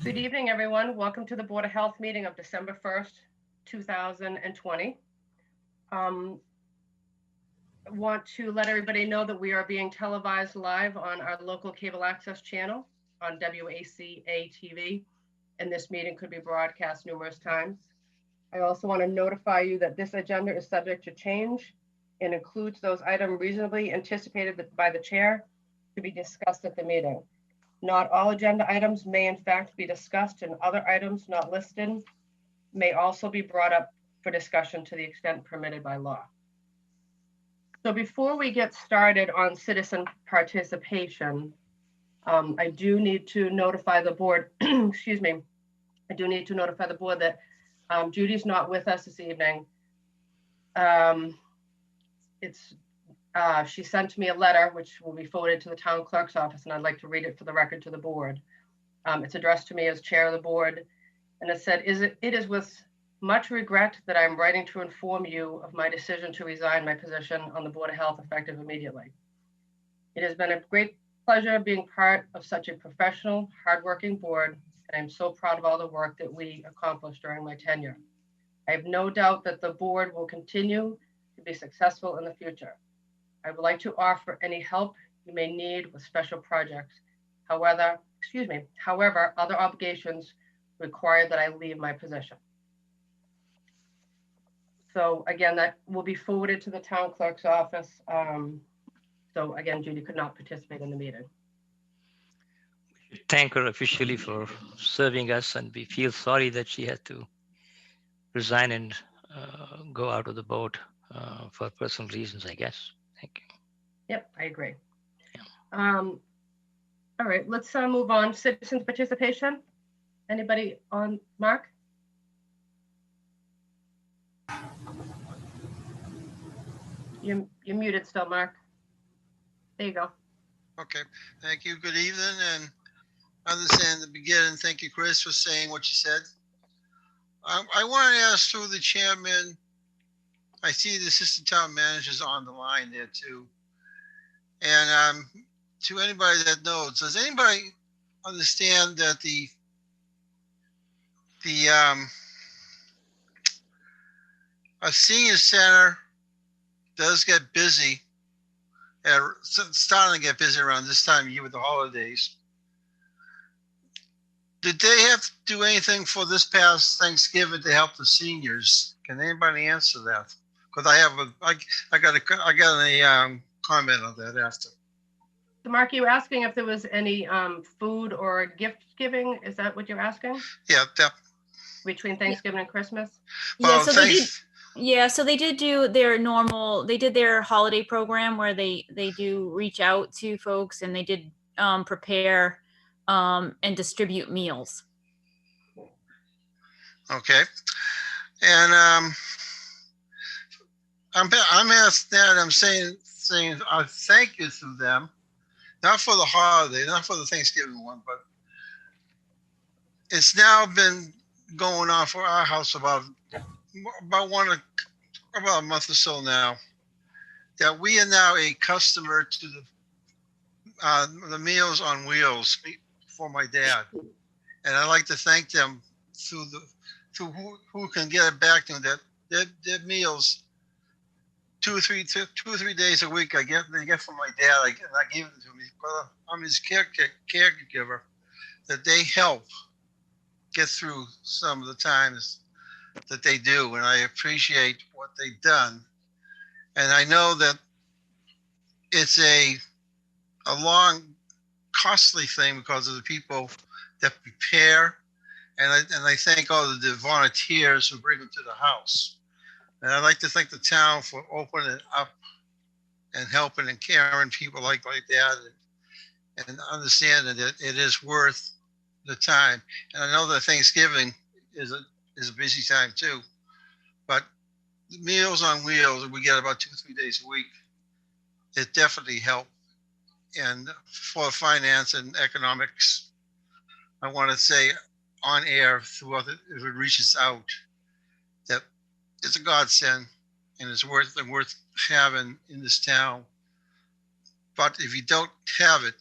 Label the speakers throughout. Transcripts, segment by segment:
Speaker 1: Good evening, everyone. Welcome to the Board of Health meeting of December 1st, 2020. I want to let everybody know that we are being televised live on our local cable access channel on WACA-TV, and this meeting could be broadcast numerous times. I also want to notify you that this agenda is subject to change and includes those items reasonably anticipated by the chair to be discussed at the meeting. Not all agenda items may in fact be discussed, and other items not listed may also be brought up for discussion to the extent permitted by law. So before we get started on citizen participation, I do need to notify the board, excuse me, I do need to notify the board that Judy's not with us this evening. She sent me a letter, which will be forwarded to the town clerk's office, and I'd like to read it for the record to the board. It's addressed to me as chair of the board, and it said, it is with much regret that I'm writing to inform you of my decision to resign my position on the Board of Health effective immediately. It has been a great pleasure being part of such a professional, hardworking board, and I'm so proud of all the work that we accomplished during my tenure. I have no doubt that the board will continue to be successful in the future. I would like to offer any help you may need with special projects. However, other obligations require that I leave my position. So again, that will be forwarded to the town clerk's office. So again, Judy could not participate in the meeting.
Speaker 2: We should thank her officially for serving us, and we feel sorry that she had to resign and go out of the board for personal reasons, I guess. Thank you.
Speaker 1: Yep, I agree. Yeah. All right, let's move on. Citizens participation. Anybody on? Mark? You're muted still, Mark. There you go.
Speaker 3: Okay, thank you. Good evening, and understand the beginning. Thank you, Chris, for saying what you said. I want to ask through the chairman. I see the assistant town manager's on the line there too. And to anybody that knows, does anybody understand that a senior center does get busy, starting to get busy around this time of year with the holidays? Did they have to do anything for this past Thanksgiving to help the seniors? Can anybody answer that? Because I got a comment on that after.
Speaker 1: So Mark, you were asking if there was any food or gift giving? Is that what you're asking?
Speaker 3: Yeah.
Speaker 1: Between Thanksgiving and Christmas?
Speaker 4: Well, yeah, so they did do their they did their holiday program where they do reach out to folks, and they did prepare and distribute meals.
Speaker 3: Okay. And I'm asked that, I'm saying thank you to them, not for the holiday, not for the Thanksgiving one, but it's now been going on for our house about a month or so now, that we are now a customer to the Meals on Wheels for my dad, and I'd like to thank them through who can get it back to them, that their meals 2 or 3 days a week they get from my dad. I give them to me, but I'm his caregiver. That they help get through some of the times that they do, and I appreciate what they've done. And I know that it's a long, costly thing because of the people that prepare, and I thank all the volunteers who bring them to the house. And I'd like to thank the town for opening it up and helping and caring people like that, and understanding that it is worth the time. And I know that Thanksgiving is a busy time too, but Meals on Wheels, we get about 2 or 3 days a week. It definitely helped. And for finance and economics, I want to say on air throughout if it reaches out, that it's a godsend and it's worth having in this town. But if you don't have it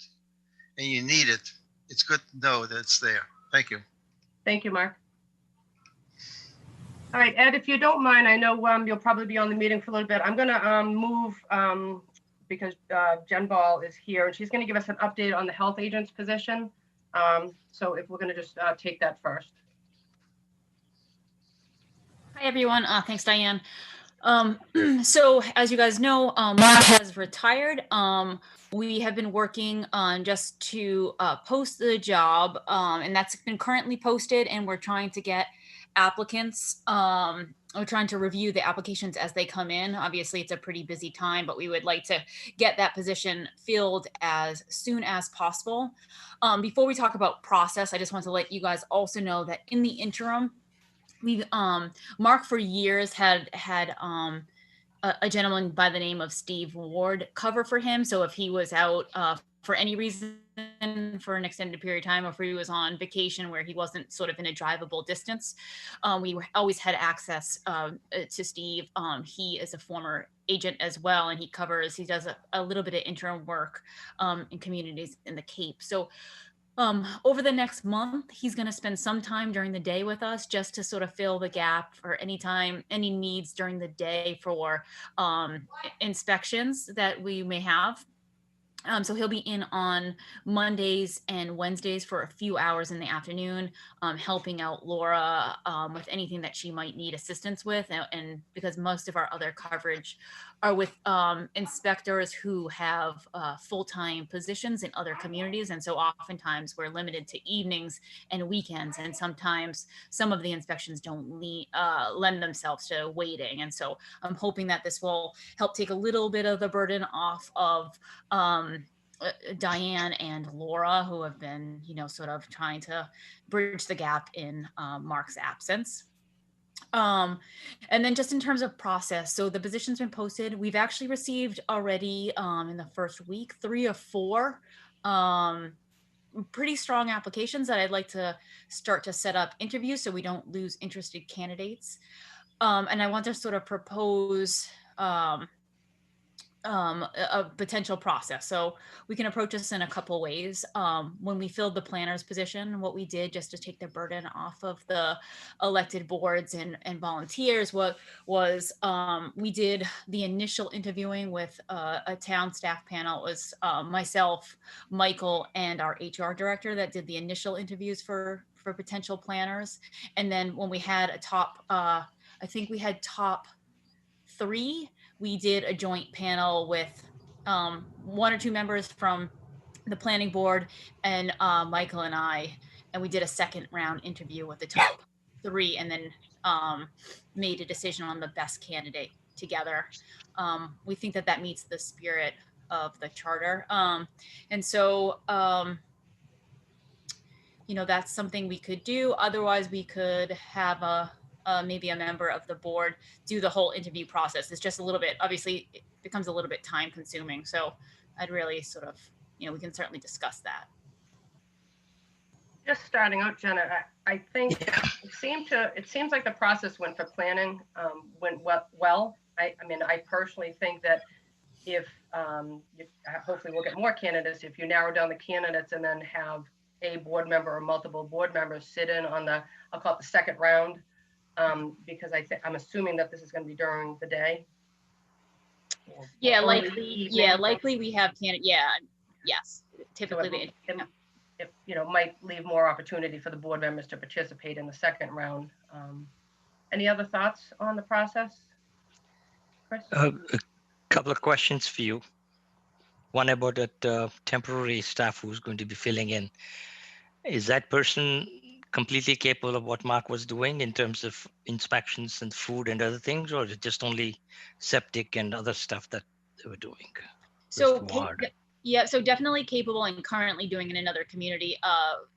Speaker 3: and you need it, it's good to know that it's there. Thank you.
Speaker 1: Thank you, Mark. All right, Ed, if you don't mind, I know you'll probably be on the meeting for a little bit. I'm gonna move because Jen Ball is here and she's gonna give us an update on the health agent's position. So if we're gonna just take that first.
Speaker 4: Hi, everyone. Thanks, Diane. So as you guys know, Mark has retired. We have been working on just to post the job, and that's been currently posted, and we're trying to get applicants. We're trying to review the applications as they come in. Obviously, it's a pretty busy time, but we would like to get that position filled as soon as possible. Before we talk about process, I just want to let you guys also know that in the interim, we've Mark for years had a gentleman by the name of Steve Ward cover for him. So if he was out for any reason for an extended period of time, or if he was on vacation where he wasn't sort of in a drivable distance, we always had access to Steve. He is a former agent as well, and he does a little bit of interim work in communities in the Cape. So over the next month, he's going to spend some time during the day with us just to sort of fill the gap for any needs during the day for inspections that we may have. So he'll be in on Mondays and Wednesdays for a few hours in the afternoon, helping out Laura with anything that she might need assistance with. And because most of our other coverage are with inspectors who have full-time positions in other communities. And so oftentimes we're limited to evenings and weekends. And sometimes some of the inspections don't lend themselves to waiting. And so I'm hoping that this will help take a little bit of the burden off of Diane and Laura, who have been, sort of trying to bridge the gap in Mark's absence. And then just in terms of process, so the position's been posted. We've actually received already in the first week 3 or 4 pretty strong applications that I'd like to start to set up interviews so we don't lose interested candidates. And I want to sort of propose a potential process. So we can approach this in a couple ways. When we filled the planner's position, what we did just to take the burden off of the elected boards and volunteers, was we did the initial interviewing with a town staff panel. It was myself, Michael, and our HR director that did the initial interviews for potential planners. And then when we had a top, I think we had top 3, we did a joint panel with 1 or 2 members from the planning board and Michael and I, and we did a second round interview with the top 3, and then made a decision on the best candidate together. We think that meets the spirit of the charter. And so, that's something we could do. Otherwise, we could have maybe a member of the board do the whole interview process. It's just a little bit, obviously it becomes a little bit time consuming. So I'd really sort of, we can certainly discuss that.
Speaker 1: Just starting out, Jenna, I think it seems like the process went for planning went well. I mean, I personally think that if hopefully we'll get more candidates, if you narrow down the candidates and then have a board member or multiple board members sit in on I'll call it the second round, because I'm assuming that this is going to be during the day.
Speaker 4: Yeah, likely. Yeah, likely we have candidates. Yeah, yes. Typically,
Speaker 1: so if might leave more opportunity for the board members to participate in the second round. Any other thoughts on the process, Chris?
Speaker 2: A couple of questions for you. One about that temporary staff who's going to be filling in. Is that person completely capable of what Mark was doing in terms of inspections and food and other things, or is it just only septic and other stuff that they were doing?
Speaker 4: So yeah, so definitely capable and currently doing in another community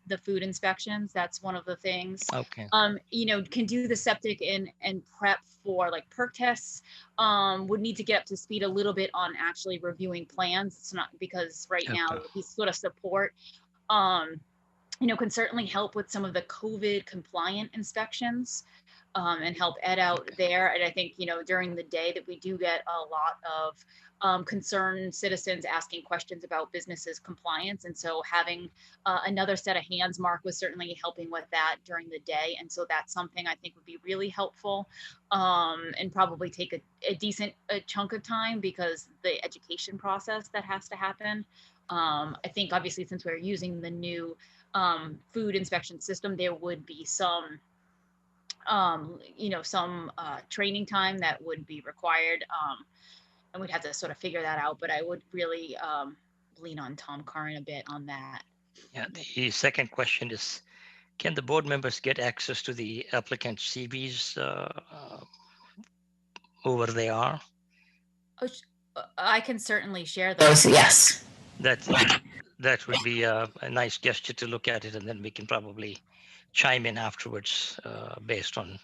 Speaker 4: the food inspections. That's one of the things.
Speaker 2: Okay.
Speaker 4: Can do the septic and prep for like perk tests. Would need to get up to speed a little bit on actually reviewing plans. It's not because right now he's sort of support. Can certainly help with some of the COVID compliant inspections and help Ed out there. And I think, during the day that we do get a lot of concerned citizens asking questions about businesses compliance. And so having another set of hands, Mark was certainly helping with that during the day. And so that's something I think would be really helpful, and probably take a decent chunk of time, because the education process that has to happen. I think obviously since we're using the new food inspection system, there would be some some training time that would be required, and we'd have to sort of figure that out. But I would really lean on Tom Curran a bit on that.
Speaker 2: Yeah, the second question is, can the board members get access to the applicant CVs over they are?
Speaker 4: I can certainly share those. Yes.
Speaker 2: That would be a nice gesture to look at it, and then we can probably chime in afterwards based on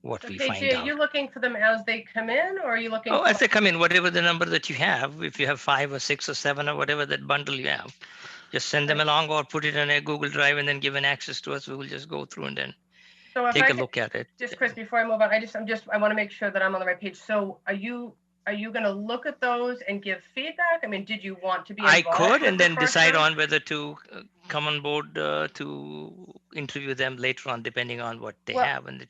Speaker 2: what we find
Speaker 1: KG,
Speaker 2: out.
Speaker 1: are you looking for them as they come in, or are you looking?
Speaker 2: Oh, as they come in, whatever the number that you have, if you have 5 or 6 or 7 or whatever that bundle you have, just send them along or put it in a Google Drive and then give an access to us. We will just go through and then take a look at it.
Speaker 1: Just Chris, before I move on, I want to make sure that I'm on the right page. So are you going to look at those and give feedback? I mean, did you want to be involved?
Speaker 2: I could,
Speaker 1: with
Speaker 2: and
Speaker 1: the
Speaker 2: then
Speaker 1: first
Speaker 2: decide
Speaker 1: round?
Speaker 2: on whether to come on board to interview them later on, depending on what they
Speaker 1: Well,
Speaker 2: have, and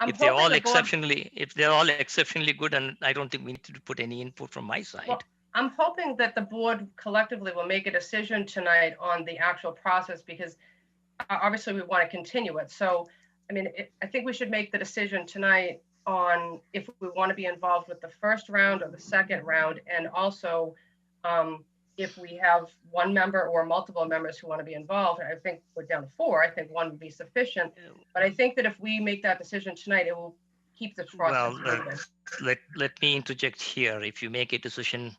Speaker 1: if they're all
Speaker 2: exceptionally good, and I don't think we need to put any input from my side.
Speaker 1: Well, I'm hoping that the board collectively will make a decision tonight on the actual process, because obviously we want to continue it. So, I mean, I think we should make the decision tonight on if we want to be involved with the first round or the second round, and also if we have one member or multiple members who want to be involved. I think we're down to 4. I think 1 would be sufficient, but I think that if we make that decision tonight, it will keep the process moving.
Speaker 2: Let me interject here. If you make a decision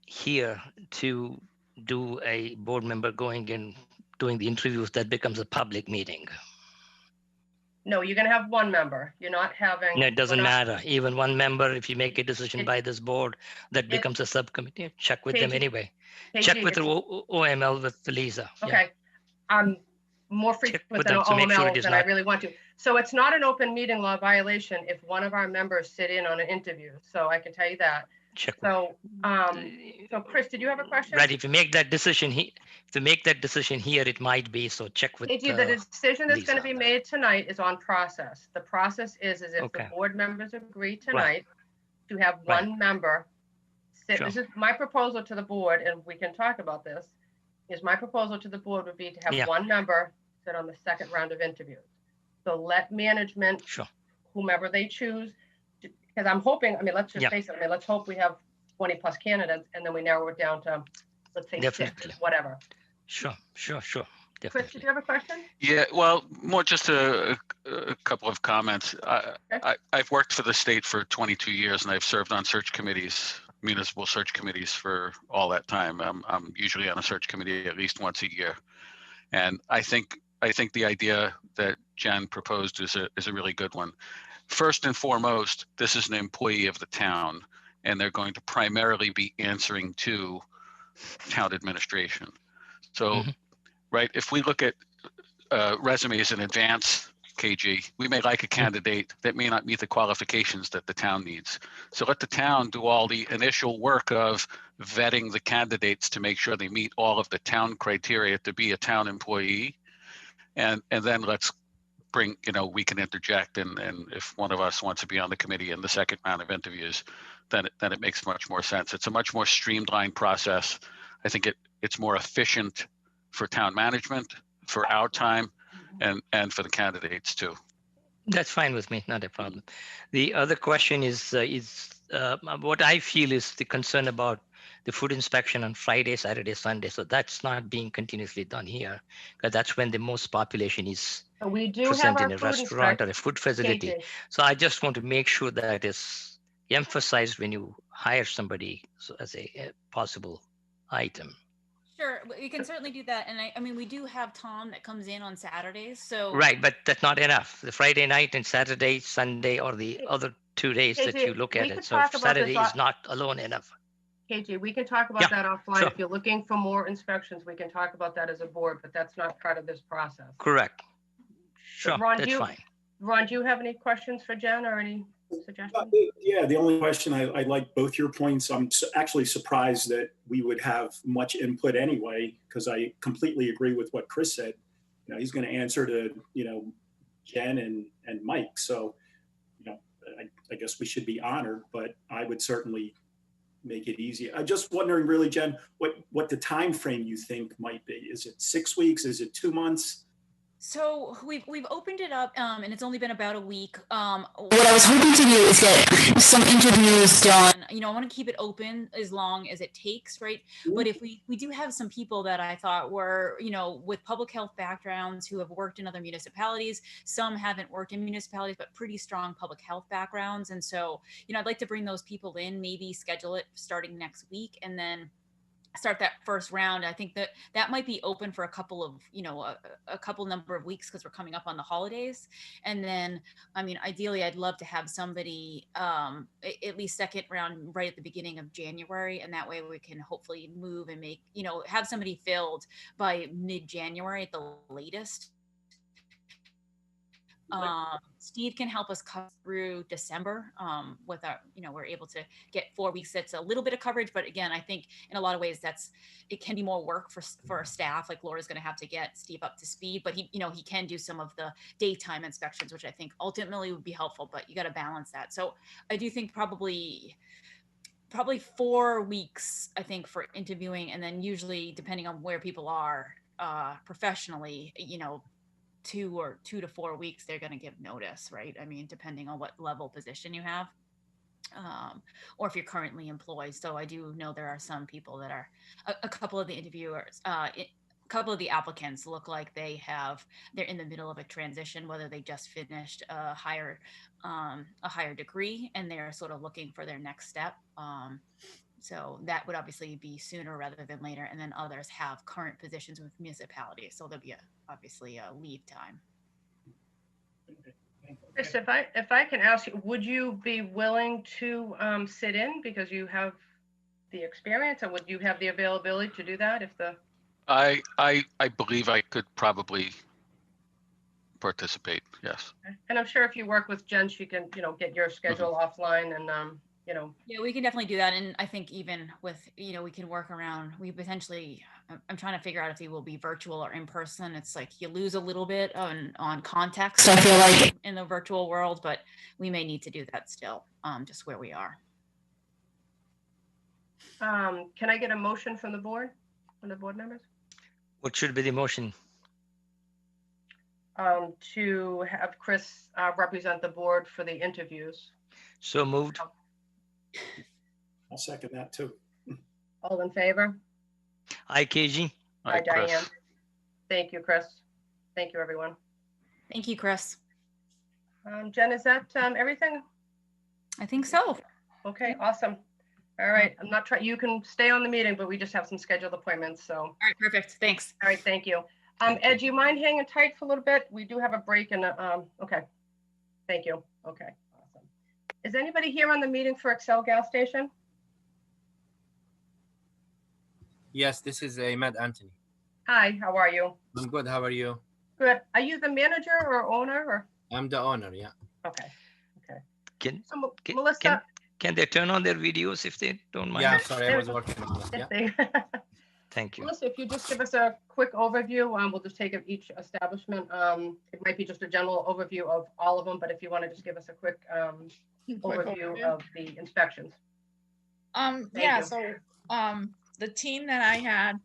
Speaker 2: here to do a board member going and doing the interviews, that becomes a public meeting.
Speaker 1: No, you're going to have 1 member. You're not having.
Speaker 2: No, it doesn't matter. Even 1 member, if you make a decision by this board, that becomes a subcommittee. Check with them anyway. Check with the OML with Lisa.
Speaker 1: Okay. I'm more frequent with an OML than I really want to. So it's not an open meeting law violation if one of our members sit in on an interview. So I can tell you that.
Speaker 2: Check.
Speaker 1: So, so Chris, did you have a question?
Speaker 2: Right. If you make that decision here, it might be. So check with.
Speaker 1: The decision that's going to be made tonight is on process. The process is if the board members agree tonight to have 1 member sit. Sure. This is my proposal to the board, and we can talk about this. My proposal to the board would be to have 1 member sit on the second round of interviews. So let management, whomever they choose, because I'm hoping, I mean, let's just face it. I mean, let's hope we have 20 plus candidates, and then we narrow it down to, let's say, 6, whatever.
Speaker 2: Sure. Definitely.
Speaker 1: Chris, did you have a question?
Speaker 5: Yeah, well, more just a couple of comments. I've worked for the state for 22 years, and I've served on search committees, municipal search committees for all that time. I'm usually on a search committee at least once a year, and I think the idea that Jen proposed is a really good one. First and foremost, this is an employee of the town, and they're going to primarily be answering to town administration. So, right, if we look at resumes in advance, KG, we may like a candidate that may not meet the qualifications that the town needs. So let the town do all the initial work of vetting the candidates to make sure they meet all of the town criteria to be a town employee. And then let's bring, we can interject, and if one of us wants to be on the committee in the second round of interviews, then it makes much more sense. It's a much more streamlined process. I think it's more efficient for town management, for our time, and for the candidates too.
Speaker 2: That's fine with me, not a problem. The other question is what I feel is the concern about the food inspection on Friday, Saturday, Sunday. So that's not being continuously done here, because that's when the most population is present in a restaurant or a food facility. KJ. So I just want to make sure that is emphasized when you hire somebody as a possible item.
Speaker 4: Sure, we can certainly do that. And I mean, we do have Tom that comes in on Saturdays. So
Speaker 2: right, but that's not enough. The Friday night and Saturday, Sunday, or the other 2 days that you look at it. So Saturday is not alone enough.
Speaker 1: KJ, we can talk about that offline. Sure. If you're looking for more inspections, we can talk about that as a board, but that's not part of this process.
Speaker 2: Correct. Sure,
Speaker 1: Ron,
Speaker 2: that's fine.
Speaker 1: Ron, do you have any questions for Jen or any? suggestion?
Speaker 6: Yeah, the only question, I like both your points. I'm actually surprised that we would have much input anyway, because I completely agree with what Chris said. You know, he's going to answer to, you know, Jen and Mike. So, you know, I guess we should be honored, but I would certainly make it easy. I'm just wondering really, Jen, what the time frame you think might be. Is it 6 weeks? Is it 2 months?
Speaker 4: So we've opened it up, and it's only been about a week. What I was hoping to do is get some interviews done. You know, I want to keep it open as long as it takes, right?
Speaker 6: Mhm.
Speaker 4: But if we do have some people that I thought were, you know, with public health backgrounds who have worked in other municipalities, some haven't worked in municipalities, but pretty strong public health backgrounds. And so, you know, I'd like to bring those people in, maybe schedule it starting next week, and then start that first round. I think that might be open for a couple of, you know, a couple number of weeks, because we're coming up on the holidays. And then, I mean, ideally, I'd love to have somebody at least second round right at the beginning of January, and that way we can hopefully move and make, you know, have somebody filled by mid-January at the latest. Steve can help us cut through December with our, you know, we're able to get 4 weeks. That's a little bit of coverage, but again, I think in a lot of ways it can be more work for our staff. Like Laura's going to have to get Steve up to speed, but he, you know, he can do some of the daytime inspections, which I think ultimately would be helpful, but you got to balance that. So I do think probably 4 weeks, I think, for interviewing, and then usually depending on where people are professionally, you know, 2 to 4 weeks, they're going to give notice, right? I mean, depending on what level position you have, or if you're currently employed. So I do know there are some people that are a couple of the interviewers, a couple of the applicants look like they're in the middle of a transition, whether they just finished a higher degree and they're sort of looking for their next step. So that would obviously be sooner rather than later. And then others have current positions with municipalities. So there'll be obviously a lead time.
Speaker 1: Chris, if I can ask you, would you be willing to sit in because you have the experience, or would you have the availability to do that if the?
Speaker 5: I believe I could probably participate. Yes.
Speaker 1: And I'm sure if you work with Jen, she can, you know, get your schedule offline and you know. Yeah,
Speaker 4: we can definitely do that. And I think even with, you know, we can work around, we potentially, I'm trying to figure out if he will be virtual or in person. It's like you lose a little bit on context, I feel like, in the virtual world, but we may need to do that still, just where we are.
Speaker 1: Can I get a motion from the board members?
Speaker 2: What should be the motion?
Speaker 1: To have Chris represent the board for the interviews.
Speaker 2: So moved.
Speaker 6: I'll second that too.
Speaker 1: All in favor?
Speaker 2: Aye, KG.
Speaker 1: Aye, Diane. Thank you, Chris. Thank you, everyone.
Speaker 4: Thank you, Chris.
Speaker 1: Jen, is that everything?
Speaker 4: I think so.
Speaker 1: Okay, awesome. All right, I'm not trying, you can stay on the meeting, but we just have some scheduled appointments, so. All
Speaker 4: right, perfect, thanks.
Speaker 1: All right, thank you. Ed, do you mind hanging tight for a little bit? We do have a break and, okay. Thank you, okay, awesome. Is anybody here on the meeting for Excel Gas Station?
Speaker 7: Yes, this is Ahmed Anthony.
Speaker 1: Hi, how are you?
Speaker 7: I'm good, how are you?
Speaker 1: Good, are you the manager or owner or?
Speaker 7: I'm the owner, yeah.
Speaker 1: Okay, okay.
Speaker 2: Can
Speaker 1: Melissa?
Speaker 2: Can they turn on their videos if they don't mind?
Speaker 7: Yeah, sorry, I was working on that. Yeah.
Speaker 2: Thank you.
Speaker 1: Melissa, if you just give us a quick overview, we'll just take each establishment. It might be just a general overview of all of them, but if you want to just give us a quick overview of the inspections.
Speaker 8: Yeah, so the team that I had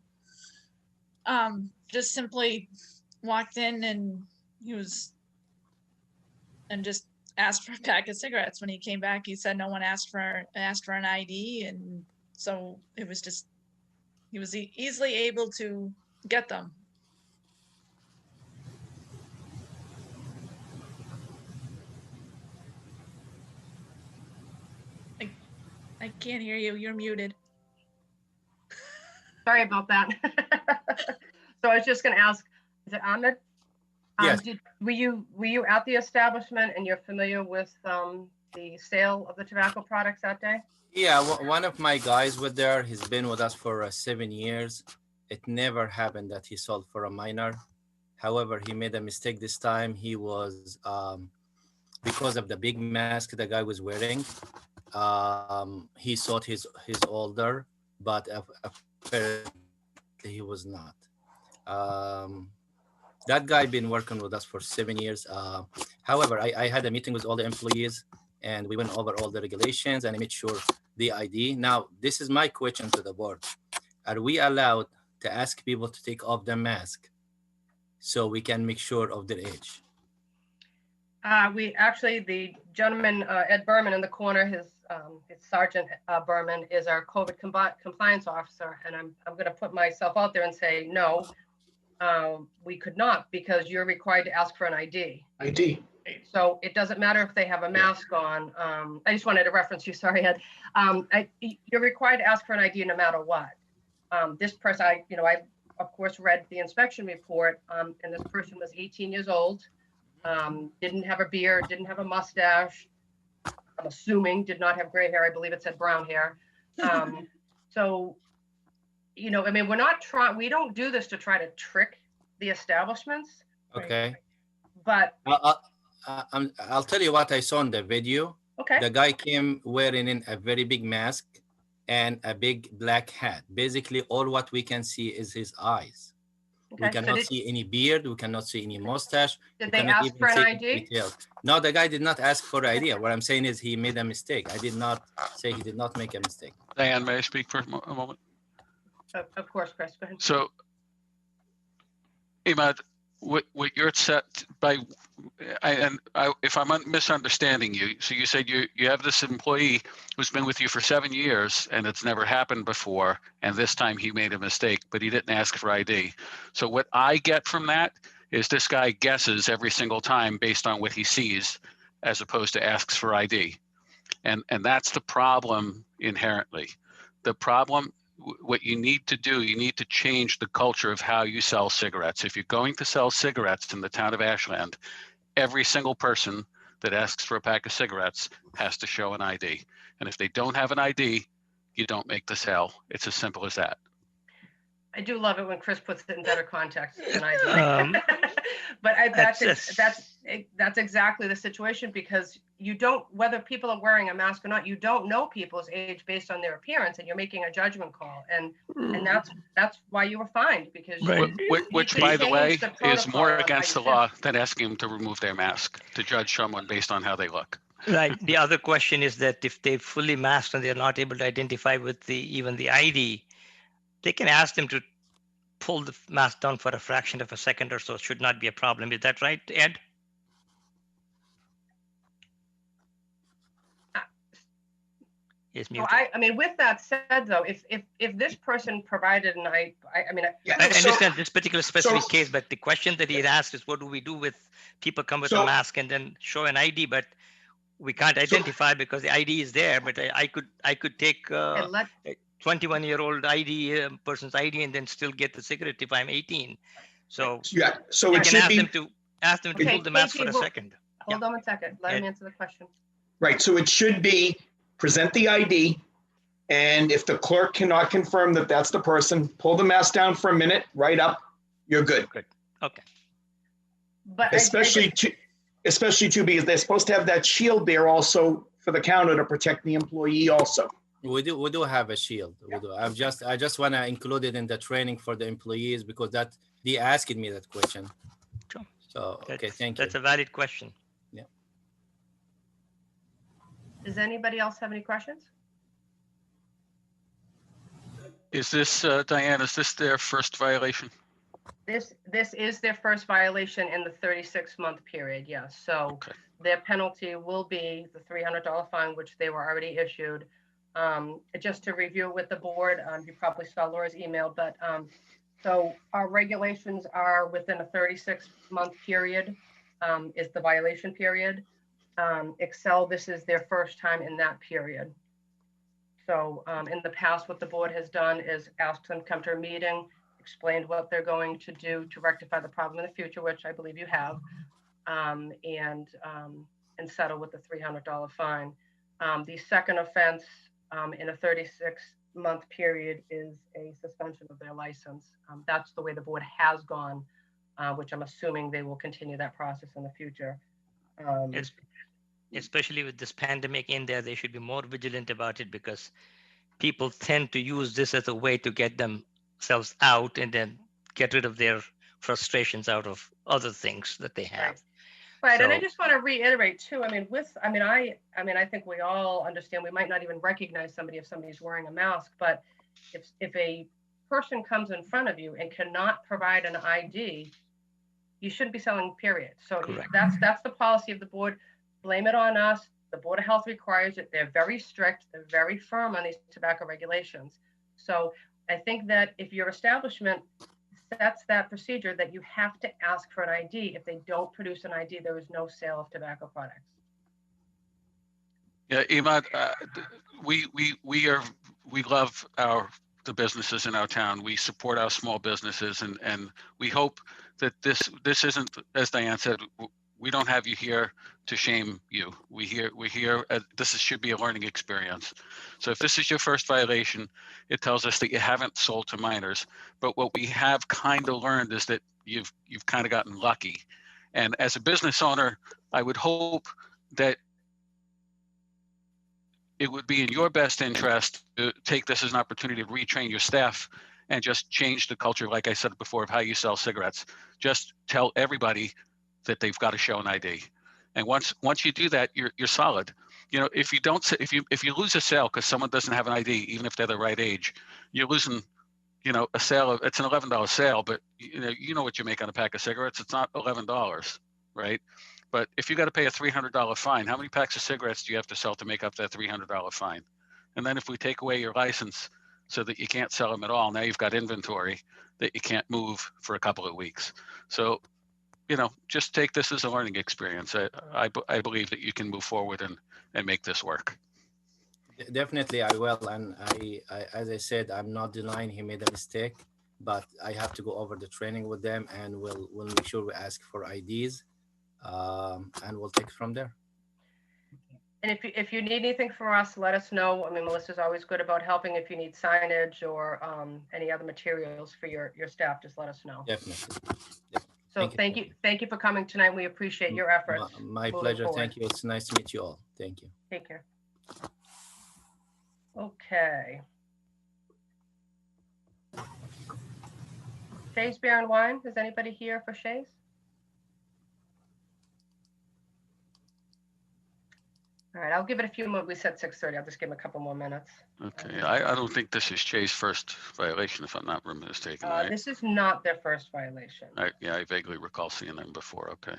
Speaker 8: just simply walked in and just asked for a pack of cigarettes. When he came back, he said no one asked for an ID, and so it was just he was easily able to get them. I can't hear you. You're muted.
Speaker 1: Sorry about that. So I was just going to ask, is it Ahmed?
Speaker 7: Yes.
Speaker 1: Were you at the establishment and you're familiar with the sale of the tobacco products that day?
Speaker 7: Yeah, one of my guys was there. He's been with us for 7 years. It never happened that he sold for a minor. However, he made a mistake this time. He was because of the big mask the guy was wearing. He thought he's older, but apparently he was not. That guy been working with us for 7 years. However, I had a meeting with all the employees, and we went over all the regulations, and I made sure the ID. Now, this is my question to the board. Are we allowed to ask people to take off their mask so we can make sure of their age?
Speaker 1: We actually, the gentleman, Ed Berman in the corner, his Sergeant Berman is our COVID compliance officer. And I'm going to put myself out there and say, no, we could not, because you're required to ask for an ID. So it doesn't matter if they have a mask on. I just wanted to reference you, sorry, Ed. You're required to ask for an ID no matter what. This person, I of course read the inspection report, and this person was 18 years old, didn't have a beard, didn't have a mustache, I'm assuming did not have gray hair. I believe it said brown hair. So, I mean, we don't do this to try to trick the establishments.
Speaker 7: Okay.
Speaker 1: But
Speaker 7: I'll tell you what I saw in the video.
Speaker 1: Okay.
Speaker 7: The guy came wearing a very big mask and a big black hat. Basically, all what we can see is his eyes. Okay. We cannot see any beard. We cannot see any mustache.
Speaker 1: Did they ask for an ID?
Speaker 7: Details. No, the guy did not ask for an ID. What I'm saying is he made a mistake. I did not say he did not make a mistake.
Speaker 5: Diane, may I speak for a moment?
Speaker 1: Of course, Chris, go ahead.
Speaker 5: So, Imad, what you're set by, if I'm misunderstanding you, so you said you have this employee who's been with you for 7 years and it's never happened before, and this time he made a mistake, but he didn't ask for ID. So what I get from that is this guy guesses every single time based on what he sees, as opposed to asks for ID, and that's the problem inherently. The problem. What you need to do, you need to change the culture of how you sell cigarettes. If you're going to sell cigarettes in the town of Ashland, every single person that asks for a pack of cigarettes has to show an ID. And if they don't have an ID, you don't make the sale. It's as simple as that.
Speaker 1: I do love it when Chris puts it in better context than I do. But that's exactly the situation, because you don't, whether people are wearing a mask or not, you don't know people's age based on their appearance, and you're making a judgment call, and that's why you were fined, because
Speaker 5: which by the way is more against the law than asking them to remove their mask to judge someone based on how they look.
Speaker 2: Right. The other question is that if they fully masked and they're not able to identify with even the ID, they can ask them to pull the mask down for a fraction of a second or so. It should not be a problem. Is that right, Ed?
Speaker 1: So I mean, with that said, though, if this person provided an I
Speaker 2: understand this particular specific case, but the question that he had asked is, what do we do with people come with a mask and then show an ID, but we can't identify because the ID is there. But I could take 21-year-old ID person's ID and then still get the cigarette if I'm 18. So
Speaker 9: yeah, so
Speaker 2: we
Speaker 9: it
Speaker 2: can
Speaker 9: should
Speaker 2: ask them to pull the mask for a second.
Speaker 1: Hold on a second. Let him answer the question.
Speaker 9: Right. So it should be present the ID, and if the clerk cannot confirm that that's the person, pull the mask down for a minute, right up, you're good.
Speaker 2: Good. Okay.
Speaker 1: But
Speaker 9: especially too, because they're supposed to have that shield there also for the counter to protect the employee also.
Speaker 7: We do have a shield. We do. I just want to include it in the training for the employees, because that they asked me that question.
Speaker 2: Sure.
Speaker 7: So okay, thank you.
Speaker 2: That's a valid question.
Speaker 7: Yeah.
Speaker 1: Does anybody else have any questions?
Speaker 5: Is this Diane? Is this their first violation?
Speaker 1: This is their first violation in the 36-month period. Yes. So okay. Their penalty will be the $300 fine, which they were already issued. Just to review with the board, you probably saw Laura's email, but so our regulations are within a 36-month period is the violation period. Excel, this is their first time in that period. So in the past, what the board has done is asked them to come to a meeting, explained what they're going to do to rectify the problem in the future, which I believe you have, and settle with the $300 fine. The second offense in a 36-month period is a suspension of their license. That's the way the board has gone, which I'm assuming they will continue that process in the future.
Speaker 2: especially with this pandemic in there, they should be more vigilant about it, because people tend to use this as a way to get themselves out and then get rid of their frustrations out of other things that they have.
Speaker 1: Right, and I
Speaker 2: So-
Speaker 1: just want to reiterate too, I mean, I think we all understand, we might not even recognize somebody if somebody's wearing a mask, but if a person comes in front of you and cannot provide an ID, you shouldn't be selling, period. So
Speaker 2: Correct.
Speaker 1: that's the policy of the board. Blame it on us. The Board of Health requires it. They're very strict. They're very firm on these tobacco regulations. So I think that if your establishment sets that procedure that you have to ask for an ID, if they don't produce an ID, there is no sale of tobacco products.
Speaker 5: Yeah, Imad, we love the businesses in our town. We support our small businesses, and we hope that this isn't, as Diane said, we don't have you here to shame you. We here should be a learning experience. So if this is your first violation, it tells us that you haven't sold to minors. But what we have kind of learned is that you've kind of gotten lucky. And as a business owner, I would hope that it would be in your best interest to take this as an opportunity to retrain your staff and just change the culture, like I said before, of how you sell cigarettes. Just tell everybody that they've got to show an ID. And once you do that, you're solid. You know, if you lose a sale because someone doesn't have an ID, even if they're the right age, you're losing, you know, a sale of, it's an $11 sale, but you know what you make on a pack of cigarettes. It's not $11, right? But if you got to pay a $300 fine, how many packs of cigarettes do you have to sell to make up that $300 fine? And then if we take away your license so that you can't sell them at all, now you've got inventory that you can't move for a couple of weeks. So, you know, just take this as a learning experience. I believe that you can move forward and make this work.
Speaker 7: Definitely, I will. And I, as I said, I'm not denying he made a mistake, but I have to go over the training with them, and we'll make sure we ask for IDs, and we'll take it from there.
Speaker 1: And if you need anything from us, let us know. I mean, Melissa's always good about helping. If you need signage or any other materials for your staff, just let us know.
Speaker 7: Definitely.
Speaker 1: So thank you for coming tonight. We appreciate your efforts.
Speaker 7: My pleasure. Forward. Thank you. It's nice to meet you all. Thank you.
Speaker 1: Take care. Okay. Shays Beer and Wine. Is anybody here for Shays? All right, I'll give it a few more. We said 6:30. I'll just give him a couple more minutes.
Speaker 5: Okay, I don't think this is Shay's first violation, if I'm not mistaken, right?
Speaker 1: This is not their first violation.
Speaker 5: Yeah, I vaguely recall seeing them before. Okay.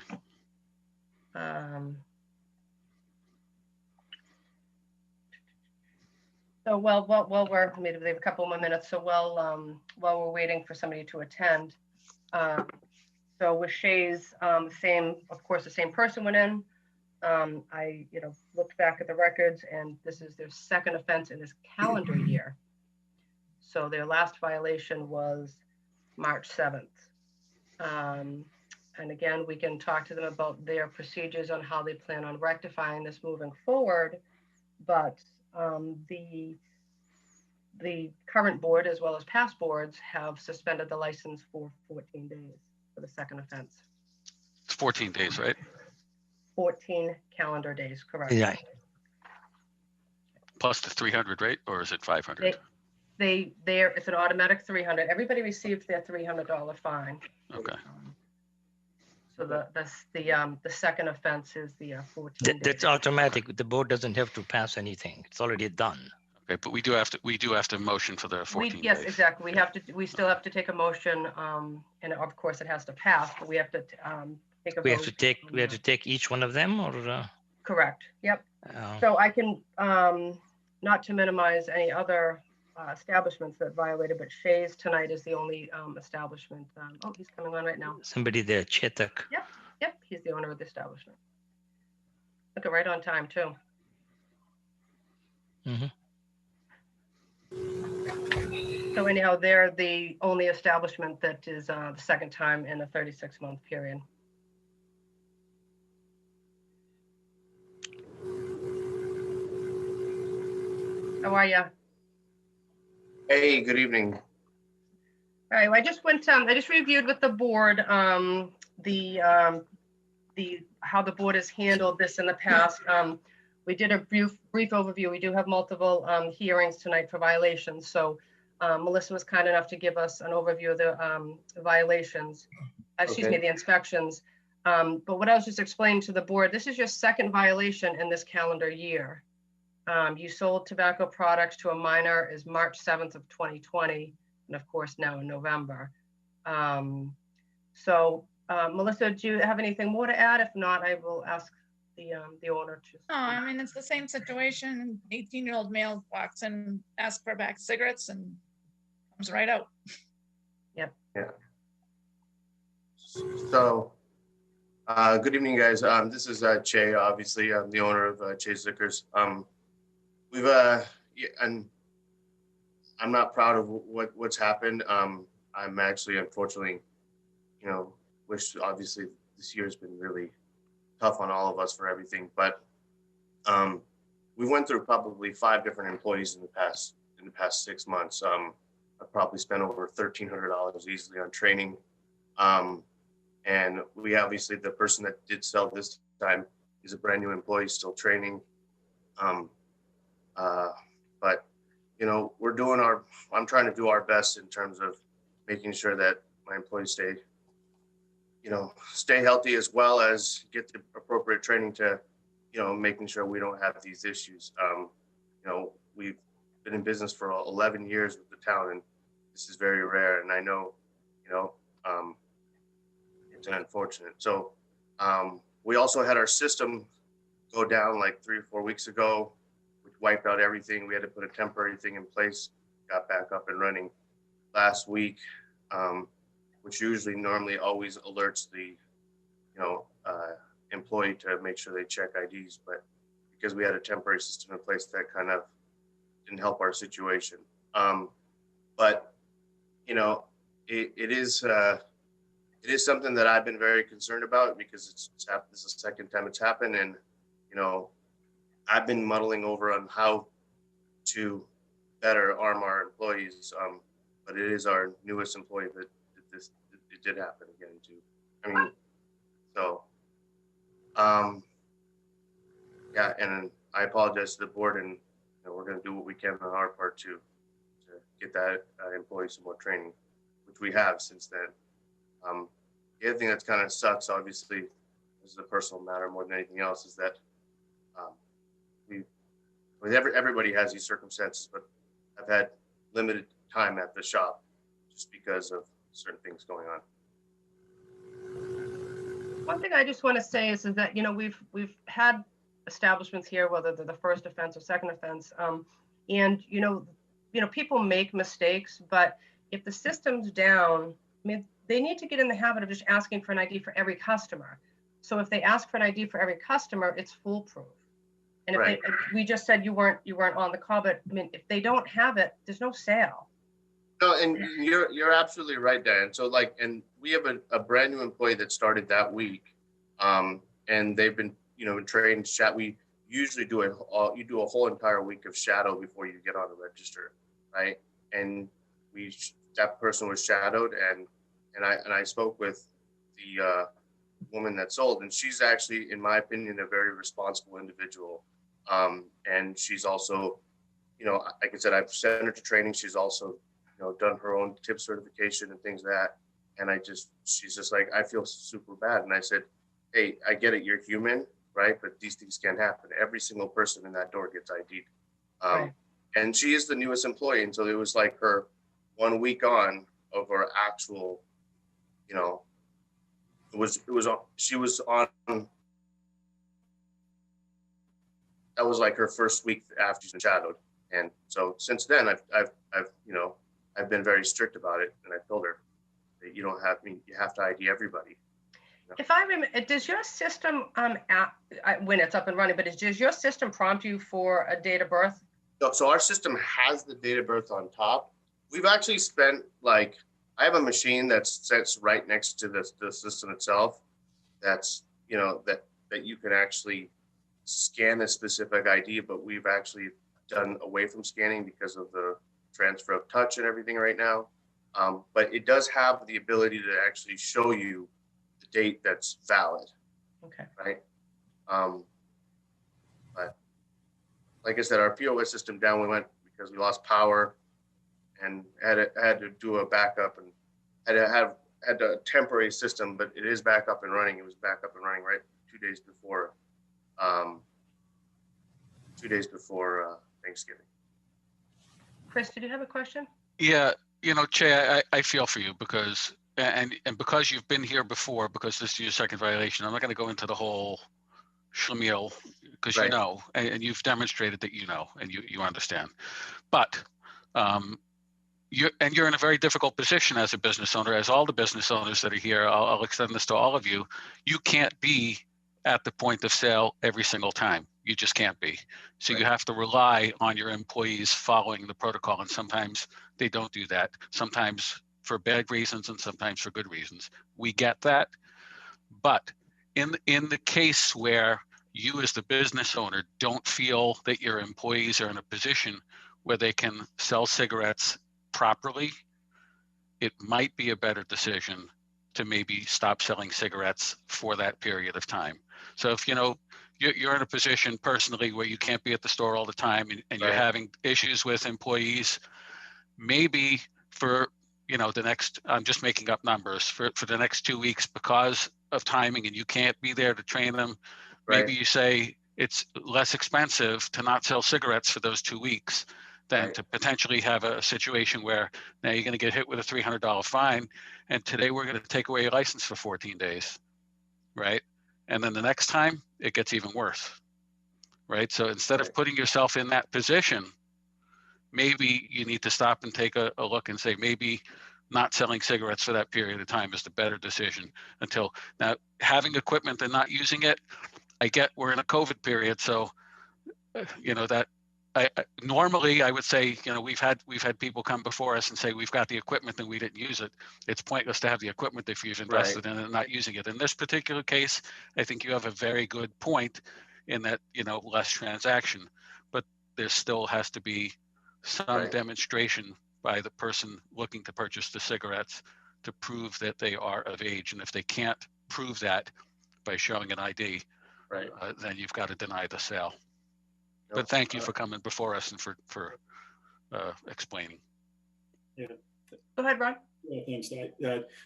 Speaker 1: So while we're, maybe they have a couple more minutes. So while we're waiting for somebody to attend, so with Shays, same, of course, the same person went in. I, looked back at the records, and this is their second offense in this calendar year. So their last violation was March 7th. And again, we can talk to them about their procedures on how they plan on rectifying this moving forward. But the current board, as well as past boards, have suspended the license for 14 days for the second offense.
Speaker 5: It's 14 days, right?
Speaker 1: 14 calendar days, correct.
Speaker 2: Yeah.
Speaker 5: Plus the 300, right? Or is it 500?
Speaker 1: It's an automatic 300. Everybody received their $300 fine.
Speaker 5: Okay.
Speaker 1: So the second offense is the 14
Speaker 2: That's
Speaker 1: days.
Speaker 2: automatic. The board doesn't have to pass anything. It's already done.
Speaker 5: Okay, but we do have to motion for the 14
Speaker 1: Yes,
Speaker 5: days.
Speaker 1: exactly. We still have to take a motion, and of course it has to pass, but we have to take a vote.
Speaker 2: We have to take each one of them, or
Speaker 1: Correct. Yep. So I can, not to minimize any other establishments that violated, but Shays tonight is the only establishment. Oh, he's coming on right now.
Speaker 2: somebody there, Chetak.
Speaker 1: Yep, he's the owner of the establishment. Okay, right on time too.
Speaker 2: Mm-hmm.
Speaker 1: So anyhow, they're the only establishment that is the second time in a 36-month period. How are you?
Speaker 10: Hey, good evening.
Speaker 1: All right, well, I just reviewed with the board the how the board has handled this in the past. We did a brief overview. We do have multiple hearings tonight for violations. So Melissa was kind enough to give us an overview of the violations, excuse me, the inspections. But what I was just explaining to the board, this is your second violation in this calendar year. You sold tobacco products to a minor is March 7th of 2020, and of course now in November. Melissa, do you have anything more to add? If not, I will ask the owner to.
Speaker 8: No, I mean, it's the same situation. 18-year-old male walks in, asks for a pack of cigarettes and comes right out.
Speaker 1: Yep.
Speaker 10: Yeah. So, good evening, guys. This is Che. Obviously, I'm the owner of Che's Liquors. We've and I'm not proud of what's happened. I'm actually, unfortunately, wish obviously this year's been really tough on all of us for everything. But we went through probably 5 different employees in the past 6 months. I've probably spent over $1,300 easily on training. And we obviously, the person that did sell this time is a brand new employee, still training. But we're doing I'm trying to do our best in terms of making sure that my employees stay healthy, as well as get the appropriate training to, making sure we don't have these issues. We've been in business for 11 years with the town, and this is very rare. And I know, it's unfortunate. So we also had our system go down like 3 or 4 weeks ago, which wiped out everything. We had to put a temporary thing in place, got back up and running last week, which usually normally always alerts the, employee to make sure they check IDs. But because we had a temporary system in place, that kind of didn't help our situation. But, it is something that I've been very concerned about, because this is the second time it's happened. And, I've been muddling over on how to better arm our employees. But it is our newest employee that it did happen again too. I mean, so, yeah, and I apologize to the board, and we're going to do what we can on our part to get that employee some more training, which we have since then. The other thing that's kind of sucks, obviously, this is a personal matter more than anything else, is that everybody has these circumstances, but I've had limited time at the shop just because of certain things going on.
Speaker 1: One thing I just want to say is that, we've had establishments here, whether they're the first offense or second offense, and, people make mistakes, but if the system's down, I mean, they need to get in the habit of just asking for an ID for every customer. So if they ask for an ID for every customer, it's foolproof. And if
Speaker 10: Right.
Speaker 1: we just said you weren't on the call, but I mean, if they don't have it, there's no sale.
Speaker 10: No, and you're absolutely right, Dan. So and we have a brand new employee that started that week, and they've been trained. We usually do a whole entire week of shadow before you get on the register, right? And that person was shadowed, and I spoke with the woman that sold, and she's actually, in my opinion, a very responsible individual. And she's also, like I said, I've sent her to training. She's also done her own tip certification and things like that. And she's just like, I feel super bad. And I said, hey, I get it. You're human, right? But these things can happen. Every single person in that door gets ID'd.
Speaker 1: Right.
Speaker 10: And she is the newest employee. And so it was like her 1 week on of her actual, she was on, that was like her first week after she's been shadowed. And so since then I've been very strict about it, and I told her that you have to ID everybody.
Speaker 1: If I remember, does your system, when it's up and running, but does your system prompt you for a date of birth?
Speaker 10: So our system has the date of birth on top. We've actually spent I have a machine that sits right next to the system itself. That's, that you can actually scan a specific ID, but we've actually done away from scanning because of the transfer of touch and everything right now. But it does have the ability to actually show you the date that's valid.
Speaker 1: Okay.
Speaker 10: Right. But like I said, our POS system down, we went because we lost power and had to do a backup and had a temporary system, but it is back up and running. It was back up and running right 2 days before, 2 days before Thanksgiving.
Speaker 1: Chris, did you have a question?
Speaker 5: Yeah, you know, Che, I feel for you because, and because you've been here before, because this is your second violation, I'm not going to go into the whole schlemiel because you
Speaker 10: Right.
Speaker 5: know, and you've demonstrated that you know, and you understand. But you're in a very difficult position as a business owner, as all the business owners that are here. I'll extend this to all of you. You can't be at the point of sale every single time. You just can't be. So
Speaker 10: Right.
Speaker 5: you have to rely on your employees following the protocol, and sometimes they don't do that. Sometimes for bad reasons, and sometimes for good reasons. We get that, but in the case where you as the business owner don't feel that your employees are in a position where they can sell cigarettes properly, it might be a better decision to maybe stop selling cigarettes for that period of time. So if you know you're in a position personally where you can't be at the store all the time and you're
Speaker 10: Right.
Speaker 5: having issues with employees, maybe for the next, I'm just making up numbers, for the next 2 weeks because of timing and you can't be there to train them, maybe
Speaker 10: Right.
Speaker 5: you say it's less expensive to not sell cigarettes for those 2 weeks than
Speaker 10: Right.
Speaker 5: to potentially have a situation where now you're going to get hit with a $300 fine, and today we're going to take away your license for 14 days, right? And then the next time it gets even worse, right? So instead of
Speaker 10: Right.
Speaker 5: putting yourself in that position, maybe you need to stop and take a look and say, maybe not selling cigarettes for that period of time is the better decision until now. Having equipment and not using it, I get we're in a COVID period, so that I normally I would say, we've had people come before us and say we've got the equipment and we didn't use it. It's pointless to have the equipment if you've invested in it and not using it. In this particular case, I think you have a very good point in that, less transaction, but there still has to be some
Speaker 10: Right.
Speaker 5: demonstration by the person looking to purchase the cigarettes to prove that they are of age. And if they can't prove that by showing an ID,
Speaker 10: Right.
Speaker 5: then you've got to deny the sale.
Speaker 10: No,
Speaker 5: But thank you for coming before us and for explaining.
Speaker 6: Yeah.
Speaker 1: Go ahead, Ron.
Speaker 6: Yeah, thanks.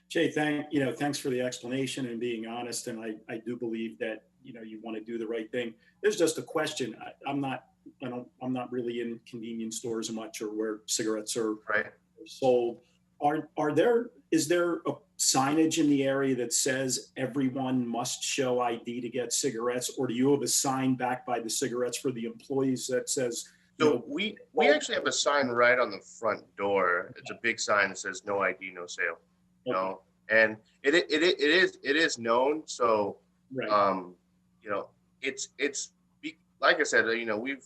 Speaker 6: Jay, thanks for the explanation and being honest. And I do believe that, you want to do the right thing. There's just a question. I'm not really in convenience stores much or where cigarettes are
Speaker 10: Right.
Speaker 6: sold. Is there a signage in the area that says everyone must show ID to get cigarettes, or do you have a sign backed by the cigarettes for the employees that says?
Speaker 10: So we actually have a sign right on the front door. It's a big sign that says "No ID, no sale." And it is known. So
Speaker 6: Right.
Speaker 10: it's like I said, we've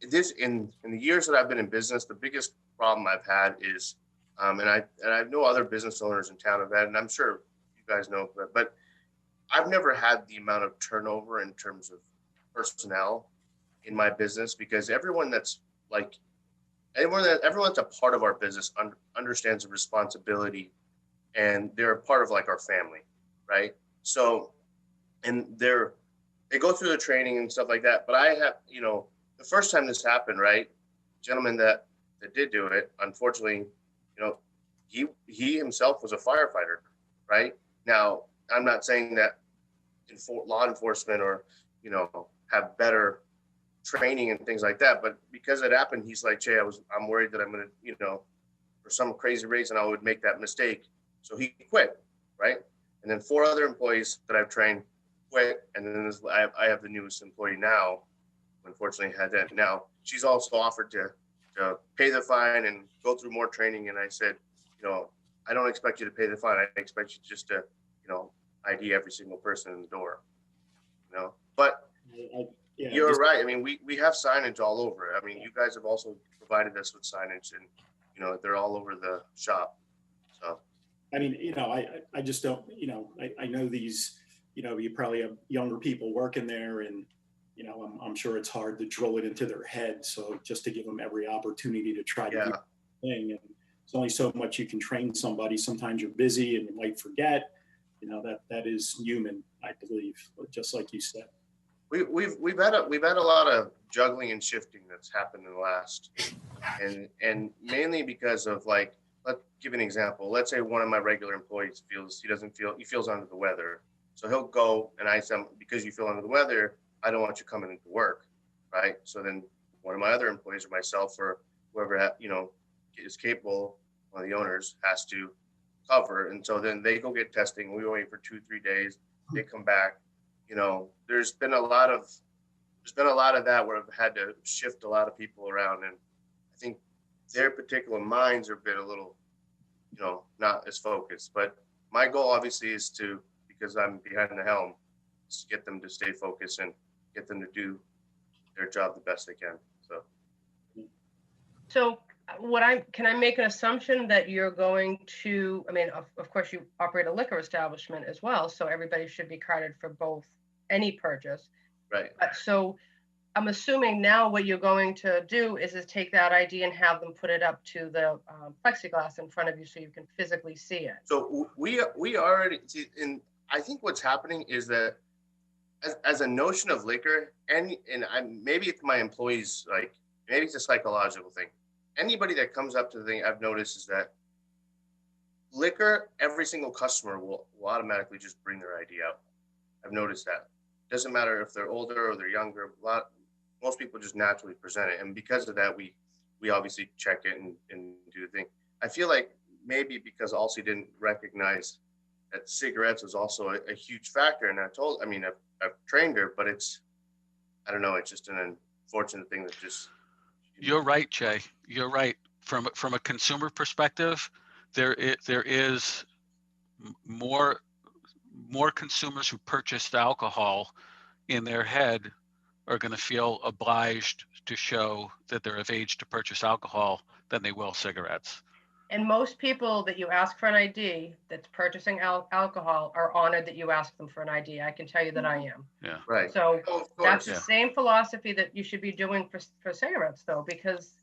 Speaker 10: this in the years that I've been in business, the biggest problem I've had is, and I know other business owners in town have had, and I'm sure you guys know, but I've never had the amount of turnover in terms of personnel in my business, because everyone that's a part of our business understands the responsibility, and they're a part of our family, right? So, and they go through the training and stuff like that. But I have, the first time this happened, right, gentleman that did do it, unfortunately, he himself was a firefighter, right? Now, I'm not saying that law enforcement or have better training and things like that, but because it happened, he's like, Jay, I'm worried that I'm gonna, for some crazy reason I would make that mistake. So he quit, right? And then 4 other employees that I've trained quit, and then I have the newest employee now, who unfortunately had that. Now she's also offered to pay the fine and go through more training, and I said, I don't expect you to pay the fine. I expect you just to, ID every single person in the door, But
Speaker 6: Yeah,
Speaker 10: you're right. I mean, we have signage all over. I mean, you guys have also provided us with signage, and they're all over the shop. So,
Speaker 6: I mean, I just don't, I know these, you probably have younger people working there, and I'm sure it's hard to drill it into their head. So just to give them every opportunity to try to do the thing, and there's only so much you can train somebody. Sometimes you're busy and you might forget. That is human. I believe, just like you said.
Speaker 10: We've had a lot of juggling and shifting that's happened in the last, and mainly because of, like, let's give an example. Let's say one of my regular employees he feels under the weather, so he'll go and I say, because you feel under the weather, I don't want you coming into work, right? So then one of my other employees or myself or whoever is capable, one of the owners, has to cover, and so then they go get testing. We wait for 2-3 days. They come back. There's been a lot of that where I've had to shift a lot of people around, and I think their particular minds have been a little, not as focused. But my goal obviously is to, because I'm behind the helm, is to get them to stay focused and get them to do their job the best they can.
Speaker 1: So can I make an assumption that you're going to, I mean, of course you operate a liquor establishment as well, so everybody should be carded for both, any purchase.
Speaker 10: Right.
Speaker 1: So I'm assuming now what you're going to do is take that ID and have them put it up to the plexiglass in front of you so you can physically see it.
Speaker 10: So we already see, and I think what's happening is that as a notion of liquor, maybe it's my employees, like maybe it's a psychological thing. Anybody that comes up to the thing, I've noticed, is that liquor, every single customer will automatically just bring their ID out. I've noticed that. Doesn't matter if they're older or they're younger. Most people just naturally present it, and because of that, we obviously check it and do the thing. I feel like maybe because also didn't recognize that cigarettes was also a huge factor, and I've trained her, but I don't know, it's just an unfortunate thing that just.
Speaker 5: You're right, Jay. You're right. From a consumer perspective, there is more consumers who purchased alcohol in their head are going to feel obliged to show that they're of age to purchase alcohol than they will cigarettes.
Speaker 1: And most people that you ask for an ID that's purchasing alcohol are honored that you ask them for an ID. I can tell you that I am.
Speaker 5: Yeah.
Speaker 10: Right.
Speaker 1: So that's the
Speaker 5: Yeah.
Speaker 1: same philosophy that you should be doing for cigarettes, though, because.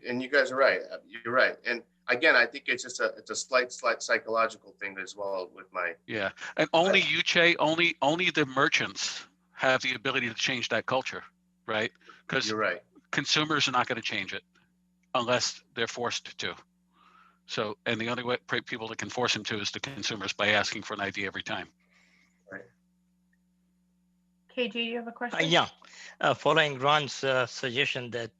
Speaker 10: And you guys are right. You're right. And again, I think it's just it's a slight psychological thing as well with my.
Speaker 5: Yeah. And only you, Che, only the merchants have the ability to change that culture, right? Because
Speaker 10: You're right.
Speaker 5: consumers are not going to change it unless they're forced to. So, and the only way people that can force them to is the consumers by asking for an ID every time.
Speaker 10: Right.
Speaker 1: KG, you have a question?
Speaker 2: Yeah, following Ron's suggestion that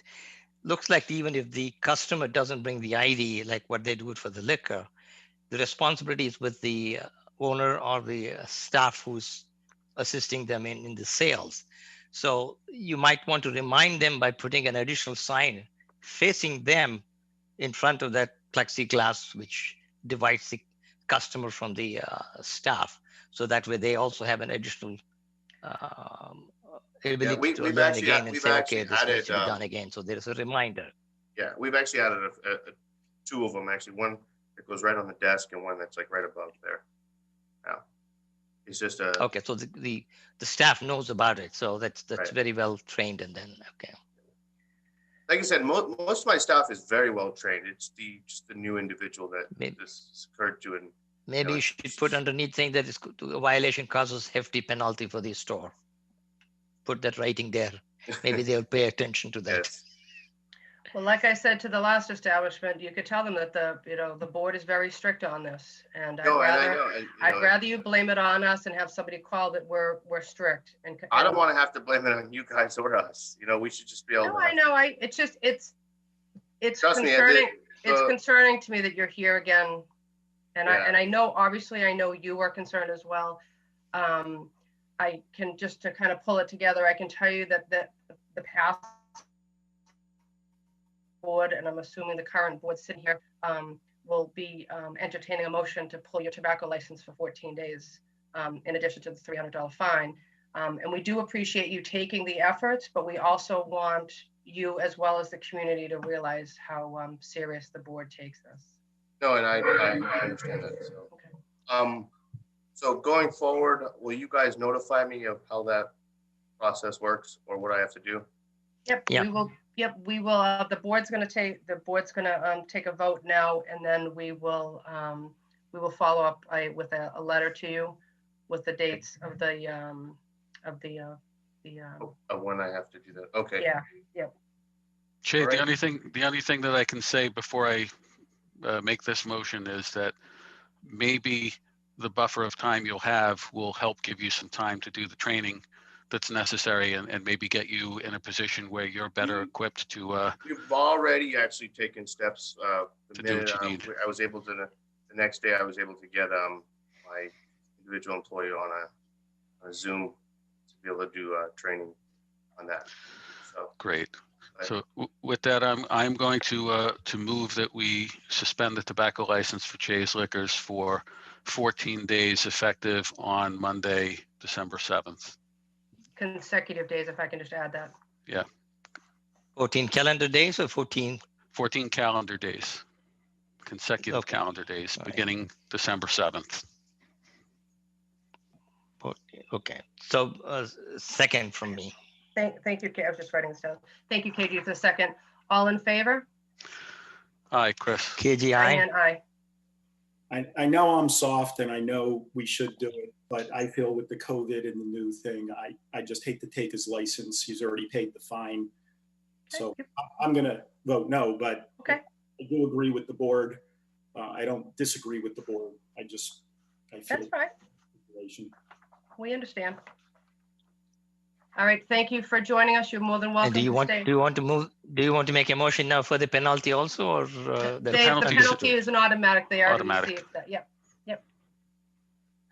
Speaker 2: looks like even if the customer doesn't bring the ID, like what they do it for the liquor, the responsibility is with the owner or the staff who's assisting them in the sales. So you might want to remind them by putting an additional sign facing them in front of that plexiglass, which divides the customer from the staff. So that way they also have an additional ability to learn again and say, okay, this needs to be done again. So there's a reminder.
Speaker 10: Yeah, we've actually added two of them, actually. One that goes right on the desk and one that's like right above there. Now, it's just a.
Speaker 2: Okay, so the staff knows about it. So that's
Speaker 10: Right.
Speaker 2: very well trained, and then, okay.
Speaker 10: Like I said, most of my staff is very well trained. It's just the new individual that this occurred to. And
Speaker 2: Maybe you should put underneath saying that a violation causes hefty penalty for the store. Put that writing there. Maybe they'll pay attention to that.
Speaker 10: Yes.
Speaker 1: Well, like I said to the last establishment, you could tell them that the board is very strict on this, and I'd rather you blame it on us and have somebody call that we're strict. And
Speaker 10: I don't want to have to blame it on you guys or us. We should just be able.
Speaker 1: No, I know. It's
Speaker 10: Trust
Speaker 1: concerning.
Speaker 10: me,
Speaker 1: It's concerning to me that you're here again, and
Speaker 10: Yeah.
Speaker 1: I know, obviously, I know you are concerned as well. I can, just to kind of pull it together, I can tell you that the past board, and I'm assuming the current board sitting here, will be entertaining a motion to pull your tobacco license for 14 days, in addition to the $300 fine. And we do appreciate you taking the efforts, but we also want you, as well as the community, to realize how serious the board takes this.
Speaker 10: No, and I understand that. So.
Speaker 1: Okay.
Speaker 10: So going forward, will you guys notify me of how that process works or what I have to do?
Speaker 1: Yep.
Speaker 2: Yeah.
Speaker 1: We will. Yep. We will. The board's going to take a vote now, and then we will follow up with a letter to you. with the dates of the
Speaker 10: When I have to do that. Okay.
Speaker 1: yeah, yep.
Speaker 5: Jay,
Speaker 10: All right.
Speaker 5: the only thing that I can say before I make this motion is that maybe the buffer of time you'll have will help give you some time to do the training that's necessary and maybe get you in a position where you're better equipped to
Speaker 10: We've already actually taken steps. The
Speaker 5: To do what
Speaker 10: minute
Speaker 5: you need.
Speaker 10: I was able to, the next day I was able to get my individual employee on a Zoom to be able to do training on that. So
Speaker 5: great. So with that, I'm going to move that we suspend the tobacco license for Chay's Liquors for 14 days effective on Monday, December 7th.
Speaker 1: Consecutive days, if I can just add that.
Speaker 2: 14 calendar days or 14?
Speaker 5: 14 calendar days, consecutive
Speaker 2: Okay.
Speaker 5: calendar days,
Speaker 2: All right.
Speaker 5: beginning December 7th.
Speaker 2: Okay, so second from me.
Speaker 1: Thank you, Kay. I was just writing this down. Thank you, KG, for the second. All in favor?
Speaker 5: Aye, Chris.
Speaker 2: KGI.
Speaker 1: Diane, aye.
Speaker 6: I know I'm soft and I know we should do it, but I feel with the COVID and the new thing, I just hate to take his license. He's already paid the fine. So I'm going to vote no, but
Speaker 1: Okay.
Speaker 6: I do agree with the board. I don't disagree with the board. I feel
Speaker 1: That's fine.
Speaker 6: situation.
Speaker 1: We understand. All right, thank you for joining us. You're more than welcome
Speaker 2: And do you
Speaker 1: to
Speaker 2: want
Speaker 1: stay.
Speaker 2: to make a motion now for the penalty also, or
Speaker 1: The
Speaker 5: penalty
Speaker 1: penalty is an automatic. They already
Speaker 5: Automatic.
Speaker 1: received that. Yep.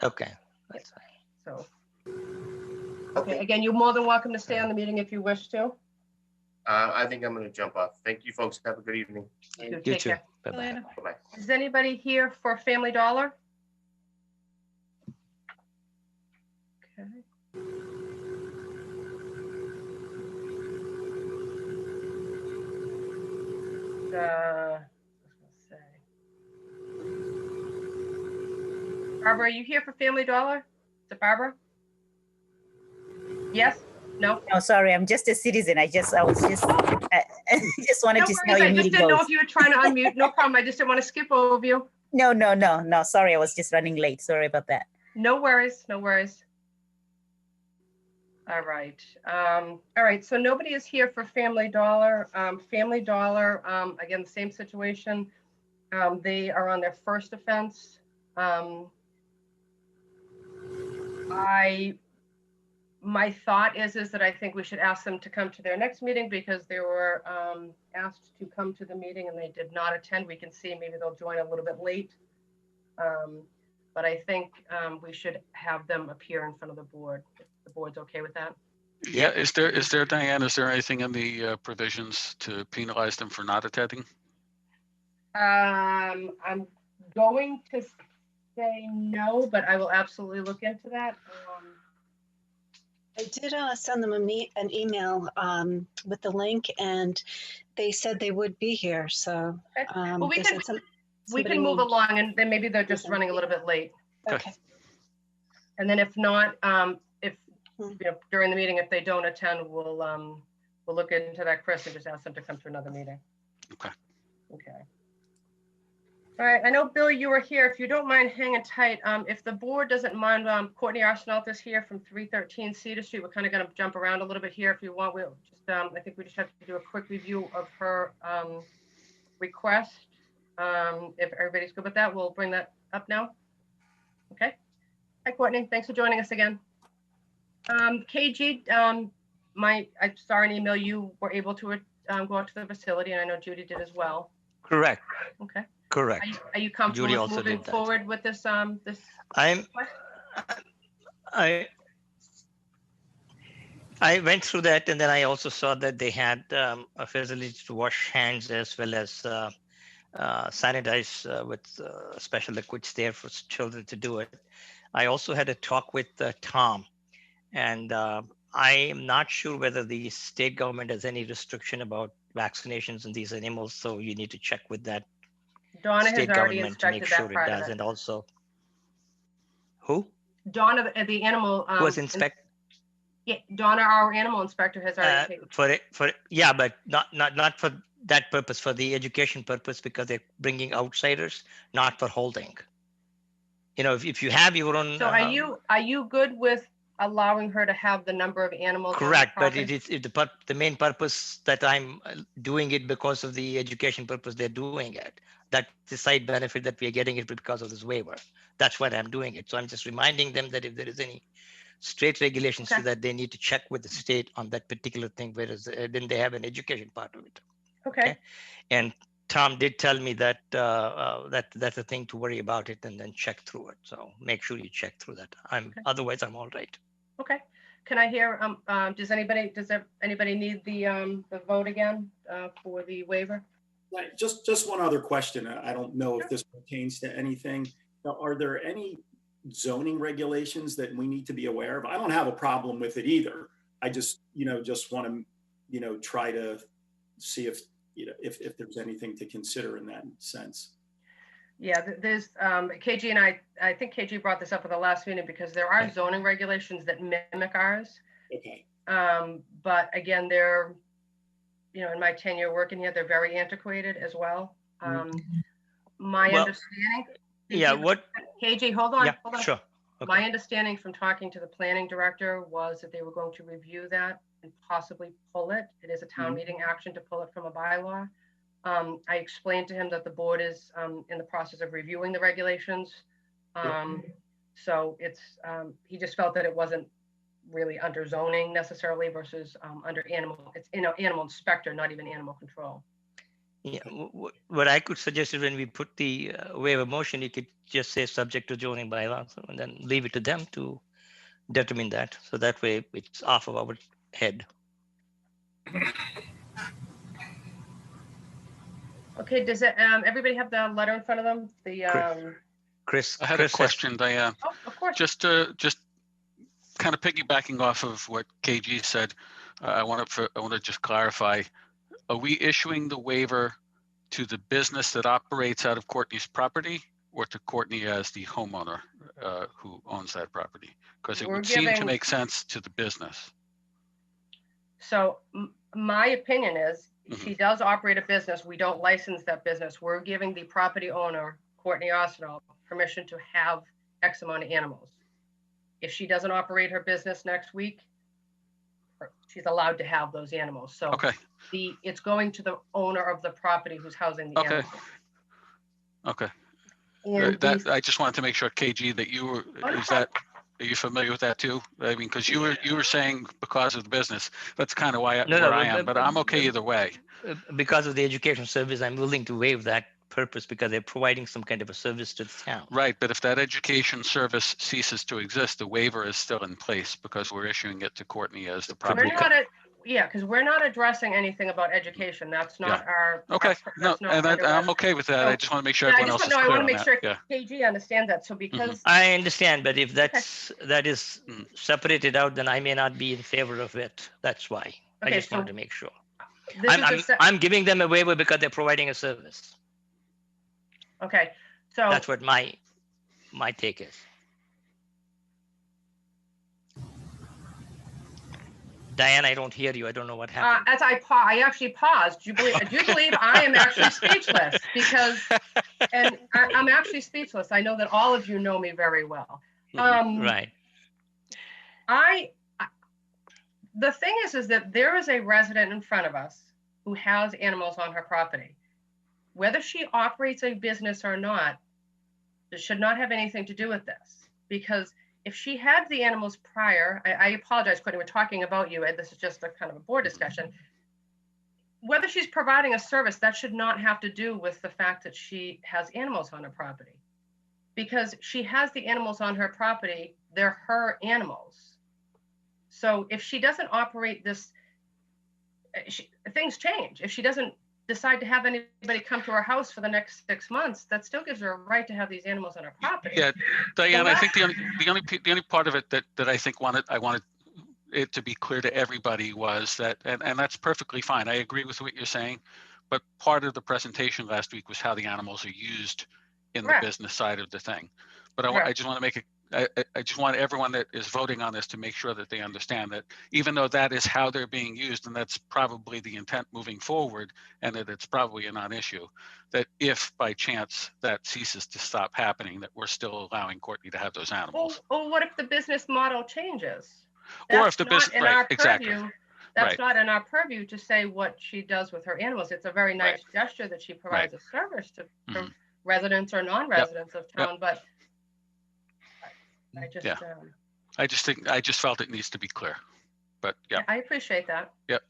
Speaker 2: Okay, that's fine.
Speaker 1: So, okay, again, you're more than welcome to stay on the meeting if you wish to.
Speaker 10: I think I'm going to jump off. Thank you, folks. Have a good evening.
Speaker 2: You
Speaker 1: Take
Speaker 2: too.
Speaker 1: care.
Speaker 2: Bye-bye.
Speaker 10: Bye-bye.
Speaker 1: Is anybody here for Family Dollar? Okay. Let's say. Barbara, are you here for Family Dollar? Is it Barbara? Yes? No?
Speaker 11: No, sorry, I'm just a citizen. I just wanted
Speaker 1: No
Speaker 11: to see how
Speaker 1: worries,
Speaker 11: your
Speaker 1: I just
Speaker 11: meeting
Speaker 1: didn't know
Speaker 11: goes.
Speaker 1: if you were trying to unmute. No problem. I just didn't want to skip over you.
Speaker 11: No. Sorry, I was just running late. Sorry about that.
Speaker 1: No worries, no worries. All right, so nobody is here for Family Dollar. Family Dollar, again, the same situation. They are on their first offense. My thought is that I think we should ask them to come to their next meeting because they were asked to come to the meeting and they did not attend. We can see maybe they'll join a little bit late. But I think we should have them appear in front of the board. If the board's okay with that.
Speaker 5: Yeah, is there, Diane, is there anything in the provisions to penalize them for not attending?
Speaker 1: I'm going to say no, but I will absolutely look into that.
Speaker 12: I did send them an email with the link, and they said they would be here. So
Speaker 1: Well, we
Speaker 12: they
Speaker 1: can
Speaker 12: said
Speaker 1: we can move along, and then maybe they're just running a little bit late.
Speaker 12: Okay.
Speaker 1: And then if not, if during the meeting, if they don't attend, we'll look into that, Chris, and just ask them to come to another meeting.
Speaker 5: Okay.
Speaker 1: Okay. All right. I know, Bill, you were here. If you don't mind hanging tight, if the board doesn't mind, Courtney Arsenault is here from 313 Cedar Street. We're kind of going to jump around a little bit here. If you want, we'll just, I think we just have to do a quick review of her request. If everybody's good with that, we'll bring that up now. Okay. Hi, Courtney. Thanks for joining us again. KG, I saw an email. You were able to go out to the facility, and I know Judy did as well.
Speaker 2: Correct.
Speaker 1: Okay.
Speaker 2: Correct.
Speaker 1: Are you comfortable
Speaker 2: Judy
Speaker 1: with
Speaker 2: also
Speaker 1: moving
Speaker 2: did that.
Speaker 1: forward with this?
Speaker 2: I went through that, and then I also saw that they had a facility to wash hands as well as sanitize with special liquids there for children to do it. I also had a talk with Tom, and I am not sure whether the state government has any restriction about vaccinations in these animals, so you need to check with that
Speaker 1: Donna has
Speaker 2: state
Speaker 1: already
Speaker 2: government to make
Speaker 1: inspected
Speaker 2: sure
Speaker 1: that
Speaker 2: it
Speaker 1: part
Speaker 2: does.
Speaker 1: of it.
Speaker 2: And also, who?
Speaker 1: Donna, the animal.
Speaker 2: Was inspect?
Speaker 1: Yeah, Donna, our animal inspector, has already taken.
Speaker 2: Yeah, but not for that purpose, for the education purpose, because they're bringing outsiders, not for holding. you know, if you have your own.
Speaker 1: So are you good with allowing her to have the number of animals?
Speaker 2: Correct,
Speaker 1: on the
Speaker 2: but it
Speaker 1: property?
Speaker 2: is the main purpose that I'm doing it because of the education purpose they're doing it. That's the side benefit that we are getting it because of this waiver. That's why I'm doing it. So I'm just reminding them that if there is any state regulations to
Speaker 1: Okay.
Speaker 2: that, they need to check with the state on that particular thing, whereas then they have an education part of it.
Speaker 1: Okay.
Speaker 2: And Tom did tell me that that's a thing to worry about it and then check through it. So make sure you check through that. Otherwise I'm all right.
Speaker 1: Okay. Can I hear, does anybody need the vote again for the waiver?
Speaker 6: Like, just one other question. I don't know if this pertains to anything. Now, are there any zoning regulations that we need to be aware of? I don't have a problem with it either. I just want to, try to see if there's anything to consider in that sense.
Speaker 1: Yeah, there's KG and I think KG brought this up at the last meeting because there are zoning regulations that mimic ours.
Speaker 6: Okay.
Speaker 1: But again, they're, in my tenure working here, they're very antiquated as well. My understanding.
Speaker 2: Yeah, what?
Speaker 1: KG, hold on.
Speaker 2: Yeah,
Speaker 1: hold on.
Speaker 2: sure. Okay.
Speaker 1: My understanding from talking to the planning director was that they were going to review that and possibly pull it. It is a town meeting action to pull it from a bylaw. I explained to him that the board is in the process of reviewing the regulations. So it's, he just felt that it wasn't really under zoning necessarily versus under animal, it's animal inspector, not even animal control.
Speaker 2: Yeah, what I could suggest is when we put the waiver motion, you could just say subject to zoning bylaws and then leave it to them to determine that. So that way it's off of our head.
Speaker 1: Okay, does it, everybody have the letter in front of them? The
Speaker 2: Chris,
Speaker 5: I had a question, Diane.
Speaker 1: Oh, of course.
Speaker 5: Just kind of piggybacking off of what KG said, I want to just clarify. Are we issuing the waiver to the business that operates out of Courtney's property or to Courtney as the homeowner who owns that property? Because it would seem to make sense to the business.
Speaker 1: So my opinion is she does operate a business. We don't license that business. We're giving the property owner, Courtney Arsenal, permission to have X amount of animals. If she doesn't operate her business next week, she's allowed to have those animals. So it's going to the owner of the property who's housing the animals.
Speaker 5: Okay.
Speaker 1: And
Speaker 5: I just wanted to make sure, KG, that you were, are you familiar with that too? I mean, because you were saying because of the business, that's kind of why I am, but I'm okay either way.
Speaker 2: Because of the education service, I'm willing to waive that purpose because they're providing some kind of a service to the town.
Speaker 5: Right, but if that education service ceases to exist, the waiver is still in place because we're issuing it to Courtney as the property.
Speaker 1: Because we're not addressing anything about education. That's not our.
Speaker 5: Okay, I'm okay with that. I just want to make sure everyone else is clear on that.
Speaker 1: I want to make sure KG understands that. So because
Speaker 2: I understand, but if that is separated out, then I may not be in favor of it. That's why I just wanted to make sure. I'm giving them a waiver because they're providing a service.
Speaker 1: Okay, so
Speaker 2: that's what my take is. Diane, I don't hear you. I don't know what happened.
Speaker 1: As I actually paused. Do you believe I am actually speechless? Because, and I'm actually speechless. I know that all of you know me very well.
Speaker 2: Right.
Speaker 1: The thing is that there is a resident in front of us who has animals on her property. Whether she operates a business or not, it should not have anything to do with this. Because if she had the animals prior, I apologize, Courtney, we're talking about you, and this is just a kind of a board discussion. Whether she's providing a service, that should not have to do with the fact that she has animals on her property. Because she has the animals on her property, they're her animals. So if she doesn't operate this, things change. If she doesn't decide to have anybody come to her house for the next 6 months, that still gives her a right to have these animals on her property.
Speaker 5: Yeah, Diane, I think the only part of it that I think I wanted it to be clear to everybody was that, and that's perfectly fine. I agree with what you're saying, but part of the presentation last week was how the animals are used in the business side of the thing. But I just want to make it I just want everyone that is voting on this to make sure that they understand that even though that is how they're being used, and that's probably the intent moving forward, and that it's probably a non-issue, that if by chance that ceases to stop happening, that we're still allowing Courtney to have those animals.
Speaker 1: Well, what if the business model changes?
Speaker 5: Or if the business,
Speaker 1: in
Speaker 5: right,
Speaker 1: our
Speaker 5: exactly.
Speaker 1: purview. That's
Speaker 5: Right.
Speaker 1: not in our purview to say what she does with her animals. It's a very nice gesture that she provides a service to residents or non-residents of town, but I just,
Speaker 5: I just felt it needs to be clear, but yeah.
Speaker 1: I appreciate that.
Speaker 5: Yep.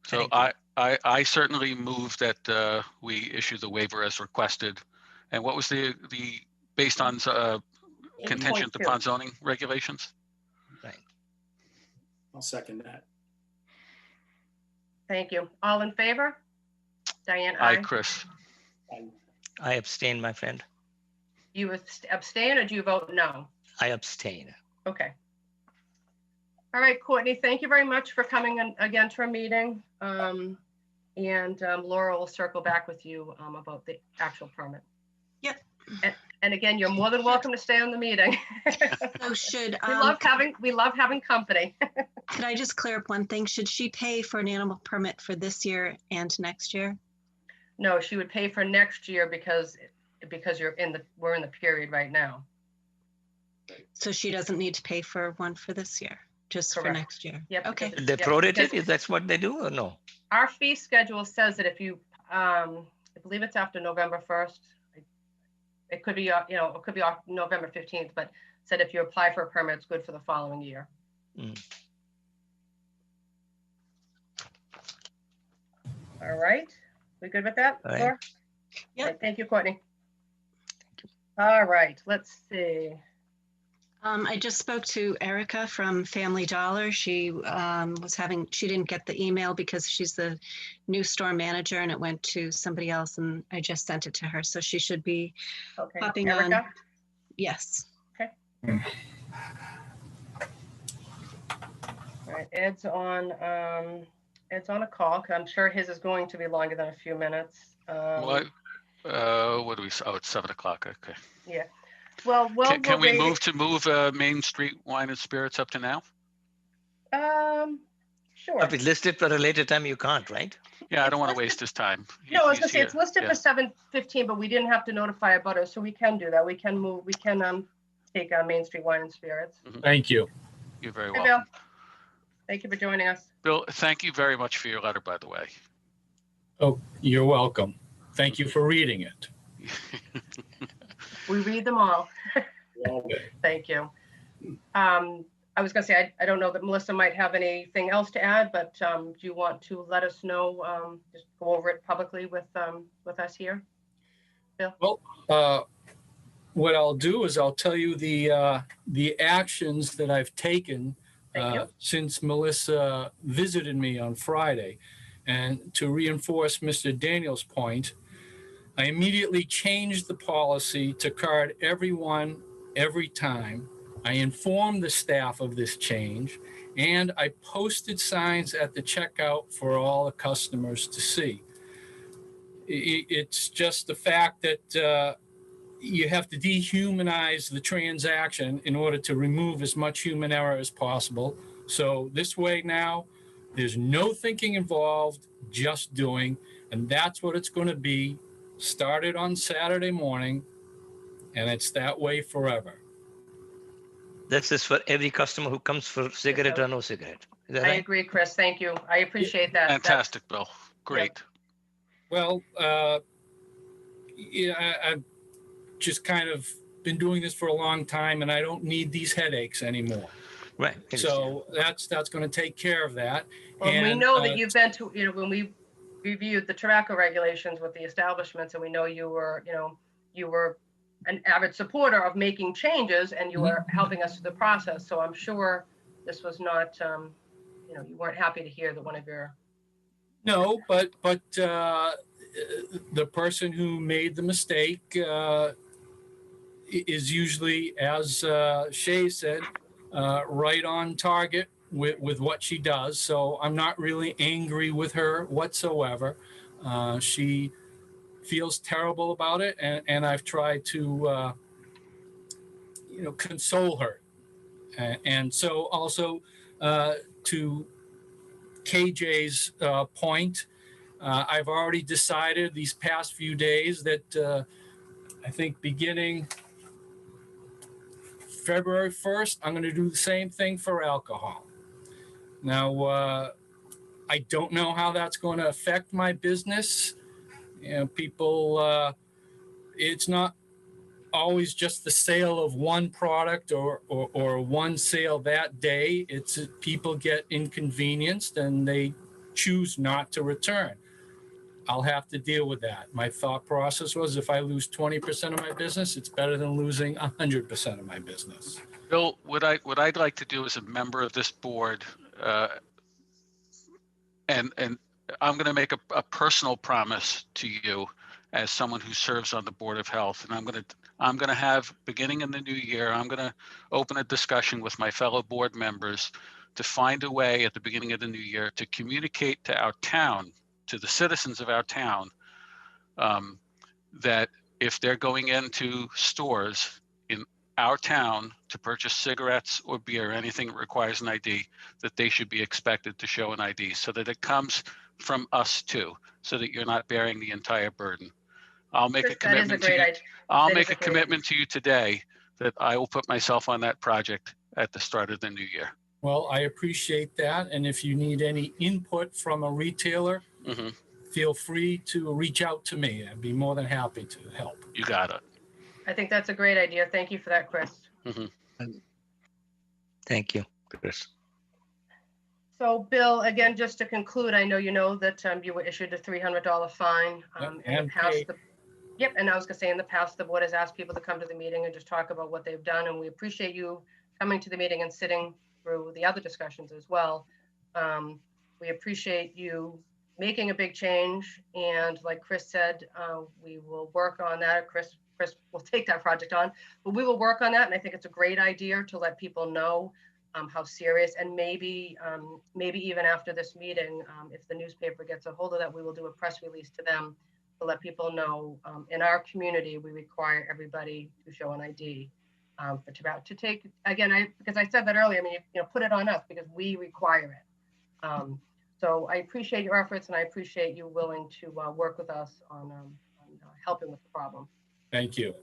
Speaker 5: So I certainly move that we issue the waiver as requested. And what was the based on contingent upon zoning regulations?
Speaker 2: Right.
Speaker 6: I'll second that.
Speaker 1: Thank you. All in favor? Diane,
Speaker 5: Aye.
Speaker 1: aye.
Speaker 5: Chris.
Speaker 2: I abstain, my friend.
Speaker 1: You abstain or do you vote no?
Speaker 2: I abstain.
Speaker 1: Okay. All right, Courtney, thank you very much for coming in again to our meeting. Laura will circle back with you about the actual permit.
Speaker 12: Yep.
Speaker 1: And again, you're more than welcome to stay on the meeting.
Speaker 12: So should
Speaker 1: we love having company.
Speaker 12: could I just clear up one thing? Should she pay for an animal permit for this year and next year?
Speaker 1: No, she would pay for next year because we're in the period right now.
Speaker 12: So she doesn't need to pay for one for this year, just for next year.
Speaker 1: Yep.
Speaker 12: Okay.
Speaker 2: They prorate it? Is that what they do or no?
Speaker 1: Our fee schedule says that if you, I believe it's after November 1st. It could be, it could be off November 15th, but said if you apply for a permit, it's good for the following year. All right. We good with that,
Speaker 2: All right.
Speaker 1: Laura?
Speaker 12: Yep.
Speaker 1: All right, thank you, Courtney. All right, let's see.
Speaker 12: I just spoke to Erica from Family Dollar. She she didn't get the email because she's the new store manager and it went to somebody else and I just sent it to her. So she should be popping
Speaker 1: Erica?
Speaker 12: on. Yes.
Speaker 1: Okay. All right, Ed's on a call. I'm sure his is going to be longer than a few minutes.
Speaker 5: What do we, oh, it's 7 o'clock, okay.
Speaker 1: Yeah. Well,
Speaker 5: can we move Main Street Wine and Spirits up to now?
Speaker 1: Sure.
Speaker 2: If it's listed for a later time, you can't, right?
Speaker 5: Yeah, I don't want to waste his time.
Speaker 1: No, I was gonna say it's listed for 7:15, but we didn't have to notify a butter, so we can do that. We can move. We can take Main Street Wine and Spirits.
Speaker 13: Thank you.
Speaker 5: You're very
Speaker 1: Hey,
Speaker 5: welcome.
Speaker 1: Bill. Thank you for joining us.
Speaker 5: Bill, thank you very much for your letter, by the way.
Speaker 13: Oh, you're welcome. Thank you for reading it.
Speaker 1: We read them all. Thank you. I was gonna say, I don't know that Melissa might have anything else to add, but do you want to let us know, just go over it publicly with us here? Bill?
Speaker 13: Well, what I'll do is I'll tell you the actions that I've taken since Melissa visited me on Friday. And to reinforce Mr. Daniel's point, I immediately changed the policy to card everyone every time. I informed the staff of this change, and I posted signs at the checkout for all the customers to see. It's just the fact that you have to dehumanize the transaction in order to remove as much human error as possible. So this way now, there's no thinking involved, just doing, and that's what it's going to be. Started on Saturday morning, and it's that way forever.
Speaker 2: That's just for every customer who comes for cigarette or no cigarette. Is that
Speaker 1: I
Speaker 2: right?
Speaker 1: agree, Chris. Thank you. I appreciate that.
Speaker 5: Fantastic, Bill. Great.
Speaker 13: Well, I've just kind of been doing this for a long time, and I don't need these headaches anymore.
Speaker 2: Right.
Speaker 13: So that's going to take care of that.
Speaker 1: Well,
Speaker 13: and
Speaker 1: we know that you've been to, when we reviewed the tobacco regulations with the establishments, and we know you were an avid supporter of making changes, and you were helping us through the process. So I'm sure this was not, you weren't happy to hear that one of your.
Speaker 13: No, but the person who made the mistake is usually, as Shay said, right on target with what she does. So I'm not really angry with her whatsoever. She feels terrible about it, and I've tried to console her. And so also to KJ's point, I've already decided these past few days that I think beginning February 1st, I'm going to do the same thing for alcohol. Now, I don't know how that's going to affect my business. People, it's not always just the sale of one product or one sale that day. It's people get inconvenienced and they choose not to return. I'll have to deal with that. My thought process was if I lose 20% of my business, it's better than losing 100% of my business.
Speaker 5: Bill, what I'd like to do as a member of this board, and I'm going to make a personal promise to you as someone who serves on the Board of Health, and I'm going to have, beginning in the new year, I'm going to open a discussion with my fellow board members to find a way at the beginning of the new year to communicate to our town, to the citizens of our town, that if they're going into stores in our town to purchase cigarettes or beer, anything that requires an ID, that they should be expected to show an ID, so that it comes from us too, so that you're not bearing the entire burden. I'll make a commitment to you. I'll make a commitment to you today that I will put myself on that project at the start of the new year.
Speaker 13: Well, I appreciate that. And if you need any input from a retailer, feel free to reach out to me. I'd be more than happy to help.
Speaker 5: You got it.
Speaker 1: I think that's a great idea. Thank you for that, Chris.
Speaker 2: Thank you, Chris.
Speaker 1: So, Bill, again, just to conclude, I know you know that you were issued a $300 fine in the past. Yep, and I was gonna say in the past, the board has asked people to come to the meeting and just talk about what they've done, and we appreciate you coming to the meeting and sitting through the other discussions as well. We appreciate you making a big change, and like Chris said, we will work on that. Chris will take that project on, but we will work on that, and I think it's a great idea to let people know how serious, and maybe even after this meeting, if the newspaper gets a hold of that, we will do a press release to them to let people know in our community, we require everybody to show an ID for tobacco. To take, again, because I said that earlier, I mean, put it on us because we require it. So I appreciate your efforts, and I appreciate you willing to work with us on helping with the problem.
Speaker 13: Thank you.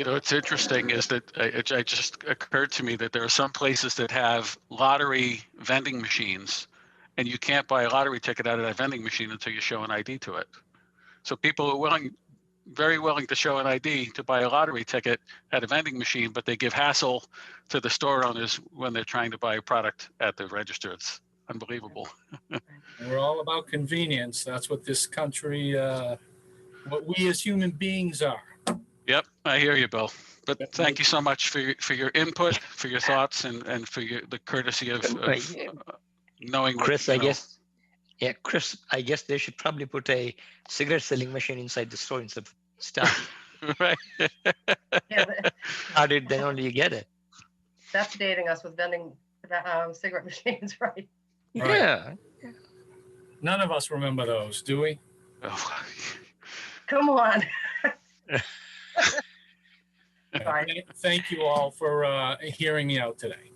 Speaker 5: What's interesting is that it just occurred to me that there are some places that have lottery vending machines, and you can't buy a lottery ticket out of that vending machine until you show an ID to it. So people are very willing to show an ID to buy a lottery ticket at a vending machine, but they give hassle to the store owners when they're trying to buy a product at the register. It's unbelievable.
Speaker 13: We're all about convenience. That's what this country, what we as human beings are.
Speaker 5: Yep, I hear you, Bill. But thank you so much for your input, for your thoughts, and for the courtesy of knowing.
Speaker 2: Chris, I guess. Yeah, Chris, I guess they should probably put a cigarette selling machine inside the store instead of stuff.
Speaker 5: Right.
Speaker 2: How did then only you get it?
Speaker 1: That's dating us with vending cigarette machines, right?
Speaker 2: Yeah.
Speaker 13: None of us remember those, do we?
Speaker 5: Oh.
Speaker 1: Come on.
Speaker 13: Thank you all for hearing me out today.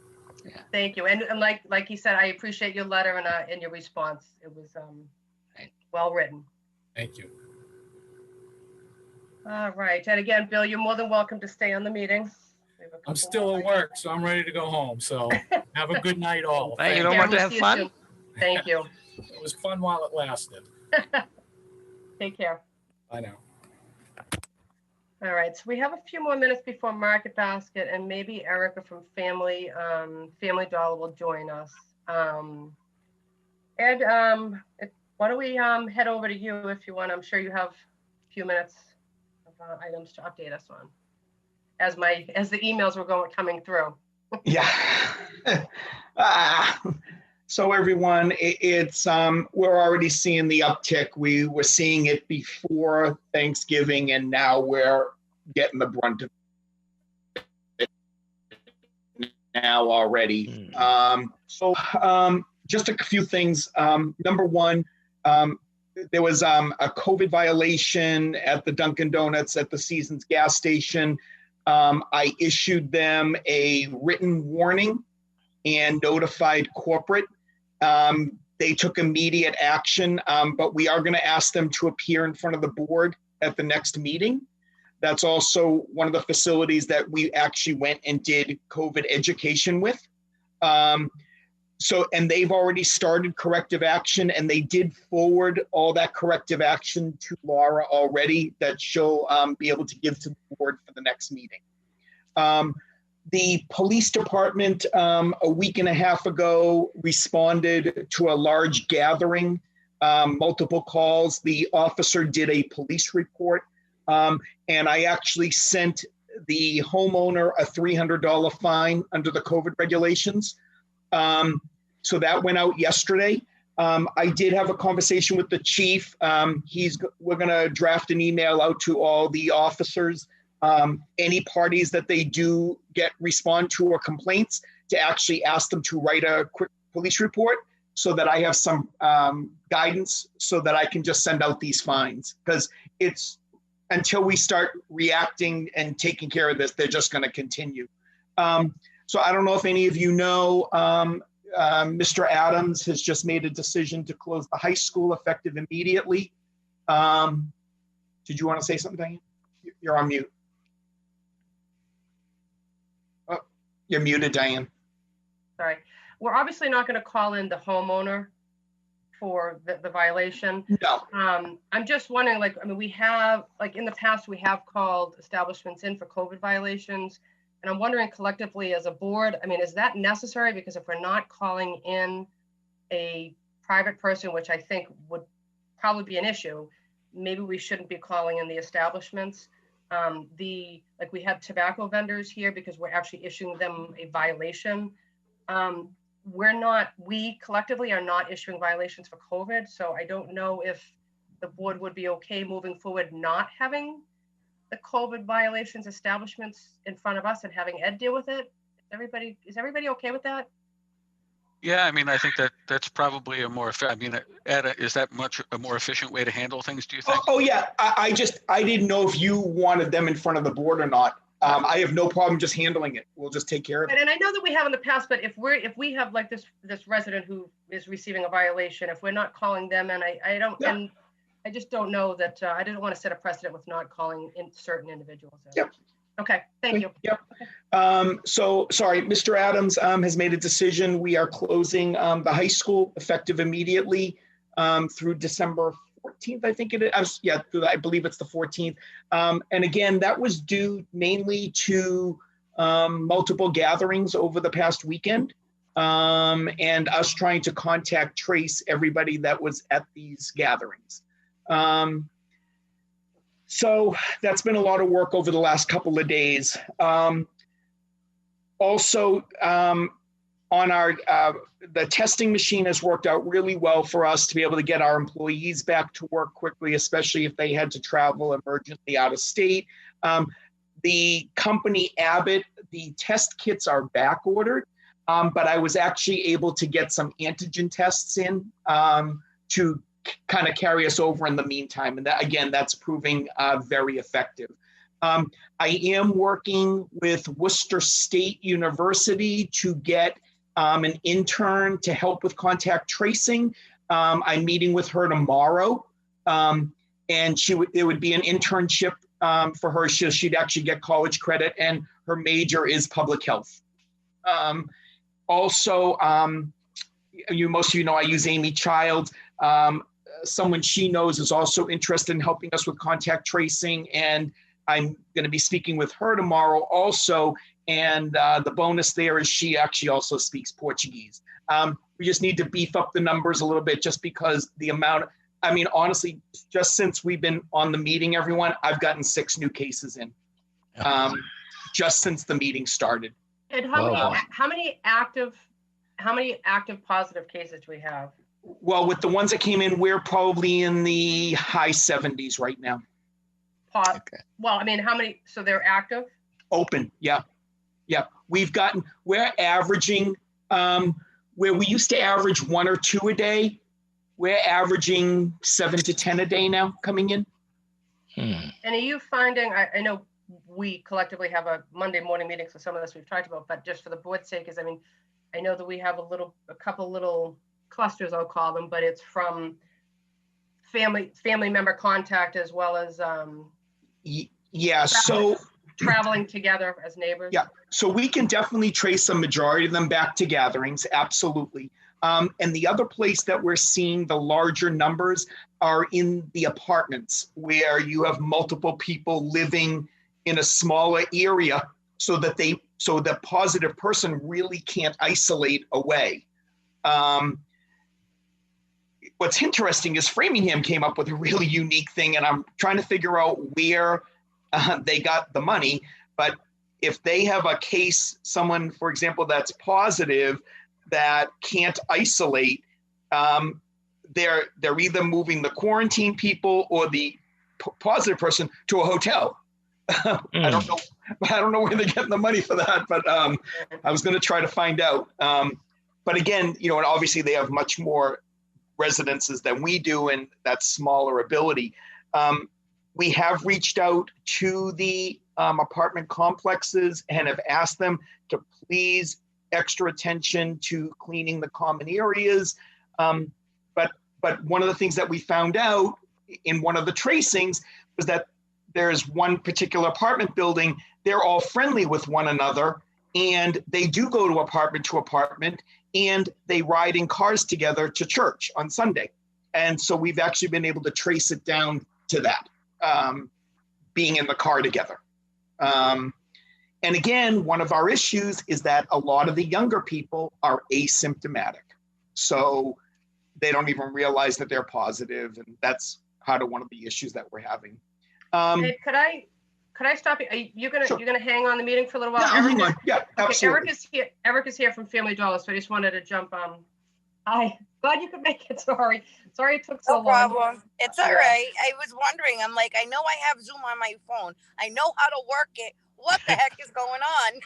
Speaker 1: Yeah. Thank you, and like you said, I appreciate your letter and your response. It was well written.
Speaker 13: Thank you.
Speaker 1: All right, and again, Bill, you're more than welcome to stay on the meeting.
Speaker 13: I'm still at work, so I'm ready to go home. So have a good night, all.
Speaker 2: You don't want to have fun?
Speaker 1: Thank you.
Speaker 13: It was fun while it lasted.
Speaker 1: Take care.
Speaker 13: I know.
Speaker 1: All right, so we have a few more minutes before Market Basket, and maybe Erica from Family Dollar will join us. Ed, why don't we head over to you if you want? I'm sure you have a few minutes of items to update us on, as the emails were coming through.
Speaker 9: Yeah. So everyone, it's we're already seeing the uptick. We were seeing it before Thanksgiving, and now we're getting the brunt of it now already. Just a few things. Number one, there was a COVID violation at the Dunkin' Donuts at the Seasons gas station. I issued them a written warning and notified corporate. They took immediate action, but we are going to ask them to appear in front of the board at the next meeting. That's also one of the facilities that we actually went and did COVID education with. And they've already started corrective action, and they did forward all that corrective action to Laura already that she'll be able to give to the board for the next meeting. The police department a week and a half ago responded to a large gathering, multiple calls. The officer did a police report, and I actually sent the homeowner a $300 fine under the COVID regulations. So that went out yesterday. I did have a conversation with the chief. We're going to draft an email out to all the officers, any parties that they do respond to or complaints, to actually ask them to write a quick police report so that I have some guidance so that I can just send out these fines, because it's until we start reacting and taking care of this, they're just going to continue. So I don't know if any of you know, Mr. Adams has just made a decision to close the high school effective immediately. Did you want to say something, Diane? You're on mute. Oh, you're muted, Diane.
Speaker 1: Sorry. We're obviously not going to call in the homeowner for the violation.
Speaker 9: No.
Speaker 1: I'm just wondering, like, I mean, we have, like, in the past, we have called establishments in for COVID violations. And I'm wondering collectively as a board, I mean, is that necessary? Because if we're not calling in a private person, which I think would probably be an issue, maybe we shouldn't be calling in the establishments. Like we have tobacco vendors here because we're actually issuing them a violation. We collectively are not issuing violations for COVID. So I don't know if the board would be okay moving forward, not having the COVID violations establishments in front of us and having Ed deal with it. Is everybody okay with that?
Speaker 5: Yeah, I mean, I think that's probably a more, I mean, Ed, is that much a more efficient way to handle things, do you think?
Speaker 9: Oh yeah, I didn't know if you wanted them in front of the board or not. I have no problem just handling it. We'll just take care of it.
Speaker 1: And I know that we have in the past, but if we have like this resident who is receiving a violation, if we're not calling them, and I just don't know that I didn't want to set a precedent with not calling in certain individuals.
Speaker 9: Yep.
Speaker 1: Okay, thank you.
Speaker 9: Yep. So sorry, Mr. Adams has made a decision. We are closing the high school effective immediately through December 14th, I think it is. Yeah, I believe it's the 14th. And again, that was due mainly to multiple gatherings over the past weekend and us trying to contact trace everybody that was at these gatherings. So that's been a lot of work over the last couple of days. Also, on our, the testing machine has worked out really well for us to be able to get our employees back to work quickly, especially if they had to travel emergently out of state. The company Abbott, the test kits are back ordered, but I was actually able to get some antigen tests in to kind of carry us over in the meantime. And that, again, that's proving very effective. I am working with Worcester State University to get an intern to help with contact tracing. I'm meeting with her tomorrow, and it would be an internship for her. She'd actually get college credit, and her major is public health. Also, most of you know I use Amy Child. Someone she knows is also interested in helping us with contact tracing, and I'm going to be speaking with her tomorrow also. And the bonus there is she actually also speaks Portuguese. We just need to beef up the numbers a little bit just because the amount, I mean, honestly, just since we've been on the meeting, everyone, I've gotten 6 new cases in just since the meeting started.
Speaker 1: And how many active positive cases do we have?
Speaker 9: Well, with the ones that came in, we're probably in the high 70s right now.
Speaker 1: Okay. Well, I mean, how many, so they're active?
Speaker 9: Open, yeah. Yeah, we're averaging, where we used to average 1 or 2 a day, we're averaging 7 to 10 a day now coming in.
Speaker 1: And are you finding, I know we collectively have a Monday morning meeting, so some of this we've talked about, but just for the board's sake is, I mean, I know that we have a couple little clusters, I'll call them, but it's from family member contact as well as
Speaker 9: Yeah, so
Speaker 1: traveling together as neighbors.
Speaker 9: yeah, so we can definitely trace a majority of them back to gatherings, absolutely. And the other place that we're seeing the larger numbers are in the apartments, where you have multiple people living in a smaller area, so that the positive person really can't isolate away. What's interesting is Framingham came up with a really unique thing, and I'm trying to figure out where they got the money. But if they have a case, someone, for example, that's positive that can't isolate, they're either moving the quarantine people or the positive person to a hotel. I don't know where they're getting the money for that, but I was going to try to find out. But again, you know, and obviously they have much more residences than we do, and that smaller ability. We have reached out to the apartment complexes and have asked them to please extra attention to cleaning the common areas. But one of the things that we found out in one of the tracings was that there's one particular apartment building, they're all friendly with one another, and they do go to apartment, and they ride in cars together to church on Sunday. And so we've actually been able to trace it down to that, being in the car together. And again, one of our issues is that a lot of the younger people are asymptomatic. So they don't even realize that they're positive, and that's part of one of the issues that we're having.
Speaker 1: Hey, could I stop you? You're gonna hang on the meeting for a little while?
Speaker 9: Yeah, hang on. Yeah, absolutely.
Speaker 1: Eric is here from Family Dollar, so I just wanted to jump on. Hi, glad you could make it. Sorry it took so long.
Speaker 14: No problem. It's all right. I was wondering, I'm like, I know I have Zoom on my phone. I know how to work it. What the heck is going on?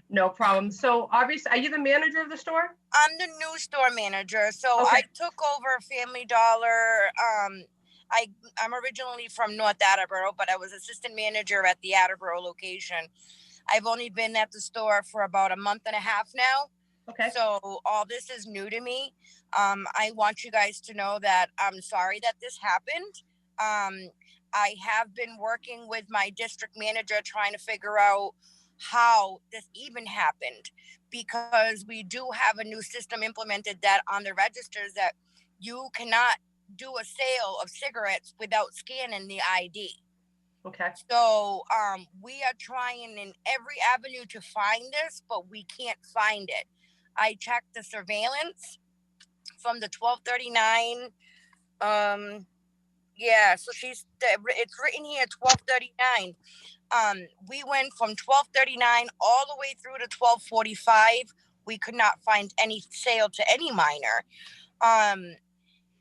Speaker 1: No problem. So obviously, are you the manager of the store?
Speaker 14: I'm the new store manager. So
Speaker 1: Okay.
Speaker 14: I took over Family Dollar. I'm originally from North Attleboro, but I was assistant manager at the Attleboro location. I've only been at the store for about a month and a half now.
Speaker 1: Okay.
Speaker 14: So all this is new to me. I want you guys to know that I'm sorry that this happened. I have been working with my district manager trying to figure out how this even happened, because we do have a new system implemented that on the registers that you cannot do a sale of cigarettes without scanning the ID.
Speaker 1: Okay.
Speaker 14: So we are trying in every avenue to find this, but we can't find it. I checked the surveillance from the 1239. Yeah, so it's written here 1239. We went from 1239 all the way through to 1245. We could not find any sale to any minor.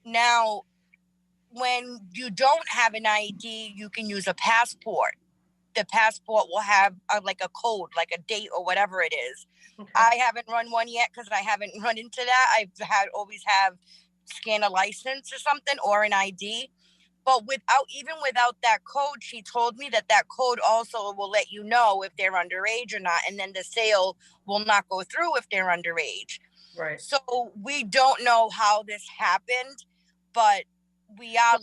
Speaker 14: Now, when you don't have an ID, you can use a passport. The passport will have like a code, like a date or whatever it is.
Speaker 1: Okay.
Speaker 14: I haven't run one yet because I haven't run into that. I've always have scan a license or something or an ID. But even without that code, she told me that code also will let you know if they're underage or not, and then the sale will not go through if they're underage.
Speaker 1: Right.
Speaker 14: So we don't know how this happened, but we are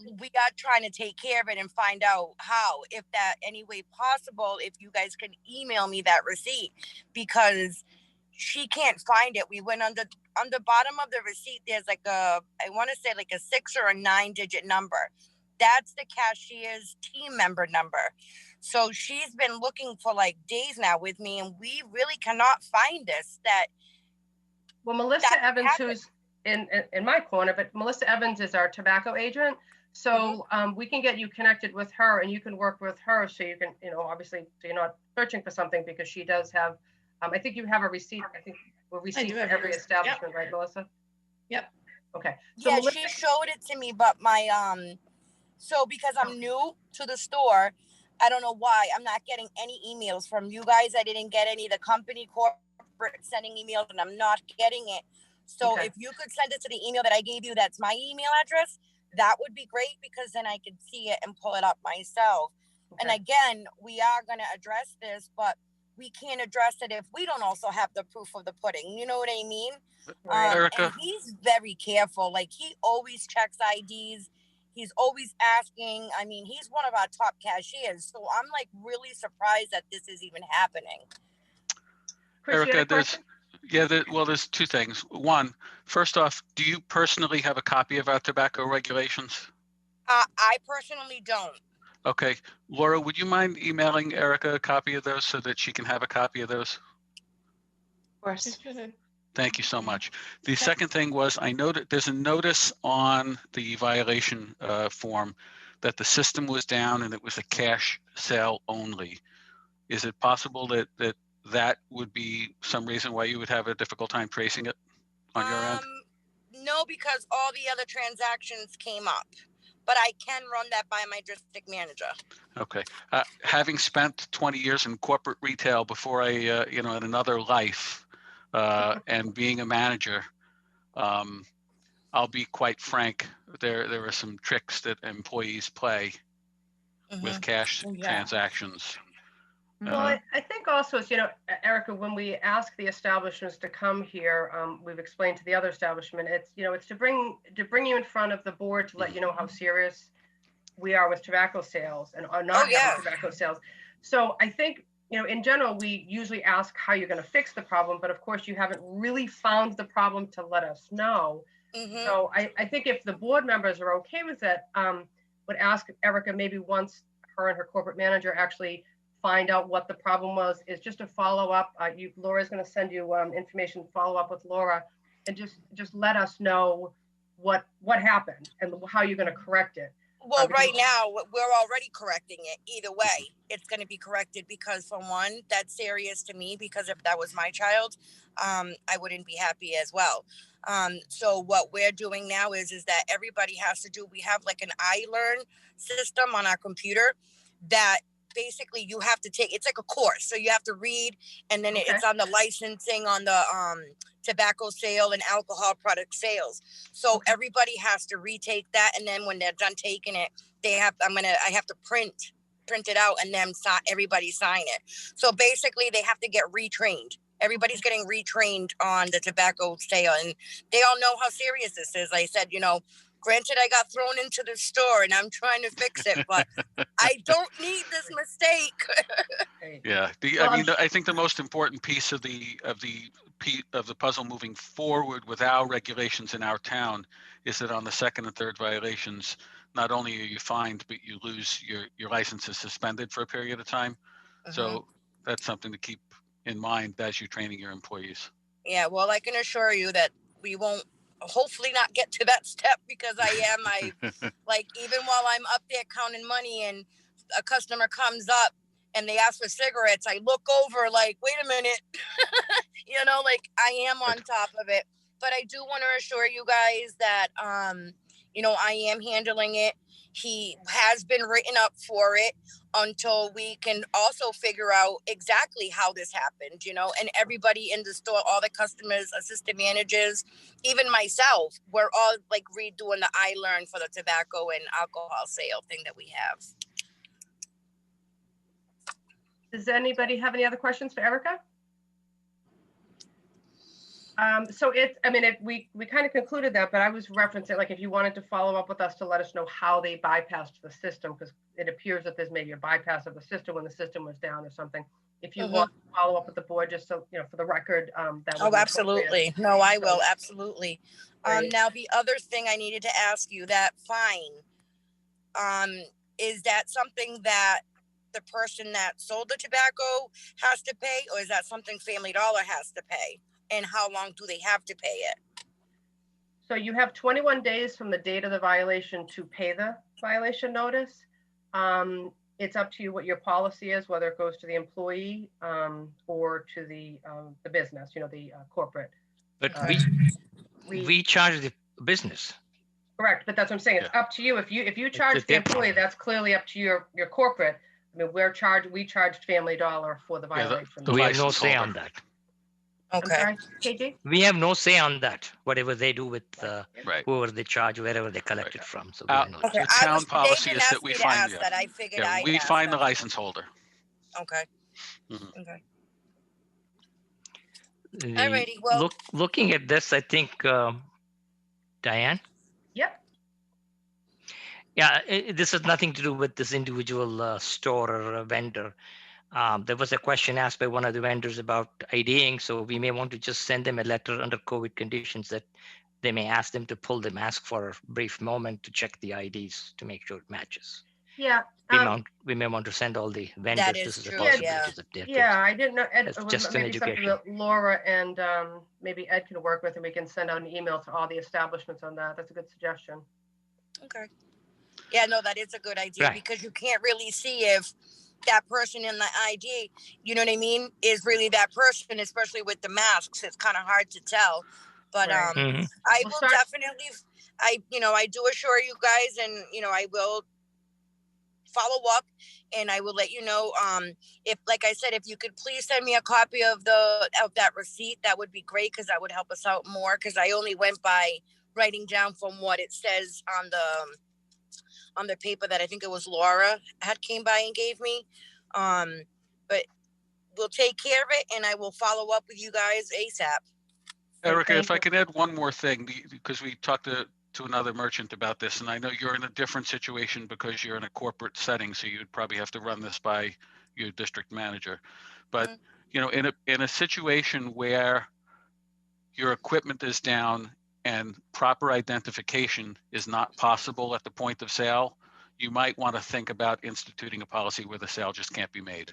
Speaker 14: trying to take care of it and find out how, if that any way possible, if you guys can email me that receipt, because she can't find it. We went on the bottom of the receipt. There's like I want to say like a 6 or a 9-digit number. That's the cashier's team member number. So she's been looking for like days now with me, and we really cannot find this.
Speaker 1: Well, Melissa Evans, who's in my corner, but Melissa Evans is our tobacco agent. So we can get you connected with her, and you can work with her, so you can, obviously, so you're not searching for something, because she does have, I think you have a receipt. I think we'll receipt for every establishment, right, Melissa?
Speaker 8: Yep.
Speaker 1: Okay. So
Speaker 14: yeah,
Speaker 1: Melissa,
Speaker 14: she showed it to me, but my so because I'm new to the store, I don't know why I'm not getting any emails from you guys. I didn't get any. The company corporate sending emails, and I'm not getting it. So if you could send it to the email that I gave you, that's my email address, that would be great, because then I could see it and pull it up myself. And again, we are going to address this, but we can't address it if we don't also have the proof of the pudding. You know what I mean?
Speaker 5: Erica?
Speaker 14: And he's very careful. Like, he always checks IDs. He's always asking. I mean, he's one of our top cashiers. So I'm like really surprised that this is even happening.
Speaker 5: Erica, there's two things. One, first off, do you personally have a copy of our tobacco regulations?
Speaker 14: I personally don't.
Speaker 5: Okay. Laura, would you mind emailing Erica a copy of those so that she can have a copy of those?
Speaker 8: Of course.
Speaker 5: Thank you so much. The second thing was, I know that there's a notice on the violation form that the system was down and it was a cash sale only. Is it possible that that would be some reason why you would have a difficult time tracing it on your end?
Speaker 14: No, because all the other transactions came up, but I can run that by my district manager. Okay.
Speaker 5: Having spent 20 years in corporate retail before I, in another life, and being a manager, I'll be quite frank, there are some tricks that employees play with cash transactions.
Speaker 1: Well, I think also, Erica, when we ask the establishments to come here, we've explained to the other establishment, it's to bring you in front of the board to let you know how serious we are with tobacco sales and are not having tobacco sales. So I think, in general, we usually ask how you're going to fix the problem, but of course you haven't really found the problem to let us know. So I think if the board members are okay with it, would ask Erica maybe once her and her corporate manager actually find out what the problem was, is just a follow up. Laura's going to send you information, follow up with Laura, and just let us know what happened and how you're going to correct it.
Speaker 14: Well, right now, we're already correcting it. Either way, it's going to be corrected because, for one, that's serious to me, because if that was my child, I wouldn't be happy as well. So what we're doing now is that everybody has to do, we have like an iLearn system on our computer that basically you have to take, it's like a course. So you have to read, and then it's on the licensing, on the tobacco sale and alcohol product sales. So everybody has to retake that, and then when they're done taking it, I have to print it out, and then everybody sign it. So basically they have to get retrained. Everybody's getting retrained on the tobacco sale, and they all know how serious this is. I said, granted, I got thrown into the store and I'm trying to fix it, but I don't need this mistake.
Speaker 5: Yeah, I think the most important piece of the puzzle moving forward with our regulations in our town is that on the second and third violations, not only are you fined, but you lose your license is suspended for a period of time. So that's something to keep in mind as you're training your employees.
Speaker 14: Yeah, well, I can assure you that we won't hopefully not get to that step, because I like, even while I'm up there counting money and a customer comes up and they ask for cigarettes, I look over like, wait a minute, like I am on top of it. But I do want to assure you guys that, I am handling it. He has been written up for it until we can also figure out exactly how this happened, and everybody in the store, all the customers, assistant managers, even myself, we're all like redoing the iLearn for the tobacco and alcohol sale thing that we have.
Speaker 1: Does anybody have any other questions for Erica? So we kind of concluded that, but I was referencing, like, if you wanted to follow up with us to let us know how they bypassed the system, because it appears that there's maybe a bypass of the system when the system was down or something. If you want to follow up with the board, just so, for the record, that would be
Speaker 14: absolutely. No, I will. Absolutely. Now, the other thing I needed to ask you, that fine, is that something that the person that sold the tobacco has to pay, or is that something Family Dollar has to pay? And how long do they have to pay it?
Speaker 1: So you have 21 days from the date of the violation to pay the violation notice. It's up to you what your policy is, whether it goes to the employee or to the business, the corporate.
Speaker 2: But we charge the business.
Speaker 1: Correct, but that's what I'm saying. It's up to you. If you charge the employee, that's clearly up to your corporate. I mean, we charged Family Dollar for the violation.
Speaker 2: We have no say on that.
Speaker 1: I'm
Speaker 14: Okay.
Speaker 1: sorry, KG?
Speaker 2: We have no say on that, whatever they do with
Speaker 5: Right.
Speaker 2: whoever they charge, wherever they collect it from. So we have no
Speaker 14: Okay.
Speaker 5: The town
Speaker 14: They
Speaker 5: policy
Speaker 14: didn't
Speaker 5: is
Speaker 14: ask
Speaker 5: that we
Speaker 14: me to
Speaker 5: find,
Speaker 14: ask that. I figured
Speaker 5: yeah,
Speaker 14: I'd
Speaker 5: we
Speaker 14: ask
Speaker 5: find the
Speaker 14: them.
Speaker 5: license holder.
Speaker 14: Okay.
Speaker 5: Mhm.
Speaker 14: Okay.
Speaker 2: The-
Speaker 14: Alrighty, well-
Speaker 2: looking at this, I think, Diane?
Speaker 1: Yep.
Speaker 2: Yeah, this has nothing to do with this individual store or a vendor. There was a question asked by one of the vendors about IDing, so we may want to just send them a letter under COVID conditions that they may ask them to pull the mask for a brief moment to check the IDs to make sure it matches.
Speaker 1: Yeah.
Speaker 2: We may want to send all the vendors.
Speaker 14: is
Speaker 2: This is a
Speaker 14: true,
Speaker 2: possibility
Speaker 14: yeah.
Speaker 2: that they're
Speaker 1: Yeah, I didn't know. Ed,
Speaker 2: It's
Speaker 1: it was
Speaker 2: just an
Speaker 1: maybe something
Speaker 2: education.
Speaker 1: that Laura and maybe Ed can work with, and we can send out an email to all the establishments on that. That's a good suggestion.
Speaker 14: Okay. Yeah, no, that is a good idea
Speaker 2: Right.
Speaker 14: because you can't really see if that person in the ID, you know what I mean, is really that person, especially with the masks. It's kind of hard to tell. But
Speaker 1: Right.
Speaker 14: I
Speaker 1: We'll
Speaker 14: will
Speaker 1: start-
Speaker 14: definitely, I do assure you guys, and I will follow up, and I will let you know. If, like I said, if you could please send me a copy of that receipt, that would be great because that would help us out more. Because I only went by writing down from what it says on the paper that I think it was Laura had came by and gave me. But we'll take care of it, and I will follow up with you guys ASAP.
Speaker 5: Erica,
Speaker 1: thank
Speaker 5: if I
Speaker 1: you.
Speaker 5: could add one more thing, because we talked to another merchant about this, and I know you're in a different situation because you're in a corporate setting, so you'd probably have to run this by your district manager. But in a situation where your equipment is down and proper identification is not possible at the point of sale, you might want to think about instituting a policy where the sale just can't be made.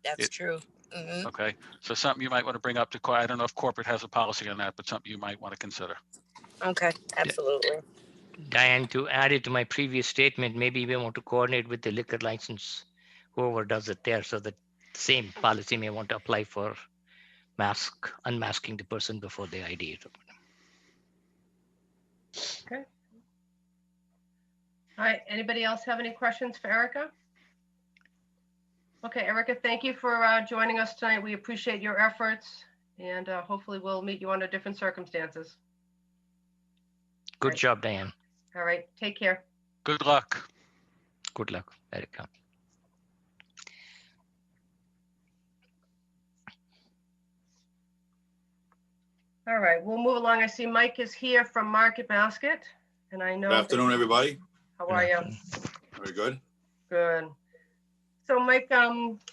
Speaker 14: That's true. Mm-hmm.
Speaker 5: Okay, so something you might want to bring up to, I don't know if corporate has a policy on that, but something you might want to consider.
Speaker 14: Okay, absolutely.
Speaker 2: Diane, to add it to my previous statement, maybe we want to coordinate with the liquor license, whoever does it there, so that same policy may want to apply for unmasking the person before they ID it.
Speaker 1: Okay. All right. Anybody else have any questions for Erica? Okay, Erica, thank you for joining us tonight. We appreciate your efforts, and hopefully we'll meet you under different circumstances.
Speaker 2: Good job, Diane.
Speaker 1: All right. Take care.
Speaker 5: Good luck.
Speaker 2: Good luck, Erica.
Speaker 1: All right, we'll move along. I see Mike is here from Market Basket, and I know.
Speaker 15: Good afternoon, everybody.
Speaker 1: How are you?
Speaker 15: Very good.
Speaker 1: Good. So Mike,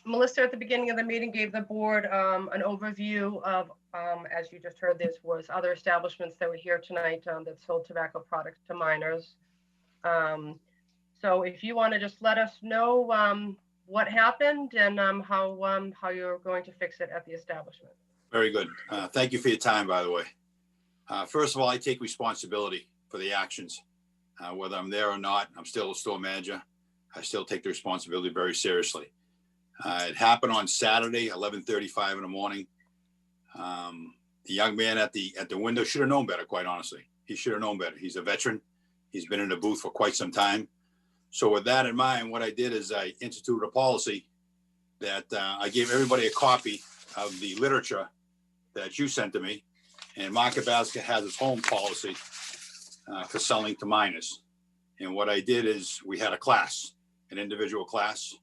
Speaker 1: Melissa at the beginning of the meeting gave the board an overview of, as you just heard, this was other establishments that were here tonight that sold tobacco products to minors. So if you want to just let us know what happened and how you're going to fix it at the establishment.
Speaker 15: Very good. Thank you for your time, by the way. First of all, I take responsibility for the actions. Whether I'm there or not, I'm still a store manager. I still take the responsibility very seriously. It happened on Saturday, 11:35 in the morning. The young man at the window should have known better, quite honestly. He should have known better. He's a veteran. He's been in the booth for quite some time. So with that in mind, what I did is I instituted a policy that I gave everybody a copy of the literature that you sent to me. And Market Basket has its own policy for selling to minors. And what I did is we had a class, an individual class.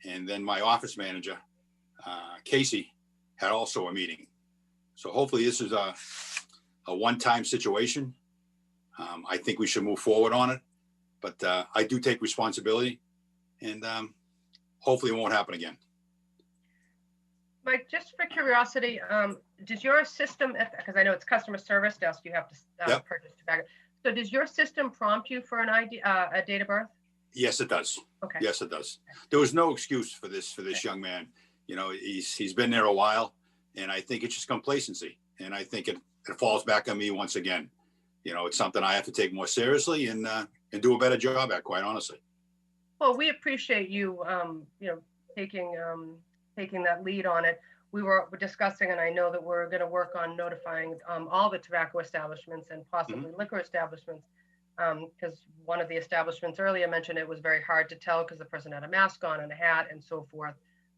Speaker 15: And then my office manager, Casey, had also a meeting. So hopefully this is a one-time situation. I think we should move forward on it. But I do take responsibility, and hopefully it won't happen again.
Speaker 1: Mike, just for curiosity, does your system, because I know it's customer service desk, you have to purchase tobacco. So does your system prompt you for an ID, a date of birth?
Speaker 15: Yes, it does.
Speaker 1: Okay.
Speaker 15: Yes, it does. There was no excuse for this young man. You know, he's been there a while, and I think it's just complacency. And I think it falls back on me once again. You know, it's something I have to take more seriously and do a better job at, quite honestly.
Speaker 1: Well, we appreciate you, taking that lead on it. We were discussing, and I know that we're going to work on notifying all the tobacco establishments and possibly liquor establishments, because one of the establishments earlier mentioned it was very hard to tell because the person had a mask on and a hat and so forth.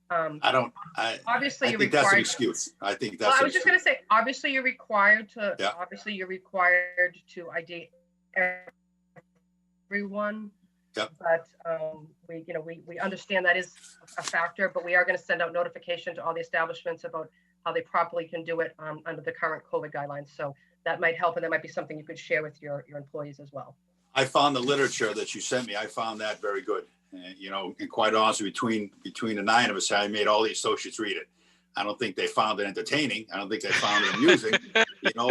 Speaker 1: Obviously,
Speaker 15: I
Speaker 1: you're
Speaker 15: think that's an
Speaker 1: required.
Speaker 15: excuse. I think that's.
Speaker 1: Well, I
Speaker 15: an
Speaker 1: was just going to say, obviously, you're required to.
Speaker 15: Yeah.
Speaker 1: Obviously, you're required to ID everyone.
Speaker 15: Yep.
Speaker 1: But we understand that is a factor, but we are going to send out notification to all the establishments about how they properly can do it under the current COVID guidelines. So that might help, and that might be something you could share with your employees as well.
Speaker 15: I found the literature that you sent me. I found that very good. And quite honestly, between the 9 of us, I made all the associates read it. I don't think they found it entertaining. I don't think they found it amusing.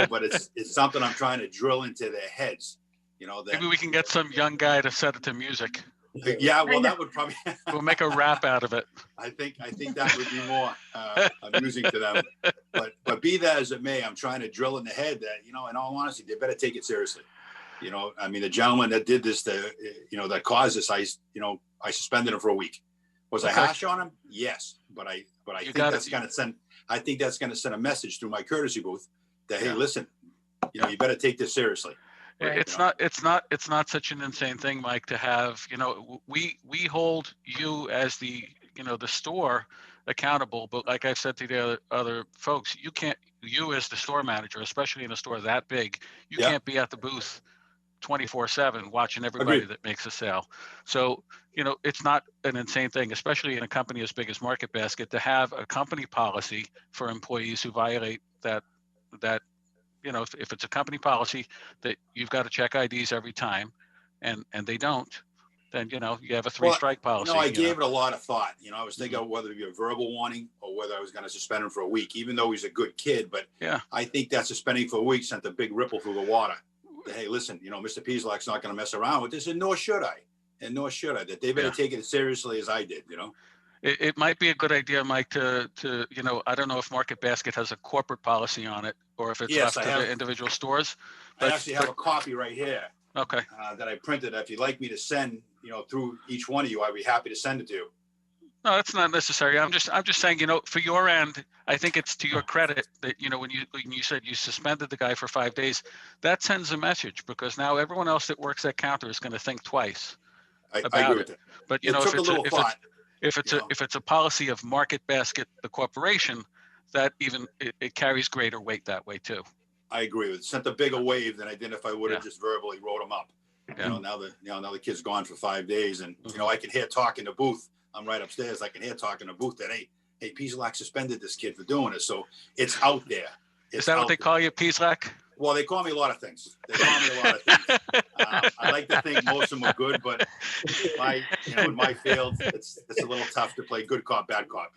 Speaker 15: But it's something I'm trying to drill into their heads. That
Speaker 5: Maybe we can get some young guy to set it to music.
Speaker 15: Yeah, well, that would probably.
Speaker 5: We'll make a rap out of it.
Speaker 15: I think that would be more amusing to them. But be that as it may, I'm trying to drill in the head that in all honesty, they better take it seriously. I mean, the gentleman that did this, that caused this, I suspended him for a week. Was I harsh on him? Yes, but I think that's going to send. I think that's going to send a message through my courtesy booth that hey, listen, you better take this seriously.
Speaker 5: Right. It's not such an insane thing, Mike, to have, we hold you as the store accountable, but like I've said to the other folks, you as the store manager, especially in a store that big, you can't be at the booth 24/7 watching everybody that makes a sale. So, it's not an insane thing, especially in a company as big as Market Basket, to have a company policy for employees who violate that if it's a company policy that you've got to check IDs every time and they don't, then, you have a 3-strike policy.
Speaker 15: I gave it a lot of thought. I was thinking of whether it be a verbal warning or whether I was going to suspend him for a week, even though he's a good kid. But I think that suspending for a week sent a big ripple through the water. Hey, listen, Mr. Pieslak's not going to mess around with this, and nor should I. That they better take it as seriously as I did,
Speaker 5: It might be a good idea, Mike, to I don't know if Market Basket has a corporate policy on it or if it's left to the individual stores.
Speaker 15: I actually have a copy right here.
Speaker 5: Okay.
Speaker 15: That I printed. If you'd like me to send, through each one of you, I'd be happy to send it to you.
Speaker 5: No, that's not necessary. I'm just saying, for your end, I think it's to your credit that, when you said you suspended the guy for 5 days, that sends a message because now everyone else that works that counter is going to think twice about
Speaker 15: I agree with
Speaker 5: it.
Speaker 15: that.
Speaker 5: But if it's a policy of Market Basket, the corporation, that even it carries greater weight that way too.
Speaker 15: I agree with it. Sent a bigger wave than I did if I would have just verbally wrote him up.
Speaker 5: Yeah.
Speaker 15: Now the kid's gone for 5 days, and I can hear talk in the booth. I'm right upstairs. I can hear talk in the booth that hey, Pieslak suspended this kid for doing it. So it's out there.
Speaker 5: Is that what they call you, Pieslak?
Speaker 15: Well, they call me a lot of things. I like to think most of them are good, but in my field, it's a little tough to play good cop, bad cop,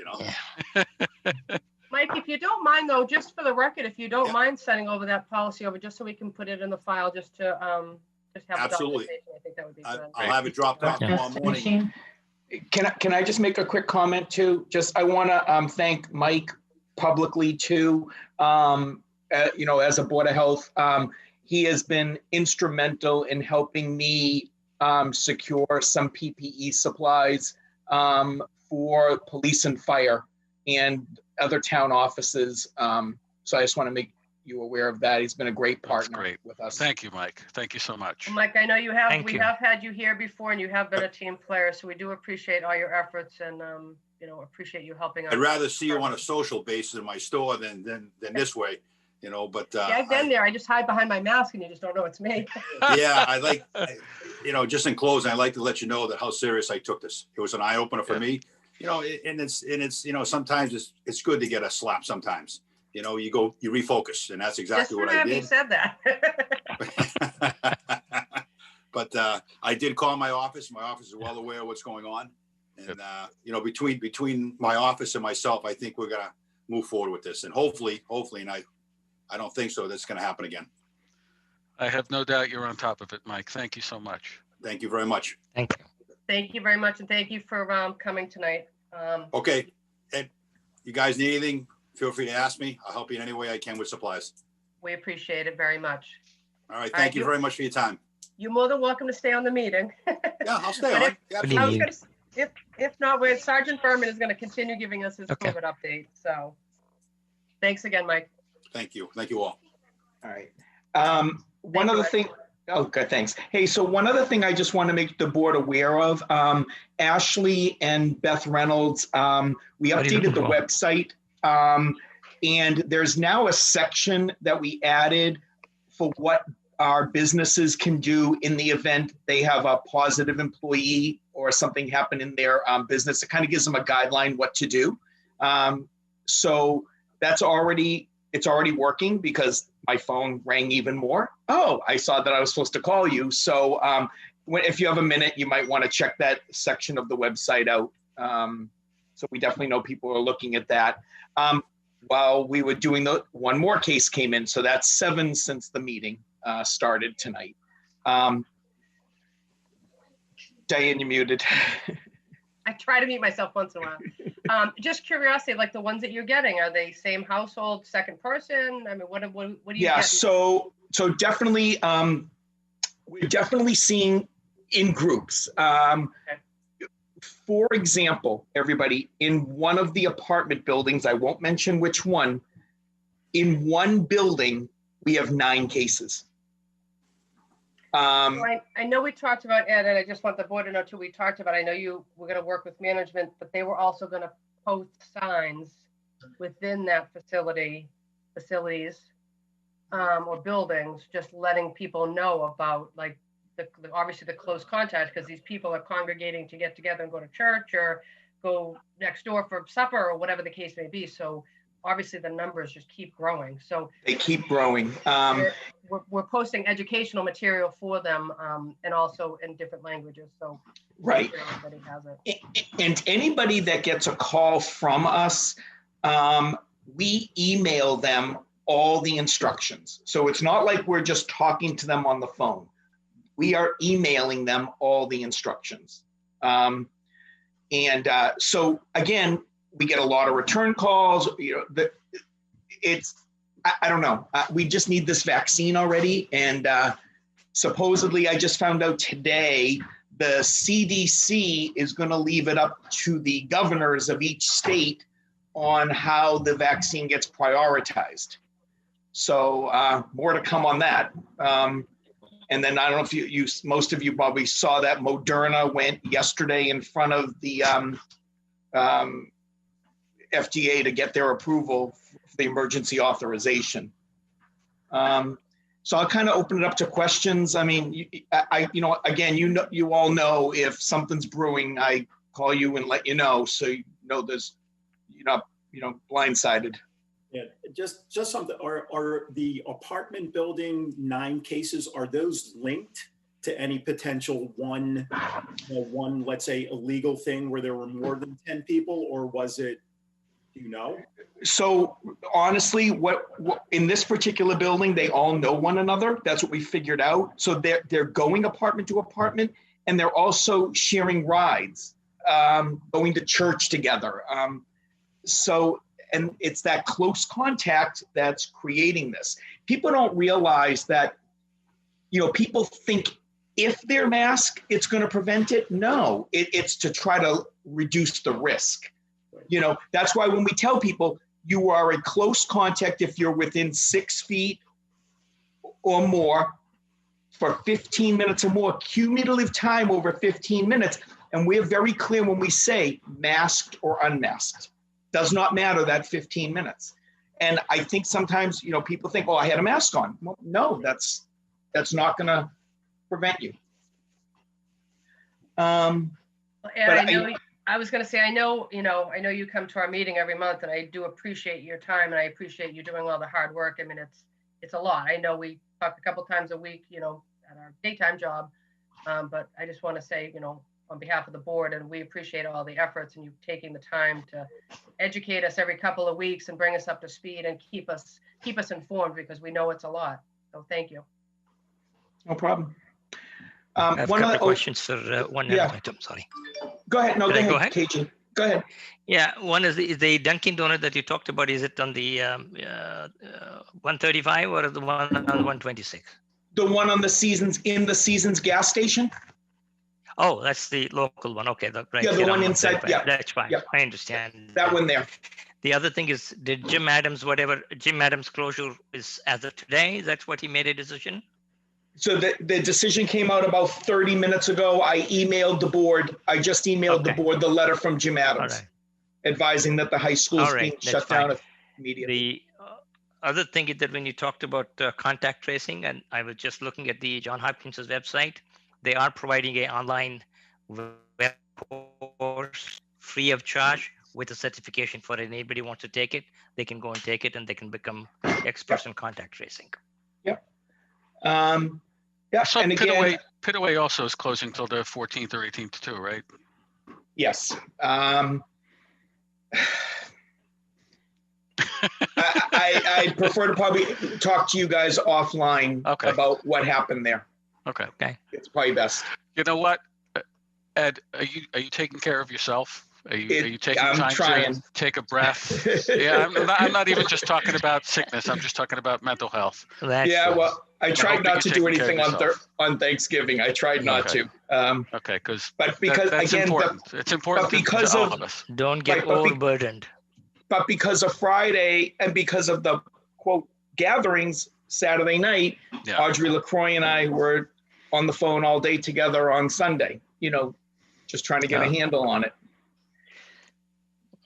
Speaker 1: Mike, if you don't mind, though, just for the record, if you don't mind sending over that policy over, just so we can put it in the file, just to just have
Speaker 15: absolutely.
Speaker 1: I think that would be good.
Speaker 15: I'll have it dropped off tomorrow morning.
Speaker 9: Can I just make a quick comment too? I want to thank Mike publicly too. As a Board of Health, he has been instrumental in helping me secure some PPE supplies for police and fire and other town offices. So I just want to make you aware of that. He's been a great partner with us.
Speaker 5: Thank you, Mike. Thank you so much.
Speaker 1: Mike, I know we have had you here before, and you have been a team player, so we do appreciate all your efforts and appreciate you helping us.
Speaker 15: I'd rather see you on a social basis in my store than this way. But
Speaker 1: I've been there. I just hide behind my mask and you just don't know it's me.
Speaker 15: Yeah, just in closing, I'd like to let you know that how serious I took this. It was an eye opener for me, and it's sometimes it's good to get a slap sometimes. You refocus, and that's exactly what I did.
Speaker 1: You said that.
Speaker 15: But I did call my office. My office is well aware of what's going on. And, between my office and myself, I think we're going to move forward with this. And hopefully, and I don't think so, that's going to happen again.
Speaker 5: I have no doubt you're on top of it, Mike. Thank you so much.
Speaker 15: Thank you very much.
Speaker 2: Thank you.
Speaker 1: Thank you very much. And thank you for coming tonight.
Speaker 15: Okay. And you guys need anything, feel free to ask me. I'll help you in any way I can with supplies.
Speaker 1: We appreciate it very much.
Speaker 15: All right. Thank you very much for your time.
Speaker 1: You're more than welcome to stay on the meeting.
Speaker 15: Yeah, I'll stay on.
Speaker 1: If not, Sergeant Berman is going to continue giving us his COVID update. So thanks again, Mike.
Speaker 15: Thank you. Thank you all.
Speaker 9: All right. One other thing, Okay, thanks. Hey, so one other thing I just want to make the board aware of, Ashley and Beth Reynolds, we updated the website, and there's now a section that we added for what our businesses can do in the event they have a positive employee or something happen in their business. It kind of gives them a guideline what to do. So that's it's already working because my phone rang even more. Oh, I saw that I was supposed to call you. So if you have a minute, you might want to check that section of the website out. So we definitely know people are looking at that. While we were doing one more case came in. So that's 7 since the meeting started tonight. Diane, you muted.
Speaker 1: I try to mute myself once in a while. Just curiosity, like the ones that you're getting, are they same household, second person? I mean, what do you
Speaker 9: Yeah,
Speaker 1: get?
Speaker 9: so definitely, we're definitely seeing in groups. Okay. For example, everybody, in one of the apartment buildings, I won't mention which one, in one building, we have 9 cases.
Speaker 1: So I know we talked about Ed, and I just want the board to know too, we talked about, I know you were going to work with management, but they were also going to post signs within that facilities or buildings, just letting people know about like obviously the close contact, because these people are congregating to get together and go to church or go next door for supper or whatever the case may be. So obviously the numbers just keep growing. So
Speaker 9: they keep growing.
Speaker 1: We're posting educational material for them and also in different languages. So
Speaker 9: right.
Speaker 1: Everybody has it.
Speaker 9: And anybody that gets a call from us, we email them all the instructions. So it's not like we're just talking to them on the phone. We are emailing them all the instructions. So again, we get a lot of return calls. You know, I don't know. We just need this vaccine already. And supposedly, I just found out today, the CDC is going to leave it up to the governors of each state on how the vaccine gets prioritized. So more to come on that. And then I don't know if most of you probably saw that Moderna went yesterday in front of the FDA to get their approval for the emergency authorization. So I'll kind of open it up to questions. I mean, again, you all know if something's brewing, I call you and let you know, so you know there's, you're not blindsided.
Speaker 6: Yeah, just something. Are the apartment building 9 cases, are those linked to any potential one, let's say, illegal thing where there were more than 10 people, or was it, do you know?
Speaker 9: So honestly, what in this particular building, they all know one another. That's what we figured out. So they're going apartment to apartment, and they're also sharing rides, going to church together. And it's that close contact that's creating this. People don't realize that, people think if they're masked, it's going to prevent it. No, it's to try to reduce the risk. That's why when we tell people you are a close contact, if you're within 6 feet or more for 15 minutes or more, cumulative time over 15 minutes. And we're very clear when we say masked or unmasked. Does not matter that 15 minutes. And I think sometimes, people think, oh, I had a mask on. Well, no, that's not going to prevent you.
Speaker 1: And I was going to say, I know you come to our meeting every month, and I do appreciate your time, and I appreciate you doing all the hard work. I mean, it's a lot. I know we talk a couple times a week, at our daytime job, but I just want to say, on behalf of the board, and we appreciate all the efforts and you taking the time to educate us every couple of weeks and bring us up to speed and keep us informed, because we know it's a lot. So thank you.
Speaker 9: No problem.
Speaker 2: I have a couple of questions for one item. Sorry.
Speaker 9: Go ahead. No, go ahead. KG. Go ahead.
Speaker 2: Yeah, one is the Dunkin' Donut that you talked about. Is it on the 135 or the one on 126?
Speaker 9: The one on the Seasons gas station.
Speaker 2: Oh, that's the local one. Okay, right.
Speaker 9: Yeah, the one inside. Yeah,
Speaker 2: that's fine.
Speaker 9: Yeah.
Speaker 2: I understand
Speaker 9: that one there.
Speaker 2: The other thing is, did Jim Adams closure is as of today? That's what he made a decision.
Speaker 9: So the decision came out about 30 minutes ago. I emailed the board. I just emailed the board the letter from Jim Adams advising that the high school is being shut down immediately.
Speaker 2: The other thing is that when you talked about contact tracing, and I was just looking at the Johns Hopkins website, they are providing an online web course free of charge with a certification for it. Anybody wants to take it, they can go and take it, and they can become experts in contact tracing.
Speaker 9: Yep. Yeah,
Speaker 5: So
Speaker 9: and again,
Speaker 5: Pitaway also is closing till the 14th or 18th too, right?
Speaker 9: Yes. I prefer to probably talk to you guys offline about what happened there.
Speaker 5: Okay.
Speaker 9: It's probably best.
Speaker 5: You know what, Ed, are you taking care of yourself? Are you taking time to take a breath? Yeah, I'm not even just talking about sickness. I'm just talking about mental health.
Speaker 9: Well, I tried not to do anything on Thanksgiving. I tried not to.
Speaker 5: Because
Speaker 9: that's
Speaker 5: again, important. It's important because to all of us.
Speaker 2: Don't get overburdened.
Speaker 9: But because of Friday and because of the quote gatherings Saturday night, Audrey LaCroix and I were on the phone all day together on Sunday. Just trying to get a handle on it.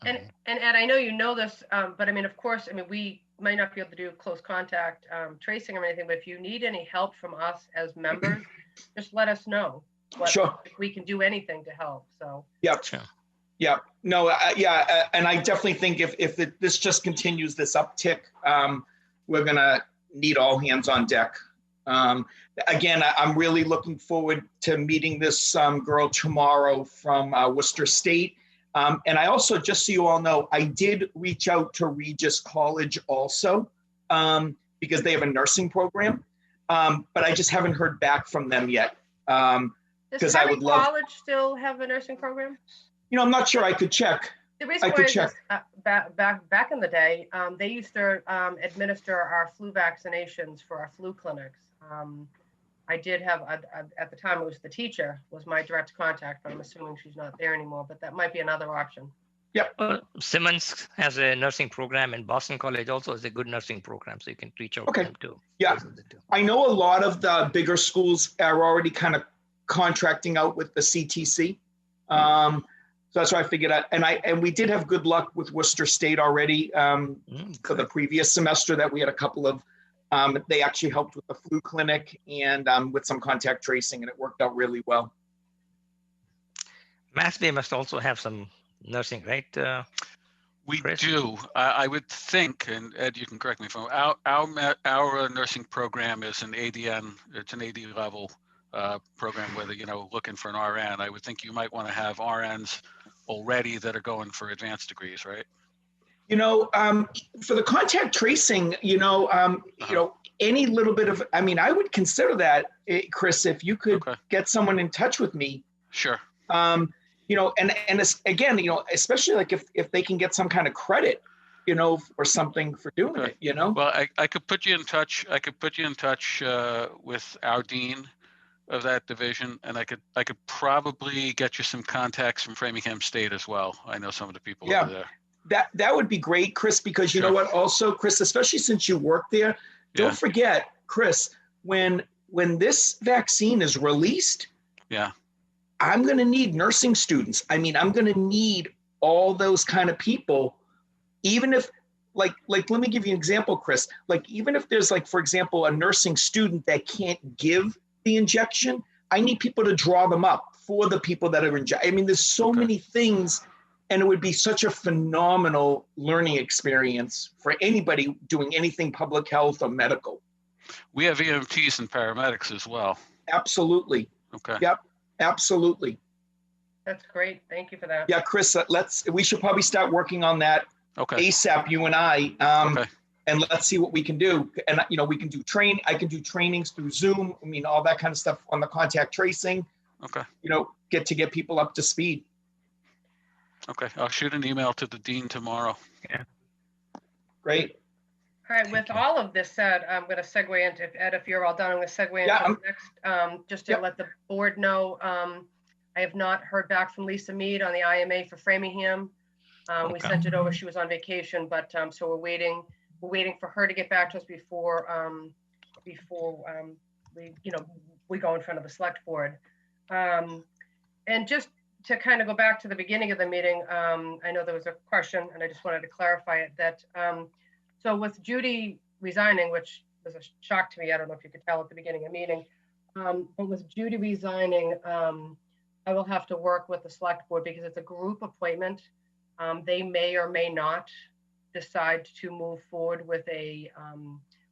Speaker 1: And Ed, I know you know this, but I mean, of course, we might not be able to do close contact tracing or anything, but if you need any help from us as members, just let us know.
Speaker 9: Sure.
Speaker 1: If we can do anything to help. So.
Speaker 9: Yep. Sure. Yeah. No. And I definitely think if this just continues this uptick, we're gonna need all hands on deck. Again, I'm really looking forward to meeting this girl tomorrow from Worcester State. And I also, just so you all know, I did reach out to Regis College also because they have a nursing program, but I just haven't heard back from them yet.
Speaker 1: Does Henry College still have a nursing program?
Speaker 9: I'm not sure. I could check.
Speaker 1: The reason why is back in the day, they used to administer our flu vaccinations for our flu clinics. I did have, at the time, it was the teacher was my direct contact, but I'm assuming she's not there anymore, but that might be another option.
Speaker 9: Yep.
Speaker 2: Simmons has a nursing program, and Boston College also has a good nursing program, so you can reach out to them too.
Speaker 9: Yeah. I know a lot of the bigger schools are already kind of contracting out with the CTC. So that's why I figured out, and we did have good luck with Worcester State already for the previous semester that we had a couple of, they actually helped with the flu clinic and with some contact tracing, and it worked out really well.
Speaker 2: Mass Bay must also have some nursing, right?
Speaker 5: We do. I would think, and Ed, you can correct me if I'm wrong, our nursing program is an ADN, it's an AD level program where looking for an RN. I would think you might want to have RNs already that are going for advanced degrees, right?
Speaker 9: For the contact tracing, any little bit of, I would consider that, Chris, if you could get someone in touch with me.
Speaker 5: Sure.
Speaker 9: And again, especially like if they can get some kind of credit, or something for doing it,
Speaker 5: Well, I could put you in touch. I could put you in touch with our dean of that division, and I could probably get you some contacts from Framingham State as well. I know some of the people over there.
Speaker 9: That would be great, Chris, because you know what, also, Chris, especially since you work there, don't forget, Chris, when this vaccine is released, I'm going to need nursing students. I'm going to need all those kind of people, even if, like, let me give you an example, Chris. Like, even if there's, like, for example, a nursing student that can't give the injection, I need people to draw them up for the people that are injected. There's so many things, and it would be such a phenomenal learning experience for anybody doing anything public health or medical.
Speaker 5: We have EMTs and paramedics as well.
Speaker 9: Absolutely.
Speaker 5: Okay.
Speaker 9: Yep. Absolutely.
Speaker 1: That's great. Thank you for that.
Speaker 9: Yeah, Chris, we should probably start working on that ASAP, you and I, and let's see what we can do. And, we can do I can do trainings through Zoom. All that kind of stuff on the contact tracing.
Speaker 5: Okay.
Speaker 9: Get people up to speed.
Speaker 5: Okay. I'll shoot an email to the dean tomorrow.
Speaker 2: Yeah.
Speaker 9: Great.
Speaker 1: All right. With all of this said, I'm going to segue into, Ed, if you're all done, I'm going to segue into next, just to let the board know. I have not heard back from Lisa Mead on the IMA for Framingham. We sent it over. She was on vacation, but so we're waiting for her to get back to us before we go in front of the select board. And just to kind of go back to the beginning of the meeting, I know there was a question and I just wanted to clarify it that, so with Judy resigning, which was a shock to me, I don't know if you could tell at the beginning of the meeting, but with Judy resigning, I will have to work with the select board because it's a group appointment. They may or may not decide to move forward with a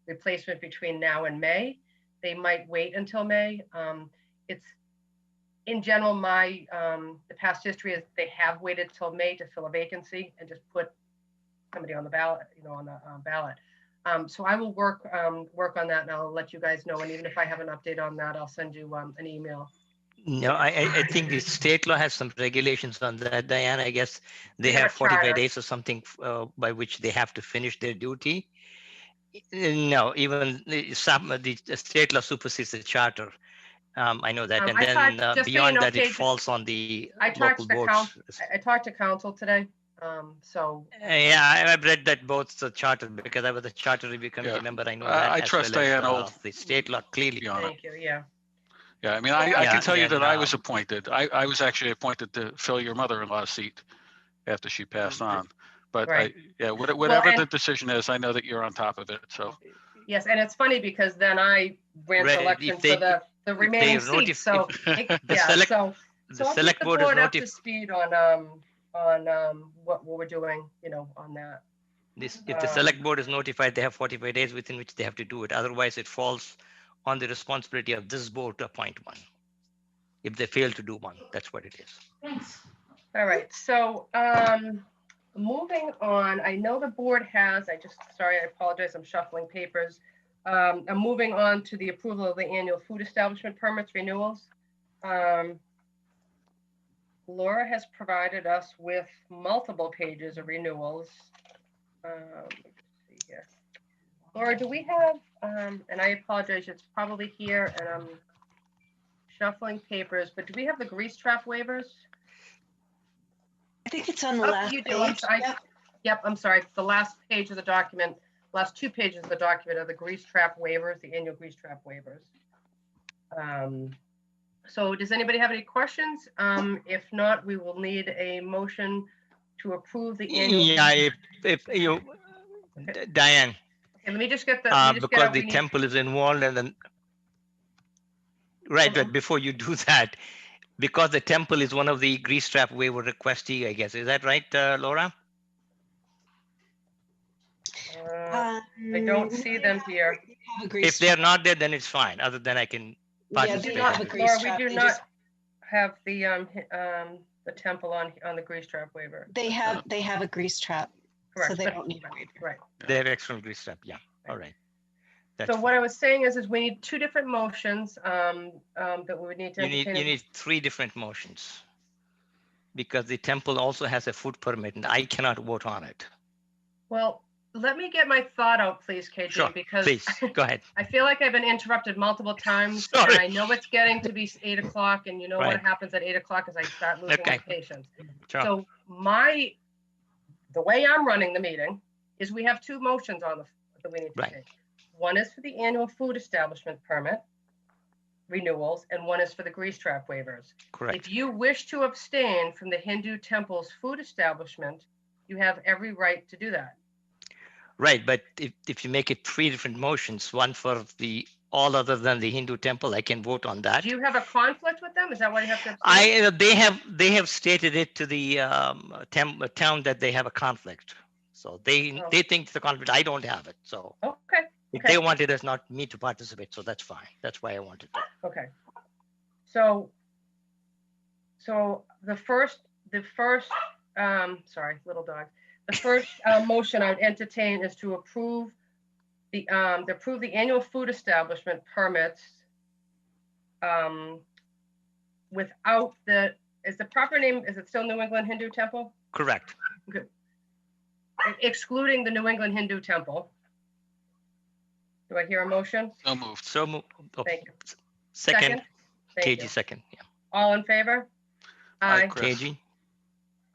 Speaker 1: replacement between now and May. They might wait until May. It's in general, the past history is they have waited till May to fill a vacancy and just put somebody on the ballot, on the ballot. So I will work on that and I'll let you guys know. And even if I have an update on that, I'll send you an email.
Speaker 2: No, I think the state law has some regulations on that, Diane. I guess they have 45 days or something by which they have to finish their duty. No, even the state law supersedes the charter. I know that. And then beyond that, it falls on the local boards.
Speaker 1: I talked to council today.
Speaker 2: Yeah, I've read that both the charter because I was a charter review committee member. I know that.
Speaker 5: I trust Diane.
Speaker 2: The state law clearly.
Speaker 1: Thank you. Yeah.
Speaker 5: Yeah, I mean, I can tell you that I was appointed. I was actually appointed to fill your mother-in-law's seat after she passed on. But
Speaker 1: right.
Speaker 5: Whatever the decision is, I know that you're on top of it. So.
Speaker 1: Yes, and it's funny because then I ran for election for the remaining seats. So so I'll keep the board up to speed on what we're doing, on that.
Speaker 2: If the select board is notified, they have 45 days within which they have to do it. Otherwise, it falls on the responsibility of this board to appoint one. If they fail to do one, that's what it is.
Speaker 1: Thanks. All right. So moving on, I know the board has, I apologize, I'm shuffling papers. I'm moving on to the approval of the annual food establishment permits renewals. Laura has provided us with multiple pages of renewals. Let's see here. Laura, do we have, and I apologize, it's probably here and I'm shuffling papers, but do we have the grease trap waivers?
Speaker 12: I think it's on the last page.
Speaker 1: Yep, I'm sorry. The last page of the document, last 2 pages of the document are the grease trap waivers, the annual grease trap waivers. So does anybody have any questions? If not, we will need a motion to approve the annual.
Speaker 2: Yeah, if you, okay. Diane.
Speaker 1: Okay, let me just get the.
Speaker 2: Because the temple is involved and then, right, but before you do that, because the temple is one of the grease trap waiver requestee, I guess. Is that right, Laura?
Speaker 1: I don't see them here.
Speaker 2: If they're not there, then it's fine. Other than I can participate.
Speaker 1: Laura, we do not have the temple on the grease trap waiver.
Speaker 12: They have a grease trap.
Speaker 1: Correct.
Speaker 12: So they don't need a waiver.
Speaker 1: Right.
Speaker 2: They have external grease trap. Yeah. All right.
Speaker 1: So what I was saying is we need 2 different motions that we would need to.
Speaker 2: You need 3 different motions because the temple also has a food permit and I cannot vote on it.
Speaker 1: Well, let me get my thought out, please, KJ,
Speaker 2: sure,
Speaker 1: because
Speaker 2: please go ahead.
Speaker 1: I feel like I've been interrupted multiple times.
Speaker 2: Sorry.
Speaker 1: And I know it's getting to be 8 o'clock, and you know what happens at 8 o'clock is I start losing my patience.
Speaker 2: Sure.
Speaker 1: So the way I'm running the meeting is we have 2 motions on that we need to take. One is for the annual food establishment permit renewals, and one is for the grease trap waivers.
Speaker 2: Correct.
Speaker 1: If you wish to abstain from the Hindu temple's food establishment, you have every right to do that.
Speaker 2: Right, but if you make it 3 different motions, one for the all other than the Hindu temple, I can vote on that.
Speaker 1: Do you have a conflict with them? Is that why you have to abstain?
Speaker 2: They have stated it to the town that they have a conflict. So they think it's a conflict. I don't have it. So
Speaker 1: okay.
Speaker 2: If they wanted us not me to participate, so that's fine. That's why I wanted to.
Speaker 1: Okay. So the first sorry, little dog. The first motion I would entertain is to approve the annual food establishment permits without is the proper name, is it still New England Hindu Temple?
Speaker 2: Correct.
Speaker 1: Good. Excluding the New England Hindu Temple. Do I hear a motion?
Speaker 5: So moved.
Speaker 2: So moved. Oh,
Speaker 1: thank you.
Speaker 2: Second.
Speaker 1: Thank
Speaker 2: KG
Speaker 1: you.
Speaker 2: second. Yeah.
Speaker 1: All in favor?
Speaker 5: Aye.
Speaker 2: KG.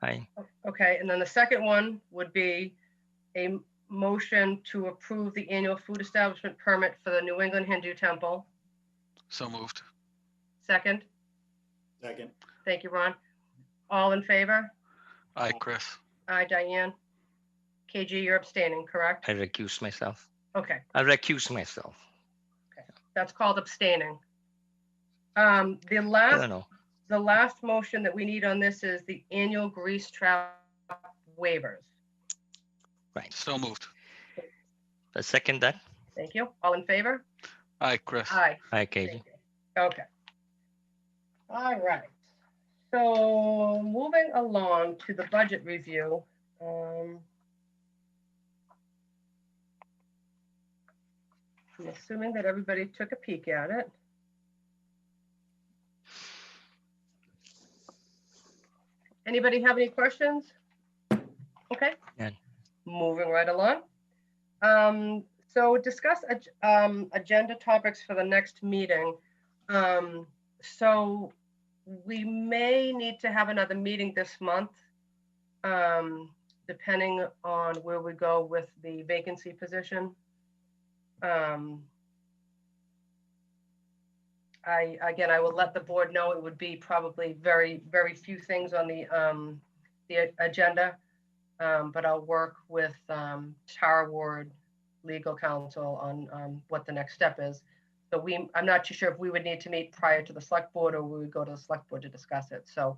Speaker 2: Aye.
Speaker 1: Okay, and then the second one would be a motion to approve the annual food establishment permit for the New England Hindu Temple.
Speaker 5: So moved.
Speaker 1: Second?
Speaker 6: Second.
Speaker 1: Thank you, Ron. All in favor?
Speaker 5: Aye, Chris.
Speaker 1: Aye, Diane. KG, you're abstaining, correct?
Speaker 2: I recuse myself.
Speaker 1: Okay,
Speaker 2: I recuse myself.
Speaker 1: that's called abstaining. The
Speaker 2: I
Speaker 1: last
Speaker 2: don't know.
Speaker 1: The last motion that we need on this is the annual grease trap waivers.
Speaker 2: Right.
Speaker 5: So moved.
Speaker 2: I second that.
Speaker 1: Thank you. All in favor?
Speaker 5: Aye, Chris.
Speaker 1: Aye.
Speaker 2: Aye, KG.
Speaker 1: Okay. All right. So moving along to the budget review. I'm assuming that everybody took a peek at it. Anybody have any questions? Okay.
Speaker 2: Yeah.
Speaker 1: Moving right along. So discuss agenda topics for the next meeting. So we may need to have another meeting this month, depending on where we go with the vacancy position. I will let the board know it would be probably very few things on the agenda, but I'll work with Tara Ward, legal counsel, on what the next step is. So I'm not too sure if we would need to meet prior to the select board or we would go to the select board to discuss it. So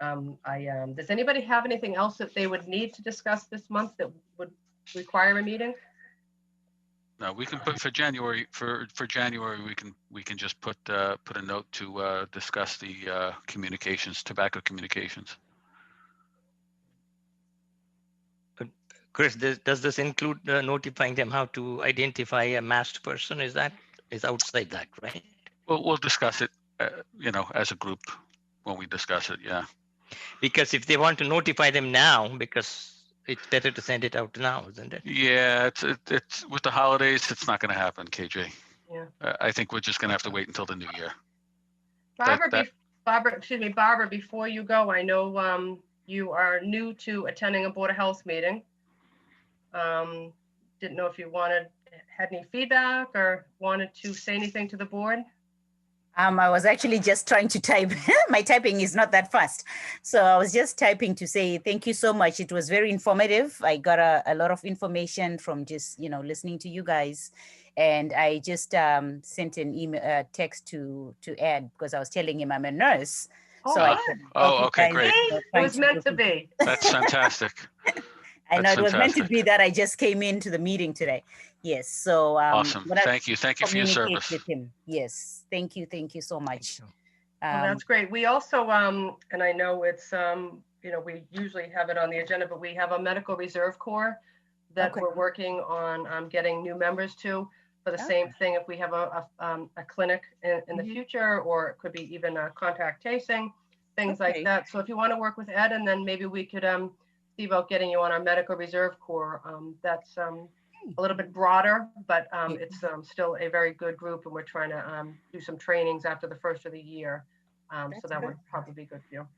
Speaker 1: does anybody have anything else that they would need to discuss this month that would require a meeting?
Speaker 5: No, we can put for January. For January, we can just put a note to discuss the communications, tobacco communications.
Speaker 2: Chris, does this include notifying them how to identify a masked person? Is outside that, right?
Speaker 5: We'll discuss it, as a group when we discuss it. Yeah.
Speaker 2: Because if they want to notify them now, because it's better to send it out now, isn't it?
Speaker 5: Yeah, it's with the holidays, it's not going to happen, KJ.
Speaker 1: Yeah.
Speaker 5: I think we're just going to have to wait until the new year.
Speaker 1: Barbara, before you go, I know you are new to attending a Board of Health meeting. Didn't know if you had any feedback or wanted to say anything to the board.
Speaker 11: I was actually just trying to type. My typing is not that fast. So I was just typing to say thank you so much. It was very informative. I got a lot of information from just, listening to you guys. And I just sent an email, text to Ed because I was telling him I'm a nurse.
Speaker 5: Okay, great.
Speaker 1: It was meant to be.
Speaker 5: That's fantastic.
Speaker 11: I know it was meant to be that I just came into the meeting today. Yes. So
Speaker 5: awesome. Thank you. Thank you for your service.
Speaker 11: With him. Yes. Thank you. Thank you so much.
Speaker 1: Well, that's great. We also, and I know it's, we usually have it on the agenda, but we have a medical reserve corps that we're working on getting new members to for the same thing. If we have a clinic in the future, or it could be even a contact tracing, things like that. So if you want to work with Ed, and then maybe we could see about getting you on our medical reserve corps. That's a little bit broader, but it's still a very good group, and we're trying to do some trainings after the first of the year. So that would probably be good for you.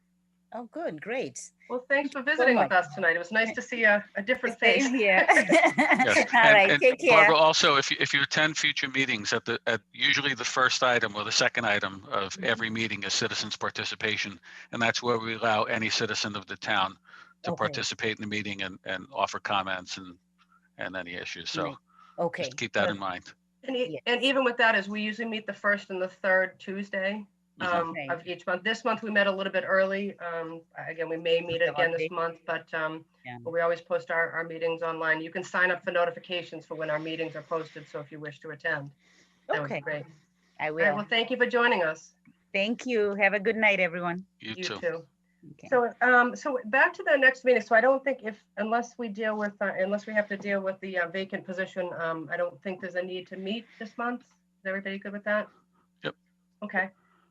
Speaker 11: Oh, good. Great.
Speaker 1: Well, thanks for visiting with us tonight. It was nice to see a different face.
Speaker 11: Here.
Speaker 5: Yes.
Speaker 11: All right. Take care.
Speaker 5: Barbara, also, if you attend future meetings, at usually the first item or the second item of every meeting is citizens participation, and that's where we allow any citizen of the town to participate in the meeting and offer comments and any issues. So just keep that in mind.
Speaker 1: And even with that, is we usually meet the first and the third Tuesday of each month. This month we met a little bit early. Again, we may meet again this month, but we always post our meetings online. You can sign up for notifications for when our meetings are posted. So if you wish to attend, that would be great.
Speaker 11: I will.
Speaker 1: All right, well, thank you for joining us.
Speaker 11: Thank you. Have a good night, everyone.
Speaker 5: You too.
Speaker 11: Okay.
Speaker 1: So back to the next meeting. So I don't think unless we have to deal with the vacant position, I don't think there's a need to meet this month. Is everybody good with that?
Speaker 5: Yep.
Speaker 1: Okay.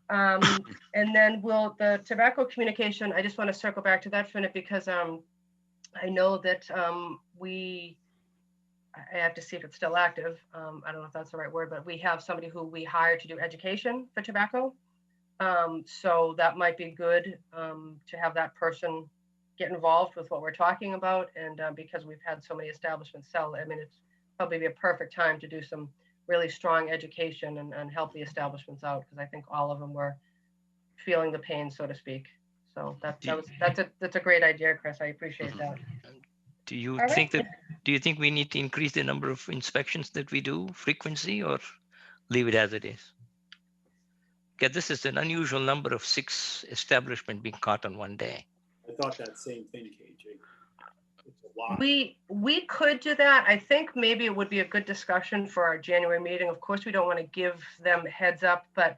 Speaker 1: And then the tobacco communication, I just want to circle back to that for a minute because I know that I have to see if it's still active. I don't know if that's the right word, but we have somebody who we hired to do education for tobacco. So that might be good to have that person get involved with what we're talking about. And because we've had so many establishments sell, I mean, it's probably be a perfect time to do some really strong education and help the establishments out, because I think all of them were feeling the pain, so to speak. So that's a great idea, Chris. I appreciate that.
Speaker 2: Do you
Speaker 1: All
Speaker 2: think
Speaker 1: right.
Speaker 2: do you think we need to increase the number of inspections that we do, frequency, or leave it as it is? Because this is an unusual number of 6 establishments being caught on one day.
Speaker 6: I thought that same thing, KJ. It's a lot.
Speaker 1: We could do that. I think maybe it would be a good discussion for our January meeting. Of course, we don't want to give them heads up, but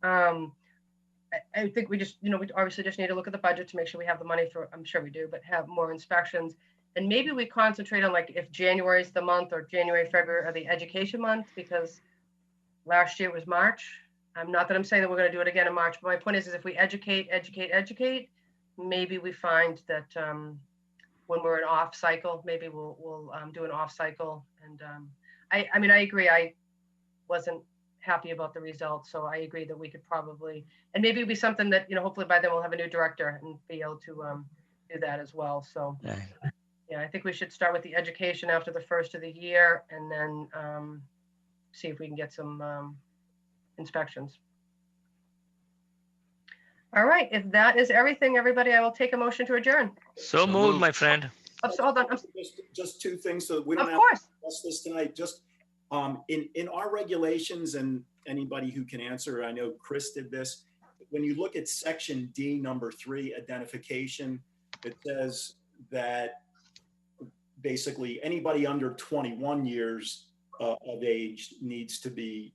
Speaker 1: I think we just, we obviously just need to look at the budget to make sure we have the money for, I'm sure we do, but have more inspections. And maybe we concentrate on, like, if January is the month, or January, February are the education month, because last year was March. Not that I'm saying that we're going to do it again in March, but my point is if we educate, maybe we find that when we're in off cycle, maybe we'll do an off cycle. And I mean, I agree. I wasn't happy about the results, so I agree that we could probably, and maybe it'll be something that, hopefully by then we'll have a new director and be able to do that as well. So yeah, I think we should start with the education after the first of the year, and then see if we can get some inspections. All right, if that is everything, everybody, I will take a motion to adjourn.
Speaker 2: So moved, my friend.
Speaker 1: Hold on.
Speaker 6: Just 2 things, so we don't have to discuss this tonight. Just in our regulations, and anybody who can answer, I know Chris did this. When you look at section D, number 3, identification, it says that basically anybody under 21 years of age needs to be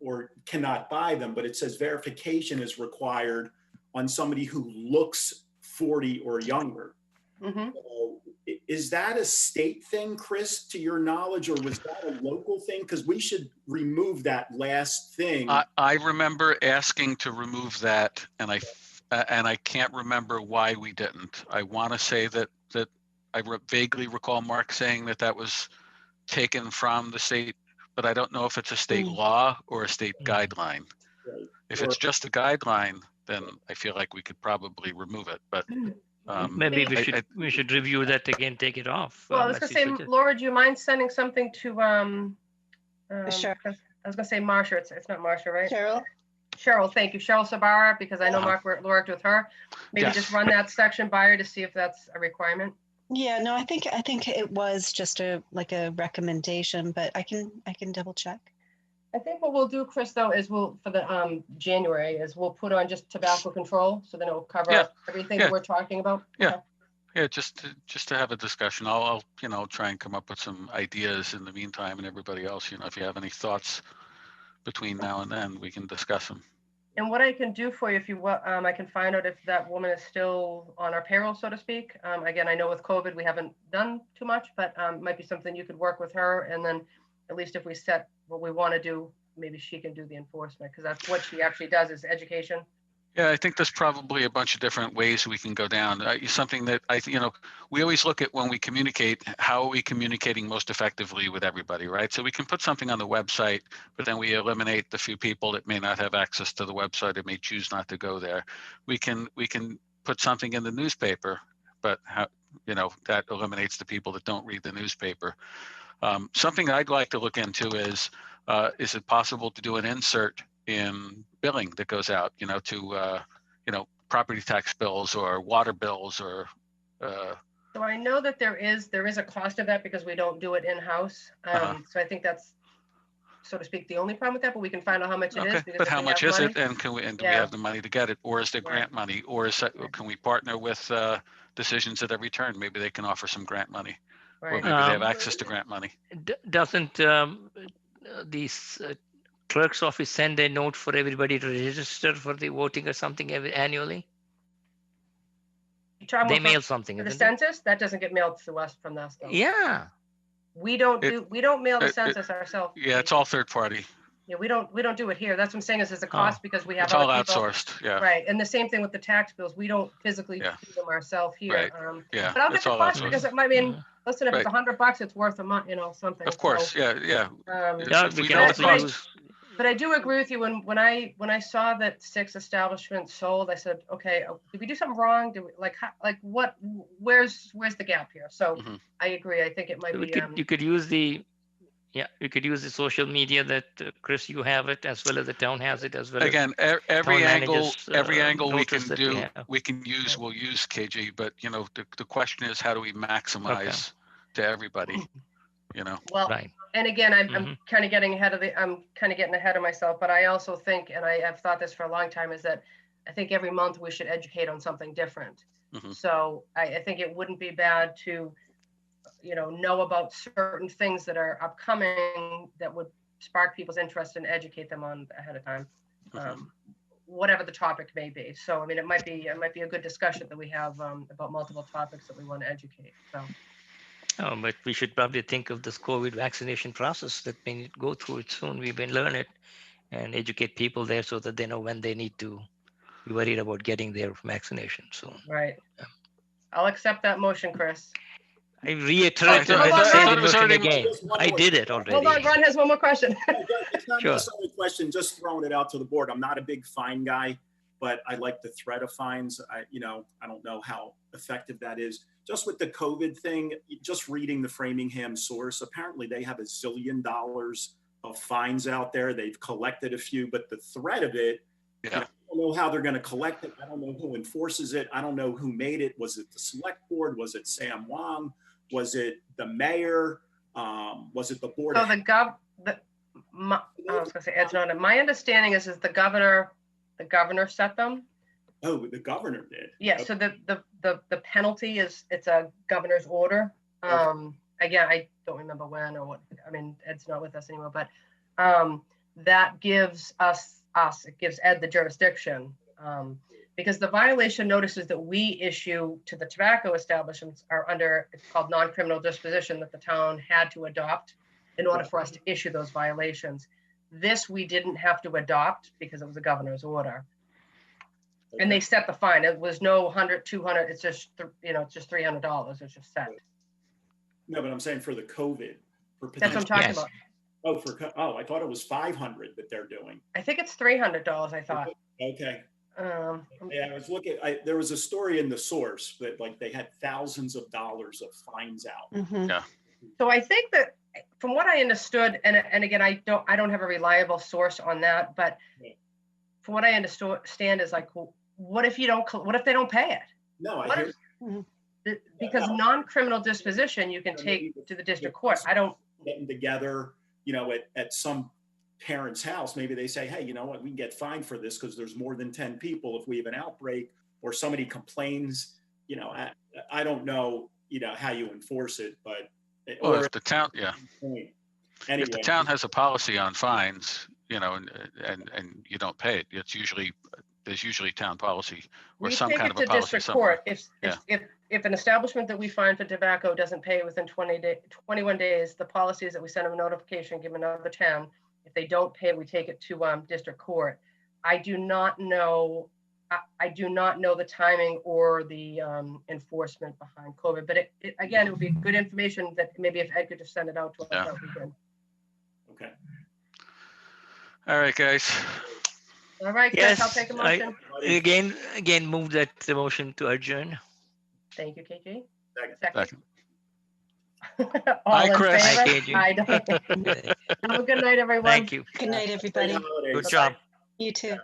Speaker 6: or cannot buy them, but it says verification is required on somebody who looks 40 or younger.
Speaker 1: Mm-hmm.
Speaker 6: So, is that a state thing, Chris, to your knowledge, or was that a local thing? Because we should remove that last thing.
Speaker 5: I remember asking to remove that, and I can't remember why we didn't. I want to say that I vaguely recall Mark saying that was taken from the state, but I don't know if it's a state law or a state guideline.
Speaker 6: Right.
Speaker 5: If it's just a guideline, then I feel like we could probably remove it. But
Speaker 2: maybe we should review that again, take it off.
Speaker 1: Well, I was gonna say, Laura, do you mind sending something to
Speaker 12: Sure.
Speaker 1: I was gonna say Marsha. It's not Marsha, right?
Speaker 12: Cheryl,
Speaker 1: thank you, Cheryl Sabara, because I know Mark worked with her. Maybe just run that section by her to see if that's a requirement.
Speaker 12: Yeah, no, I think it was just a recommendation, but I can double check.
Speaker 1: I think what we'll do, Chris, though, is for the January is we'll put on just tobacco control, so then it'll cover everything that we're talking about.
Speaker 5: Yeah. Yeah, just to have a discussion. I'll try and come up with some ideas in the meantime, and everybody else, if you have any thoughts between now and then, we can discuss them.
Speaker 1: And what I can do for you, if you want, I can find out if that woman is still on our payroll, so to speak. Again, I know with COVID, we haven't done too much, but it might be something you could work with her. And then at least if we set what we want to do, maybe she can do the enforcement, because that's what she actually does, is education.
Speaker 5: Yeah, I think there's probably a bunch of different ways we can go down. Something that we always look at when we communicate, how are we communicating most effectively with everybody, right? So we can put something on the website, but then we eliminate the few people that may not have access to the website or may choose not to go there. We can put something in the newspaper, but that eliminates the people that don't read the newspaper. Something I'd like to look into is it possible to do an insert in billing that goes out, to property tax bills or water bills or.
Speaker 1: So I know that there is a cost of that because we don't do it in-house. So I think that's, so to speak, the only problem with that, but we can find out how much it is.
Speaker 5: But how much is it, and do we have the money to get it, or is there grant money, or can we partner with Decisions at Every Turn? Maybe they can offer some grant money, or maybe they have access to grant money.
Speaker 2: Doesn't these clerk's office send a note for everybody to register for the voting or something annually? They mail something.
Speaker 1: For the census, that doesn't get mailed to us from us, though.
Speaker 2: Yeah.
Speaker 1: We don't mail the census ourselves.
Speaker 5: Yeah, it's all third party.
Speaker 1: Yeah, we don't do it here. That's what I'm saying, is there's a cost because we have
Speaker 5: it's all outsourced. Yeah.
Speaker 1: Right, and the same thing with the tax bills. We don't physically do them ourselves here.
Speaker 5: Right. Yeah.
Speaker 1: But I'll get the cost because it might mean. Listen, if it's $100, it's worth a month, something.
Speaker 5: Of course,
Speaker 1: so,
Speaker 5: yeah.
Speaker 2: We can also use.
Speaker 1: But I do agree with you. When I saw that 6 establishments sold, I said, okay, did we do something wrong? Did we what? Where's the gap here? So I agree. I think it might be.
Speaker 2: You could use the Yeah, you could use the social media that Chris, you have it, as well as the town has it, as well.
Speaker 5: Again,
Speaker 2: as
Speaker 5: every
Speaker 2: town
Speaker 5: angle,
Speaker 2: managers,
Speaker 5: every angle we
Speaker 2: notice
Speaker 5: can
Speaker 2: that
Speaker 5: do,
Speaker 2: have.
Speaker 5: we can use, we'll use, KG. But you know, the question is, how do we maximize to everybody? You know.
Speaker 1: Well,
Speaker 2: Right.
Speaker 1: and again, I'm kind of getting ahead of myself, but I also think, and I have thought this for a long time, is that I think every month we should educate on something different. So I think it wouldn't be bad to, know about certain things that are upcoming that would spark people's interest and educate them on ahead of time, whatever the topic may be. So, I mean, it might be a good discussion that we have about multiple topics that we want to educate. So.
Speaker 2: Oh, but we should probably think of this COVID vaccination process that may go through it soon. We've been learn it and educate people there so that they know when they need to be worried about getting their vaccination soon.
Speaker 1: Right. I'll accept that motion, Chris.
Speaker 2: I reiterate the motion again. I did it already.
Speaker 1: Hold on, Ron has one more question.
Speaker 6: It's not necessarily a question, just throwing it out to the board. I'm not a big fine guy, but I like the threat of fines. I don't know how effective that is. Just with the COVID thing, just reading the Framingham source, apparently they have $1 zillion of fines out there. They've collected a few, but the threat of it, I don't know how they're going to collect it. I don't know who enforces it. I don't know who made it. Was it the select board? Was it Sam Wong? Was it the mayor? Was it the board?
Speaker 1: So I was going to say, Ed's not. My understanding is the governor set them.
Speaker 6: Oh, the governor did.
Speaker 1: Yeah. Okay. So the penalty it's a governor's order. Again, I don't remember when or what. I mean, Ed's not with us anymore, but that gives it gives Ed the jurisdiction. Because the violation notices that we issue to the tobacco establishments are under, it's called non-criminal disposition, that the town had to adopt in order for us to issue those violations. This we didn't have to adopt because it was a governor's order. And they set the fine. It was no 100, 200. It's just, it's just $300. It's just set.
Speaker 6: No, but I'm saying for the COVID.
Speaker 1: That's what I'm talking about.
Speaker 6: Oh, I thought it was 500 that they're doing.
Speaker 1: I think it's $300. I thought.
Speaker 6: Okay. Yeah, I was looking. There was a story in the source that they had thousands of dollars of fines out.
Speaker 5: Yeah.
Speaker 1: So I think that from what I understood, and again, I don't have a reliable source on that, but from what I understand is what if they don't pay it?
Speaker 6: No, I hear.
Speaker 1: Because non-criminal disposition you can take to the district court. I don't.
Speaker 6: Getting together, at some parent's house, maybe they say, hey, you know what, we can get fined for this because there's more than 10 people if we have an outbreak or somebody complains. I don't know, how you enforce it, but
Speaker 5: if the town,
Speaker 6: anyway,
Speaker 5: if the town has a policy on fines, and you don't pay it, there's usually town policy or some kind of a policy somewhere.
Speaker 1: If an establishment that we find for tobacco doesn't pay within 21 days, the policy is that we send them a notification, give them another 10. If they don't pay, we take it to district court. I do not know the timing or the enforcement behind COVID, but it would be good information that maybe if Ed could just send it out to us, that would be good.
Speaker 6: Okay.
Speaker 5: All right, guys.
Speaker 1: All right, Chris, I'll take a motion.
Speaker 2: Again, move that motion to adjourn.
Speaker 1: Thank you, KG.
Speaker 6: Second.
Speaker 1: All
Speaker 5: Hi,
Speaker 1: in
Speaker 5: Chris.
Speaker 1: favor?
Speaker 2: Hi, KG.
Speaker 1: Have a good night, everyone.
Speaker 2: Thank you.
Speaker 12: Good night, everybody.
Speaker 2: Good job.
Speaker 12: You too.